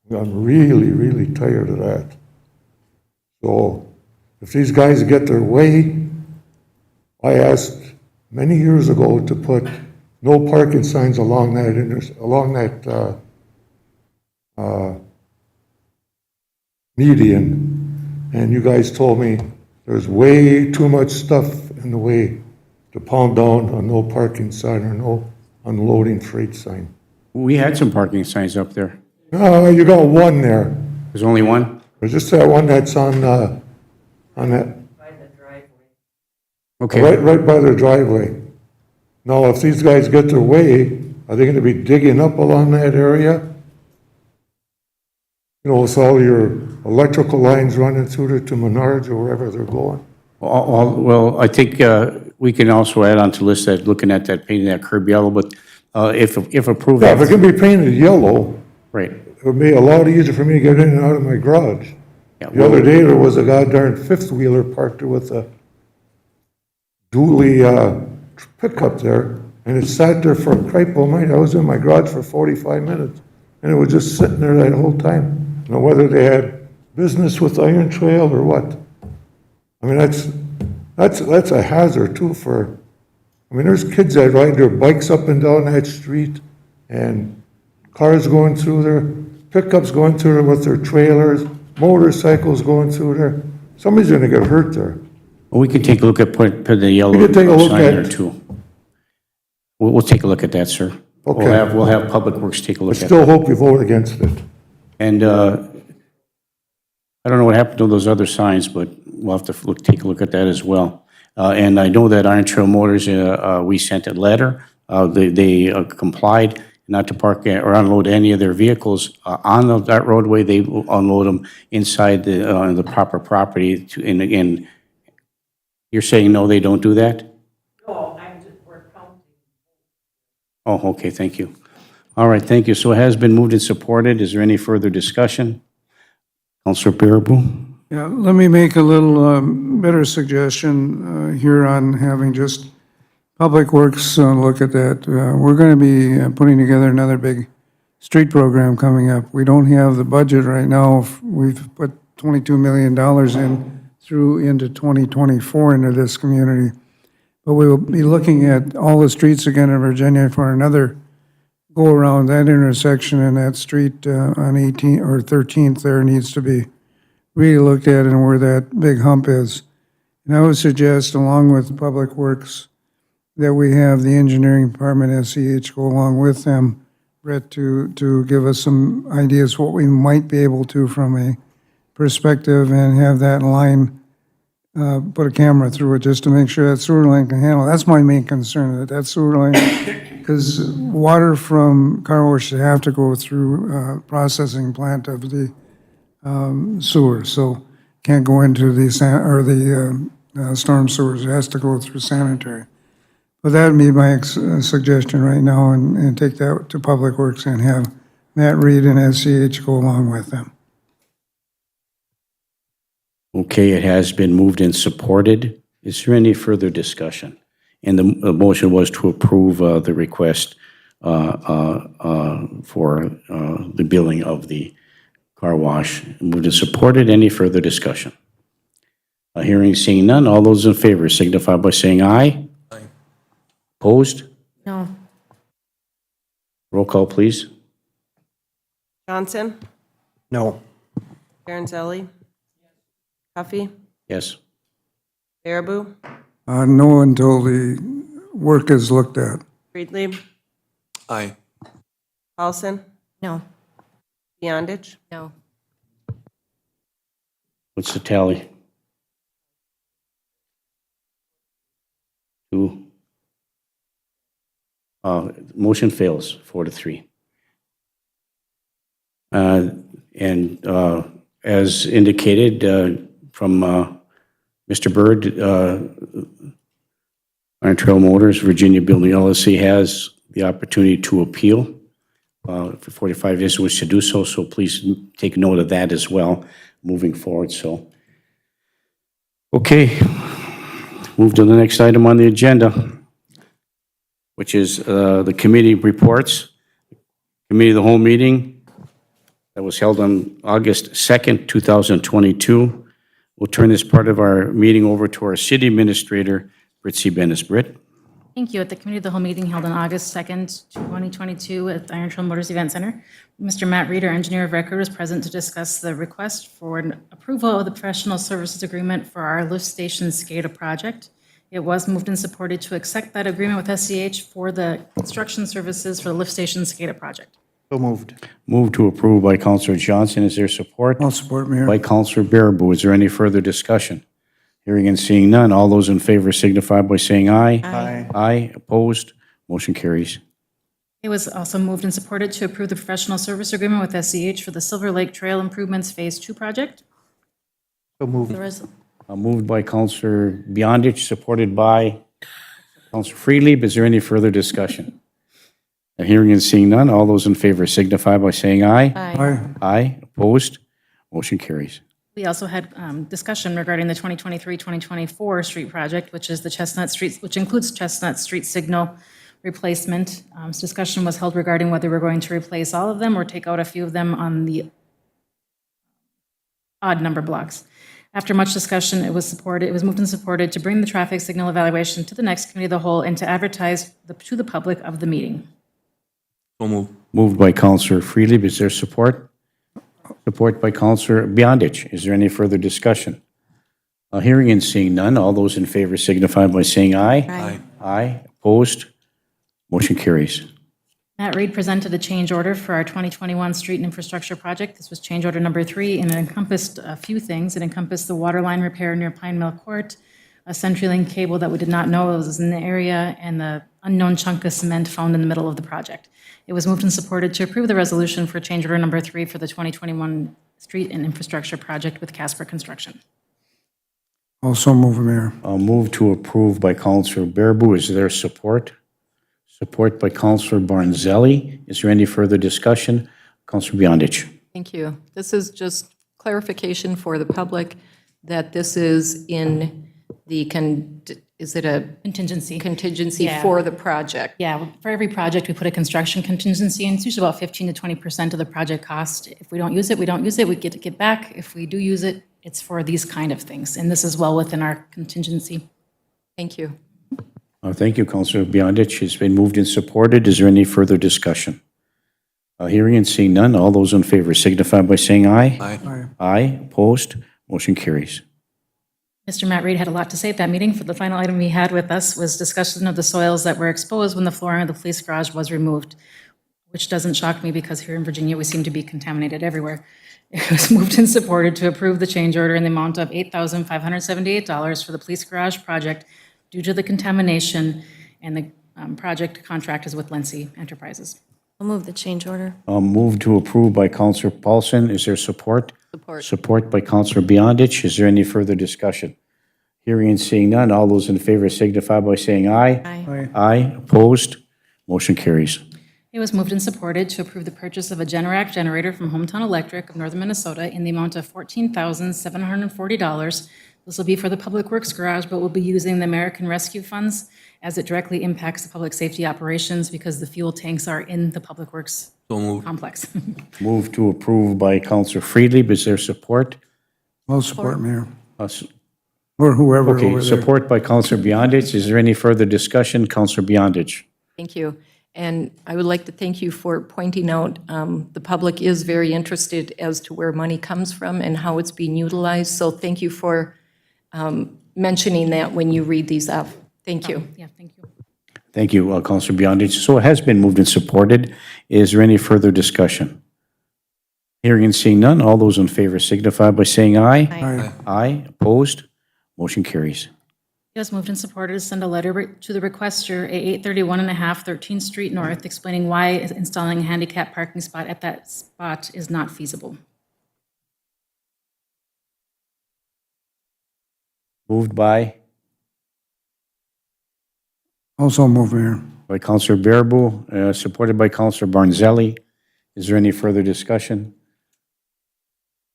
I'm really, really tired of that. So if these guys get their way, I asked many years ago to put no parking signs along that median, and you guys told me there's way too much stuff in the way to pound down a no parking sign or no unloading freight sign. We had some parking signs up there. You got one there. There's only one? There's just that one that's on that. By the driveway. Okay. Right by their driveway. Now, if these guys get their way, are they gonna be digging up along that area? With all your electrical lines running through there to Menards or wherever they're going? Well, I think we can also add on to list that, looking at that, painting that curb yellow, but if approved... Yeah, if it can be painted yellow, right, it would be a lot easier for me to get in and out of my garage. Yeah, The other day, there was a goddamn fifth-wheeler parked there with a dually pickup there, and it sat there for a cripe all night. I was in my garage for 45 minutes, and it was just sitting there that whole time. You know, whether they had business with Iron Trail or what. I mean, that's a hazard too for, I mean, there's kids that ride their bikes up and down that street. and cars going through there, pickups going through there with their trailers, motorcycles going through there. Somebody's gonna get hurt there. Well, we can take a look at, put the yellow We can take a look sign there at- too. We'll take a look at that, sir. Okay. We'll have Public Works take a I look at still it. hope you vote against it. And I don't know what happened to those other signs, but we'll have to take a look at that as well. And I know that Iron Trail Motors, we sent a letter. They complied not to park or unload any of their vehicles on that roadway. They will unload them inside the proper property. And again, you're saying no, they don't do that? No, we're counting. Oh, okay, thank you. All right, thank you. So it has been moved and supported. Is there any further discussion? Councilor Baraboo? Yeah, let me make a little better suggestion here on having just Public Works look at that. We're going to be putting together another big street program coming up. We don't have the budget right now. We've put $22 million into 2024 into this community. But we will be looking at all the streets again in Virginia for another go around. That intersection and that street on 18th or 13th there needs to be really looked at and where that big hump is. And I would suggest, along with Public Works, that we have the engineering department, SCH, go along with them, Brett, to give us some ideas what we might be able to from a perspective and have that line, put a camera through it just to make sure that sewer line can handle it. That's my main concern, that sewer line, because water from car wash should have to go through processing plant of the sewer, so can't go into the storm sewers. It has to go through sanitary. But that would be my suggestion right now, and take that to Public Works and have Matt Reed and SCH go along with them. Okay, it has been moved and supported. Is there any further discussion? And the motion was to approve the request for the billing of the car wash. Moved and supported. Any further discussion? Hearing, seeing none. All those in favor signify by saying aye. Aye. Opposed? No. Roll call, please. Johnson? No. Baranzelli? Huffy? Yes. Baraboo? No until the work is looked at. Friedlieb? Aye. Paulson? No. Beyondich? No. What's the tally? 2. Motion fails 4-3. And as indicated from Mr. Byrd, Iron Trail Motors, Virginia Building LLC has the opportunity to appeal for 45 days, wish to do so. So please take note of that as well moving forward. So, okay, move to the next item on the agenda, which is the committee reports. Committee of the whole meeting that was held on August 2nd, 2022. We'll turn this part of our meeting over to our city administrator, Britt C. Bennis. Britt? Thank you. At the Committee of the Whole meeting held on August 2nd, 2022 at the Iron Trail Motors Event Center, Mr. Matt Reed, our engineer of record, was present to discuss the request for an approval of the professional services agreement for our lift station SCADA project. It was moved and supported to accept that agreement with SCH for the construction services for the lift station SCADA project. So moved. Moved to approve by Councilor Johnson. Is there support? I'll support, Mayor. By Councilor Baraboo. Is there any further discussion? Hearing and seeing none. All those in favor signify by saying aye. Aye. Aye. Opposed? Motion carries. It was also moved and supported to approve the professional service agreement with SCH for the Silver Lake Trail Improvements Phase 2 project. So moved. Moved by Councilor Beyondich, supported by Councilor Friedlieb. Is there any further discussion? Hearing and seeing none. All those in favor signify by saying aye. Aye. Aye. Opposed? Motion carries. We also had discussion regarding the 2023-2024 street project, which is the Chestnut Street, which includes Chestnut Street signal replacement. Discussion was held regarding whether we're going to replace all of them or take out a few of them on the odd number blocks. After much discussion, it was moved and supported to bring the traffic signal evaluation to the next committee of the whole and to advertise to the public of the meeting. So move. Moved by Counselor Freely. Is there support? Support by Counselor Beyondich. Is there any further discussion? Hearing and seeing none, all those in favor signify by saying aye. Aye. Aye. Opposed? Motion carries. Matt Reed presented a change order for our 2021 street and infrastructure project. This was change order number 3, and it encompassed a few things. It encompassed the water line repair near Pine Mill Court, a CenturyLink cable that we did not know was in the area, and the unknown chunk of cement found in the middle of the project. It was moved and supported to approve the resolution for change order number 3 for the 2021 street and infrastructure project with Casper Construction. Also move, Mayor. I'll move to approve by Counselor Bearable. Is there support? Support by Counselor Barnzelli. Is there any further discussion? Counselor Beyondich. Thank you. This is just clarification for the public that this is in the, is it a Contingency. contingency Yeah. for the project? Yeah, for every project, we put a construction contingency, and it's usually about 15 to 20% of the project cost. If we don't use it, we don't use it, we get to get back. If we do use it, it's for these kind of things, and this is well within our contingency. Thank you. Thank you, Counselor Beyondich. It's been moved and supported. Is there any further discussion? Hearing and seeing none, all those in favor signify by saying aye. Aye. Aye. Opposed? Motion carries. Mr. Matt Reed had a lot to say at that meeting. For the final item he had with us was discussion of the soils that were exposed when the flooring of the police garage was removed, which doesn't shock me because here in Virginia, we seem to be contaminated everywhere. It was moved and supported to approve the change order in the amount of $8,578 for the police garage project due to the contamination, and the project contract is with Lindsay Enterprises. I'll move the change order. Move to approve by Counselor Paulson. Is there support? Support. Support by Counselor Beyondich. Is there any further discussion? Hearing and seeing none, all those in favor signify by saying aye. Aye. Aye. Opposed? Motion carries. It was moved and supported to approve the purchase of a Generac generator from Hometown Electric of Northern Minnesota in the amount of $14,740. This will be for the Public Works garage, but we'll be using the American Rescue Funds as it directly impacts the public safety operations because the fuel tanks are in the Public Works So moved. complex. Move to approve by Counselor Freely. Is there support? I'll support, Mayor. S- Or whoever Okay, over there. support by Counselor Beyondich. Is there any further discussion? Counselor Beyondich. Thank you. And I would like to thank you for pointing out the public is very interested as to where money comes from and how it's being utilized. So thank you for mentioning that when you read these up. Thank you. Yeah, thank you. Thank you, Counselor Beyondich. So it has been moved and supported. Is there any further discussion? Hearing and seeing none, all those in favor signify by saying aye. Aye. Aye. Opposed? Motion carries. It was moved and supported to send a letter to the requester at 831.5 13th Street North explaining why installing a handicap parking spot at that spot is not feasible. Moved by Also move, Mayor. Counselor Bearable, supported by Counselor Barnzelli. Is there any further discussion?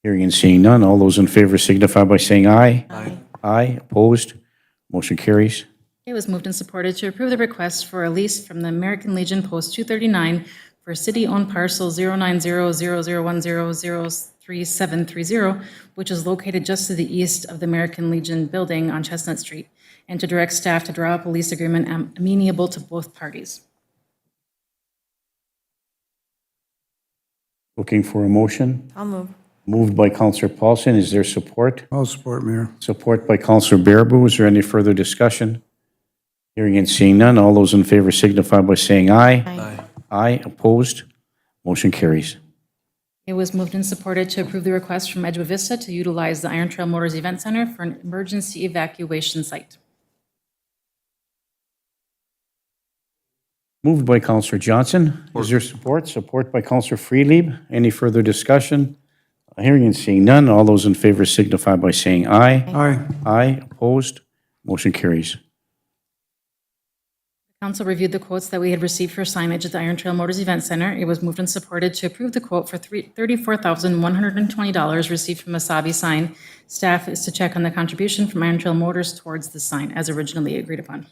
Hearing and seeing none, all those in favor signify by saying aye. Aye. Aye. Opposed? Motion carries. It was moved and supported to approve the request for a lease from the American Legion Post 239 for city-owned parcel 09000103730, which is located just to the east of the American Legion building on Chestnut Street, and to direct staff to draw up a lease agreement amenable to both parties. Looking for a motion? I'll move. Moved by Counselor Paulson. Is there support? I'll support, Mayor. Support by Counselor Bearable. Is there any further discussion? Hearing and seeing none, all those in favor signify by saying aye. Aye. Aye. Opposed? Motion carries. It was moved and supported to approve the request from Edgewood Vista to utilize the Iron Trail Motors Event Center for an emergency evacuation site. Moved by Counselor Johnson. Is there support? Support by Counselor Freelieb. Any further discussion? Hearing and seeing none, all those in favor signify by saying aye. Aye. Aye. Opposed? Motion carries. Council reviewed the quotes that we had received for signage at the Iron Trail Motors Event Center. It was moved and supported to approve the quote for $34,120 received from Asabi Sign. Staff is to check on the contribution from Iron Trail Motors towards the sign as originally agreed upon.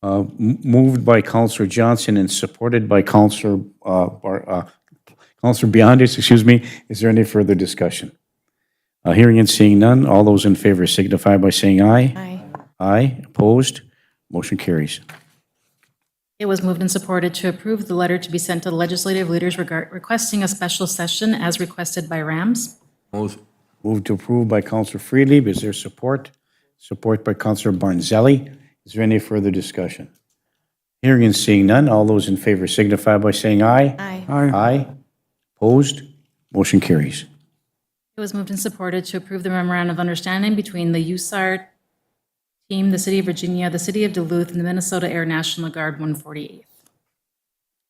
Moved by Counselor Johnson and supported by Counselor Counselor Beyondich, excuse me. Is there any further discussion? Hearing and seeing none, all those in favor signify by saying aye. Aye. Aye. Opposed? Motion carries. It was moved and supported to approve the letter to be sent to the legislative leaders requesting a special session as requested by Rams. Move. Moved to approve by Counselor Freelieb. Is there support? Support by Counselor Barnzelli. Is there any further discussion? Hearing and seeing none, all those in favor signify by saying aye. Aye. Aye. Opposed? Motion carries. It was moved and supported to approve the memorandum of understanding between the USAR team, the City of Virginia, the City of Duluth, and the Minnesota Air National Guard 148th.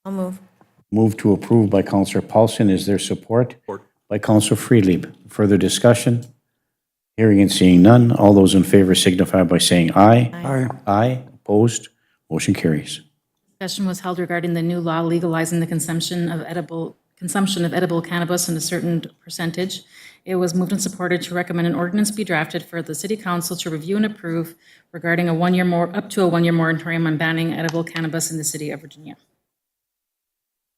I'll move. Moved to approve by Counselor Paulson. Is there support? Support. By Counselor Freelieb. Further discussion? Hearing and seeing none, all those in favor signify by saying aye. Aye. Aye. Opposed? Motion carries. Discussion was held regarding the new law legalizing the consumption of edible cannabis in a certain percentage. It was moved and supported to recommend an ordinance be drafted for the City Council to review and approve regarding up to a one-year moratorium on banning edible cannabis in the City of Virginia.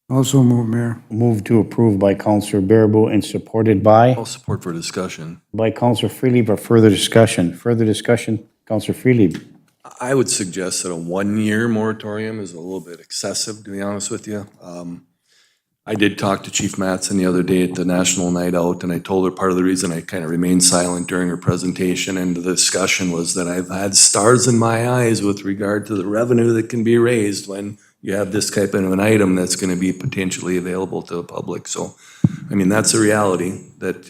Also move, Mayor. Moved to approve by Counselor Bearable and supported by All support for discussion. Counselor Freelieb. Or further discussion? Further discussion? Counselor Freelieb. I would suggest that a 1-year moratorium is a little bit excessive, to be honest with you. I did talk to Chief Mattson the other day at the National Night Out, and I told her part of the reason I kind of remained silent during her presentation and the discussion was that I've had stars in my eyes with regard to the revenue that can be raised when you have this type of an item that's going to be potentially available to the public. So, I mean, that's a reality that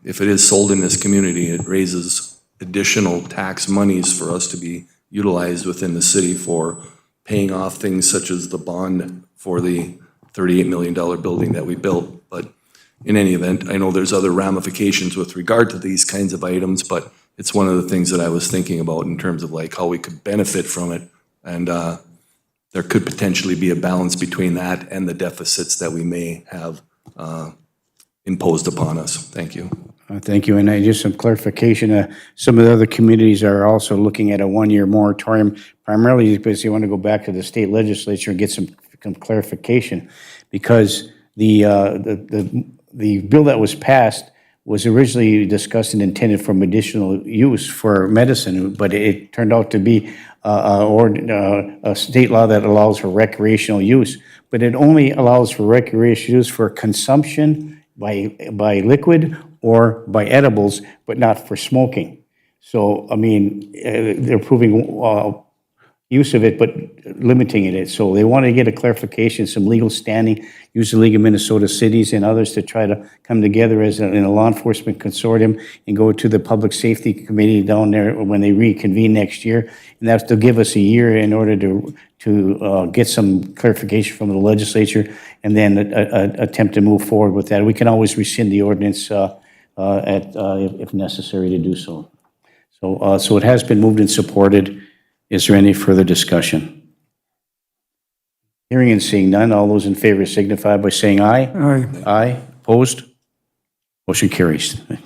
if it is sold in this community, it raises additional tax monies for us to be utilized within the city for paying off things such as the bond for the $38 million building that we built. But in any event, I know there's other ramifications with regard to these kinds of items, but it's one of the things that I was thinking about in terms of like how we could benefit from it. And there could potentially be a balance between that and the deficits that we may have imposed upon us. Thank you. Thank you. And just some clarification, some of the other communities are also looking at a 1-year moratorium, primarily because they want to go back to the state legislature and get some clarification, because the bill that was passed was originally discussed and intended for medicinal use for medicine, but it turned out to be a state law that allows for recreational use, but it only allows for recreational use for consumption by liquid or by edibles, but not for smoking. So, I mean, they're approving use of it, but limiting it. So they want to get a clarification, some legal standing, use the League of Minnesota Cities and others to try to come together as in a law enforcement consortium and go to the Public Safety Committee down there when they reconvene next year. And that's to give us a year in order to get some clarification from the legislature and then attempt to move forward with that. We can always rescind the ordinance if necessary to do so. So it has been moved and supported. Is there any further discussion? Hearing and seeing none, all those in favor signify by saying aye. Aye. Aye. Opposed? Motion carries. We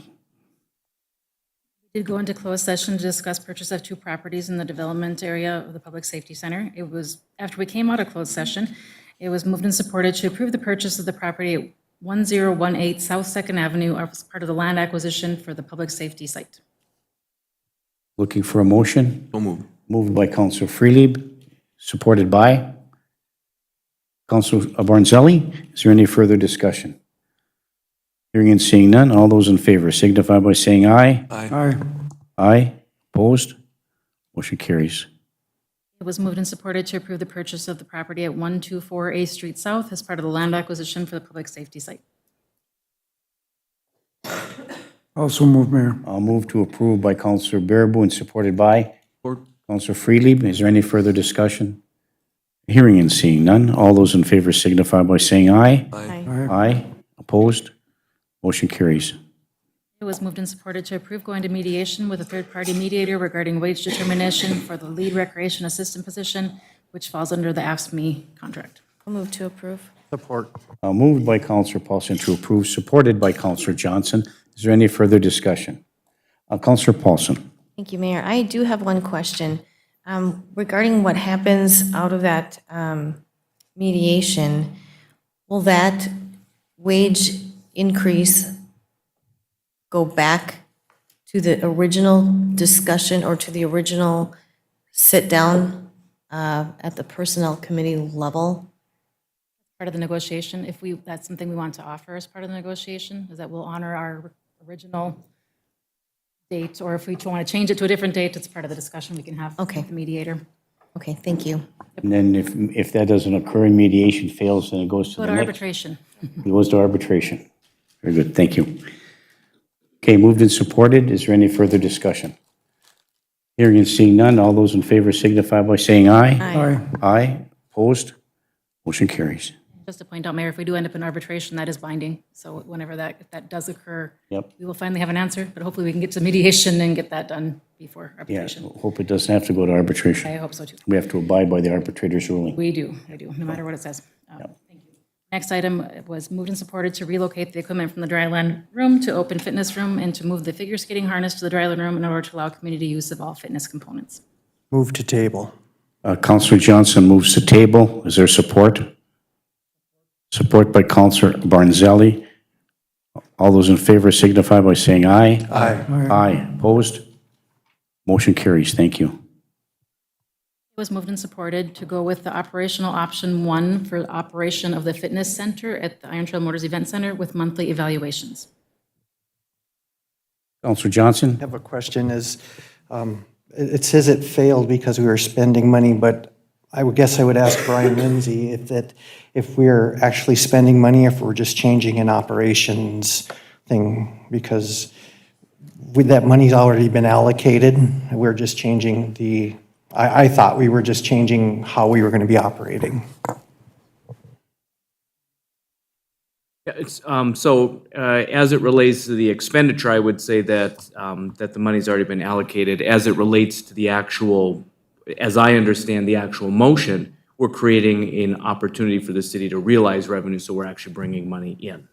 did go into closed session to discuss purchase of 2 properties in the development area of the Public Safety Center. It was, after we came out of closed session, it was moved and supported to approve the purchase of the property at 1018 South 2nd Avenue as part of the land acquisition for the public safety site. Looking for a motion? So moved. Moved by Counselor Freelieb, supported by Counselor Barnzelli. Is there any further discussion? Hearing and seeing none, all those in favor signify by saying aye. Aye. Aye. Aye. Opposed? Motion carries. It was moved and supported to approve the purchase of the property at 124 A Street South as part of the land acquisition for the public safety site. Also move, Mayor. I'll move to approve by Counselor Bearable and supported by Support. Counselor Freelieb. Is there any further discussion? Hearing and seeing none, all those in favor signify by saying aye. Aye. Aye. Opposed? Motion carries. It was moved and supported to approve going to mediation with a third-party mediator regarding wage determination for the lead recreation assistant position, which falls under the AFSCME contract. I'll move to approve. Support. Moved by Counselor Paulson to approve, supported by Counselor Johnson. Is there any further discussion? Counselor Paulson. Thank you, Mayor. I do have one question regarding what happens out of that mediation. Will that wage increase go back to the original discussion or to the original sit-down at the personnel committee level. Part of the negotiation, if that's something we want to offer as part of the negotiation, is that we'll honor our original date, or if we want to change it to a different date, it's part of the discussion we can have Okay. with the mediator. Okay, thank you. And then if that doesn't occur and mediation fails, then it goes to Go the to next. arbitration. It goes to arbitration. Very good, thank you. Okay, moved and supported. Is there any further discussion? Hearing and seeing none, all those in favor signify by saying aye. Aye. Aye, opposed? Motion carries. Just to point out, Mayor, if we do end up in arbitration, that is binding. So whenever if that does occur, Yep. we will finally have an answer, but hopefully we can get to mediation and get that done before Yeah, arbitration. hope it doesn't have to go to arbitration. I hope so too. We have to abide by the arbitrator's ruling. We do, no matter what it says. Thank you. Next item was moved and supported to relocate the equipment from the dryland room to open fitness room and to move the figure skating harness to the dryland room in order to allow community use of all fitness components. Move to table. Counselor Johnson moves to table. Is there support? Support by Counselor Barnzelli. All those in favor signify by saying aye. Aye. Aye. Opposed? Motion carries. Thank you. It was moved and supported to go with the operational option 1 for the operation of the fitness center at the Iron Trail Motors Event Center with monthly evaluations. Counselor Johnson? I have a question is, it says it failed because we were spending money, but I would guess I would ask Brian Lindsay if we're actually spending money, if we're just changing an operations thing, because with that money's already been allocated, we're just changing I thought we were just changing how we were going to be operating. Yeah, it's, as it relates to the expenditure, I would say that, that the money's already been allocated. As it relates to the actual, as I understand the actual motion, we're creating an opportunity for the city to realize revenue, so we're actually bringing money in.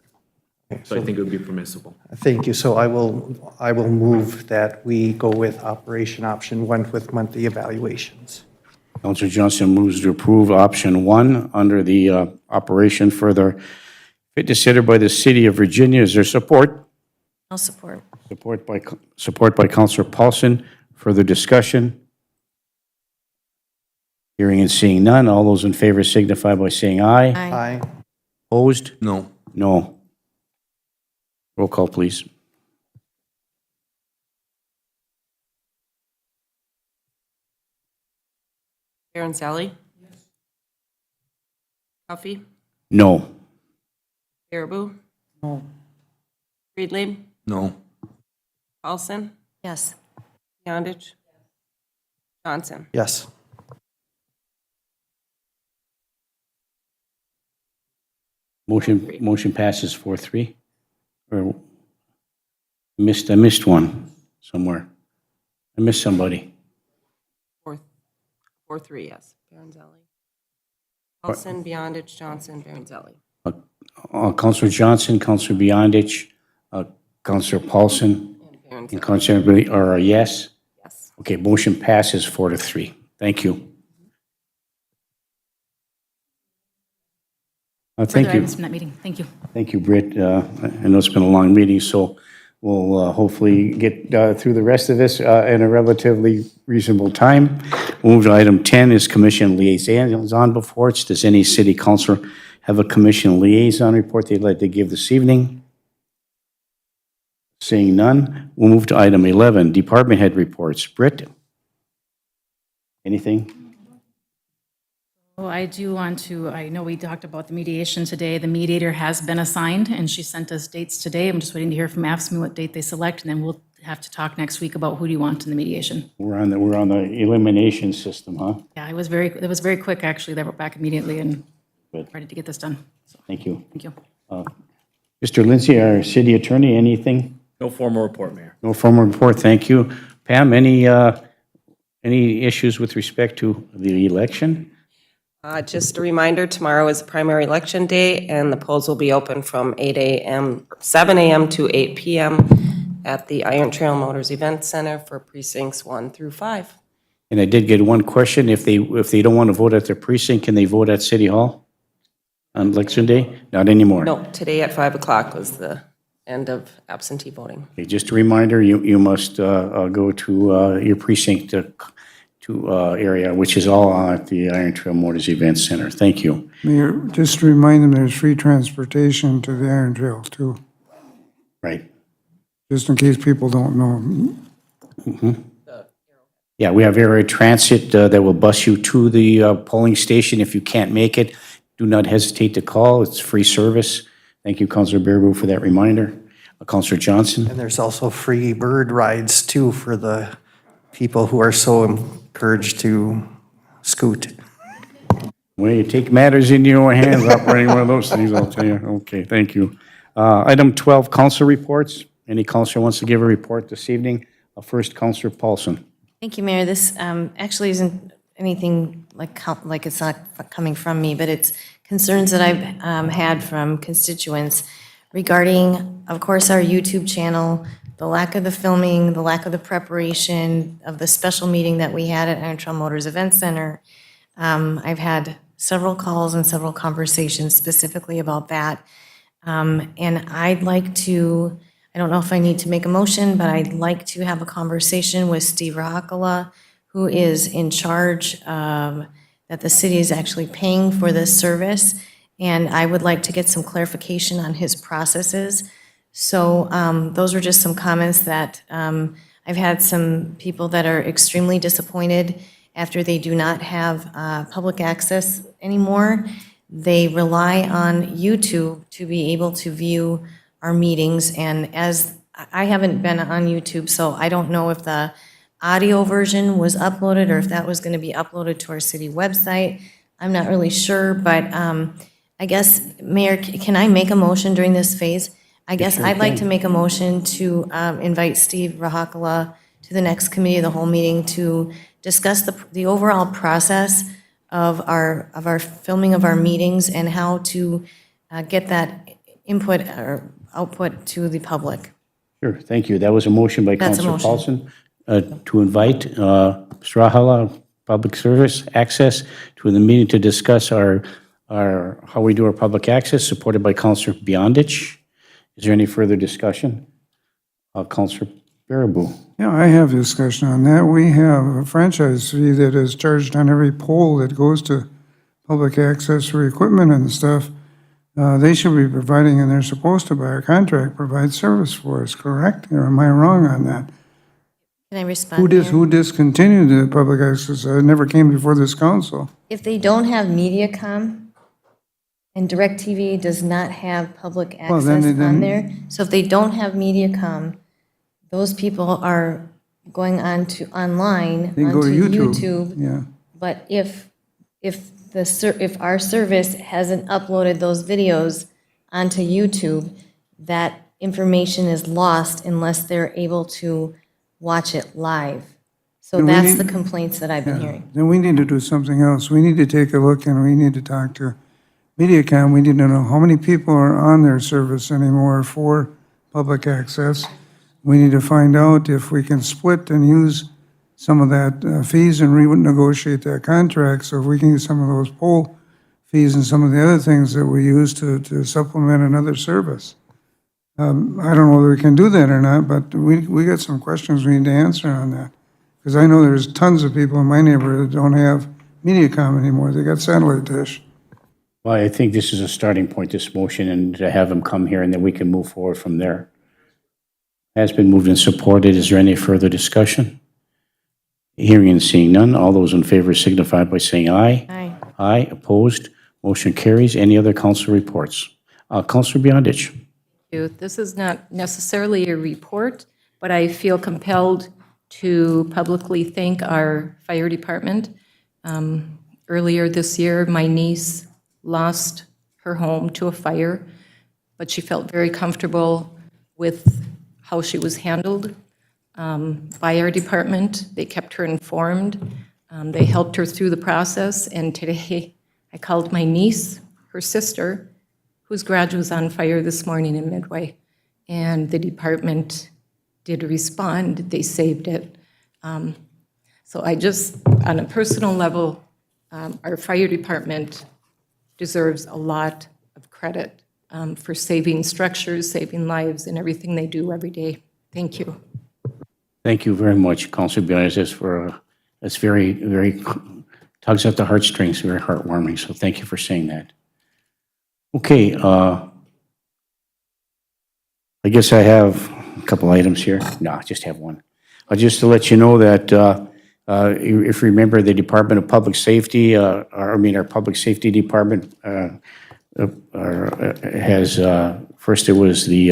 So I think it would be permissible. Thank you. So I will move that we go with operation option 1 with monthly evaluations. Counselor Johnson moves to approve option 1 under the operation for the fitness center by the City of Virginia. Is there support? I'll support. Support by Counselor Paulson. Further discussion? Hearing and seeing none. All those in favor signify by saying aye. Aye. Opposed? No. No. Roll call, please. Variance. Huffy. No. Baraboo. No. Friedlieb. No. Paulson. Yes. Beyondich. Johnson. Yes. Motion passes 4-3. Or I missed one somewhere. I missed somebody. 4-3, yes. Baranzelli. Paulson, Beyondich, Johnson, Baranzelli. Counselor Johnson, Counselor Beyondich, Counselor Paulson, and Counselor Baranzelli are a yes? Yes. Okay, motion passes 4-3. Thank you. Thank Further you. items from that meeting. Thank you. Thank you, Britt. I know it's been a long meeting, so we'll hopefully get through the rest of this in a relatively reasonable time. We'll move to item 10 is commission liaison reports. Does any city councilor have a commission liaison report they'd like to give this evening? Seeing none, we'll move to item 11, department head reports. Britt? Anything? Well, I do want to, I know we talked about the mediation today. The mediator has been assigned, and she sent us dates today. I'm just waiting to hear from AFSCME what date they select, and then we'll have to talk next week about who do you want in the mediation. We're on the elimination system, huh? Yeah, it was very quick, actually. They wrote back immediately and Good. ready to get this done. So, Thank you. thank you. Mr. Lindsay, our city attorney, anything? No formal report, Mayor. No formal report, thank you. Pam, any issues with respect to the election? Just a reminder, tomorrow is primary election day, and the polls will be open from 7 a.m. to 8 p.m. at the Iron Trail Motors Event Center for precincts 1 through 5. And I did get one question. If they don't want to vote at their precinct, can they vote at City Hall on election day? Not anymore. No, today at 5 o'clock was the end of absentee voting. Okay, just a reminder, you must go to your precinct area, which is all at the Iron Trail Motors Event Center. Thank you. Mayor, just to remind them, there's free transportation to the Iron Trail too, Right. just in case people don't know. Yeah, we have Area Transit that will bus you to the polling station. If you can't make it, do not hesitate to call. It's free service. Thank you, Councilor Bearable, for that reminder. Councilor Johnson? And there's also free bird rides too for the people who are so encouraged to scoot. Well, you take matters into your own hands, operating one of those things, I'll tell you. Okay, thank you. Item 12, council reports. Any councilor wants to give a report this evening? First, Councilor Paulson. Thank you, Mayor. This actually isn't anything like it's not coming from me, but it's concerns that I've had from constituents regarding, of course, our YouTube channel, the lack of the filming, the lack of the preparation of the special meeting that we had at Iron Trail Motors Event Center. I've had several calls and several conversations specifically about that. And I'd like to, I don't know if I need to make a motion, but I'd like to have a conversation with Steve Rahakala, who is in charge, that the city is actually paying for this service. And I would like to get some clarification on his processes. So those were just some comments that I've had some people that are extremely disappointed after they do not have public access anymore. They rely on YouTube to be able to view our meetings. And as I haven't been on YouTube, so I don't know if the audio version was uploaded or if that was going to be uploaded to our city website. I'm not really sure, but I guess, Mayor, can I make a motion during this phase? I guess I'd like to make a motion to invite Steve Rahakala to the next committee of the whole meeting to discuss the overall process of our filming of our meetings and how to get that input or output to the public. Sure, thank you. That was a motion by That's a Councilor motion. Paulson to invite Mr. Rahala, Public Service Access, to the meeting to discuss our how we do our public access, supported by Councilor Beyondich. Is there any further discussion? Councilor Baraboo. Yeah, I have discussion on that. We have a franchise fee that is charged on every pole that goes to public access for equipment and stuff. They should be providing, and they're supposed to by our contract, provide service for us, correct? Or am I wrong on that? Can I respond? Mayor? Who discontinued the public access? It never came before this council. If they don't have MediaCom and DirecTV does not have public Well, then access they on didn't- there, so if they don't have MediaCom, those people are going on to online They can go to onto YouTube. Yeah. But if our service hasn't uploaded those videos onto YouTube, that information is lost unless they're able to watch it live. So Then we that's need- the complaints that I've been hearing. Then we need to do something else. We need to take a look and we need to talk to MediaCom. We need to know how many people are on their service anymore for public access. We need to find out if we can split and use some of that fees and renegotiate that contract. So if we can use some of those poll fees and some of the other things that we use to supplement another service. I don't know whether we can do that or not, but we got some questions we need to answer on that. Because I know there's tons of people in my neighborhood that don't have MediaCom anymore. They got satellite dish. Well, I think this is a starting point, this motion, and to have him come here, and then we can move forward from there. Has been moved and supported. Is there any further discussion? Hearing and seeing none. All those in favor signify by saying aye. Aye. Aye, opposed, motion carries. Any other council reports? Councilor Beyondich. This is not necessarily a report, but I feel compelled to publicly thank our fire department. Earlier this year, my niece lost her home to a fire, but she felt very comfortable with how she was handled by our department. They kept her informed. They helped her through the process, and today I called my niece, her sister, whose garage was on fire this morning in Midway, and the department did respond. They saved it. So I just, on a personal level, our fire department deserves a lot of credit for saving structures, saving lives, and everything they do every day. Thank you. Thank you very much, Councilor Beyondich, for That's very, very tugs at the heartstrings, very heartwarming, so thank you for saying that. Okay, I guess I have a couple items here. No, I just have one. Just to let you know that if you remember, the Department of Public Safety, our Public Safety Department has, first it was the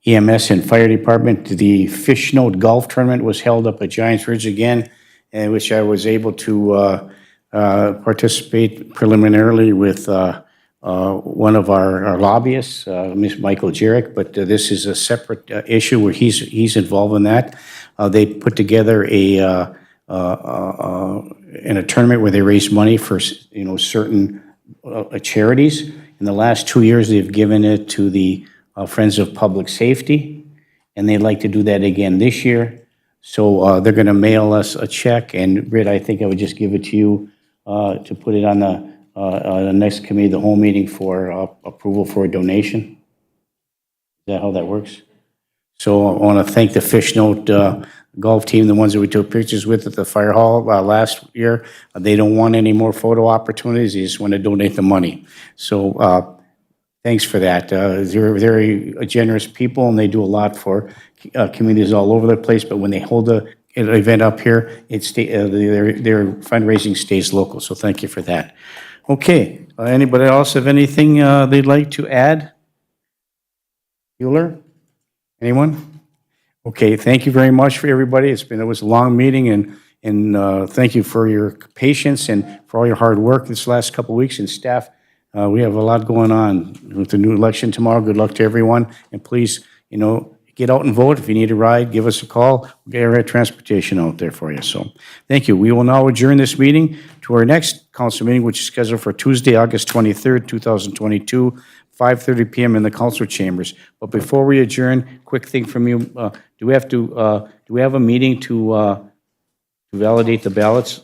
EMS and Fire Department. The Fish Note Golf Tournament was held up at Giants Ridge again, in which I was able to participate preliminarily with one of our lobbyists, Ms. Michael Jarek, but this is a separate issue where he's involved in that. They put together in a tournament where they raise money for certain charities. In the last 2 years, they've given it to the Friends of Public Safety, and they'd like to do that again this year. So they're going to mail us a check, and Britt, I think I would just give it to you to put it on the next committee, the whole meeting for approval for a donation. Is that how that works? So I want to thank the Fish Note golf team, the ones that we took pictures with at the fire hall last year. They don't want any more photo opportunities. They just want to donate the money. So thanks for that. They're very generous people, and they do a lot for communities all over the place. But when they hold an event up here, their fundraising stays local. So thank you for that. Okay. Anybody else have anything they'd like to add? Bueller? Anyone? Okay. Thank you very much for everybody. It was a long meeting, and thank you for your patience and for all your hard work this last couple of weeks. And staff, we have a lot going on with the new election tomorrow. Good luck to everyone. And please, get out and vote. If you need a ride, give us a call. We'll get our transportation out there for you. So thank you. We will now adjourn this meeting to our next council meeting, which is scheduled for Tuesday, August 23rd, 2022, 5:30 p.m. in the council chambers. But before we adjourn, quick thing from you. Do we have a meeting to validate the ballots?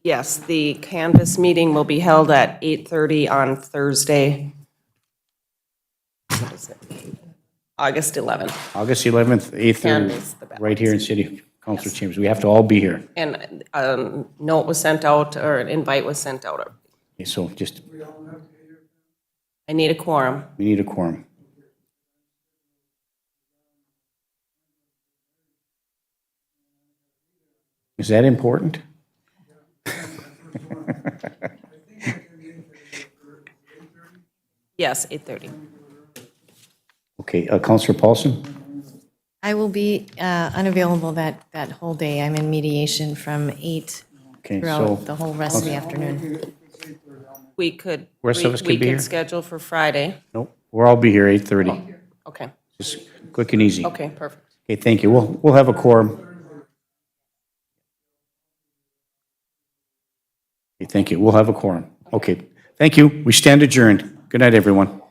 Yes, the Cannabis meeting will be held at 8:30 on Thursday. What is it? August 11th. August 11th, 8:30, Cannabis, the ballots. right here in City Council chambers. We have to all be here. And a note was sent out, or an invite was sent out. Okay, so just, I need a quorum. we need a quorum. Is that important? Yes, 8:30. Okay, Councilor Paulson? I will be unavailable that whole day. I'm in mediation from 8 Okay, so throughout the whole rest of the afternoon. We could, Rest of us could be here? schedule for Friday. Nope, we'll all be here 8:30. Okay, Just quick and easy. okay, perfect. Okay, thank you. We'll have a quorum. Okay, thank you. We'll have a quorum. Okay, thank you. We stand adjourned. Good night, everyone.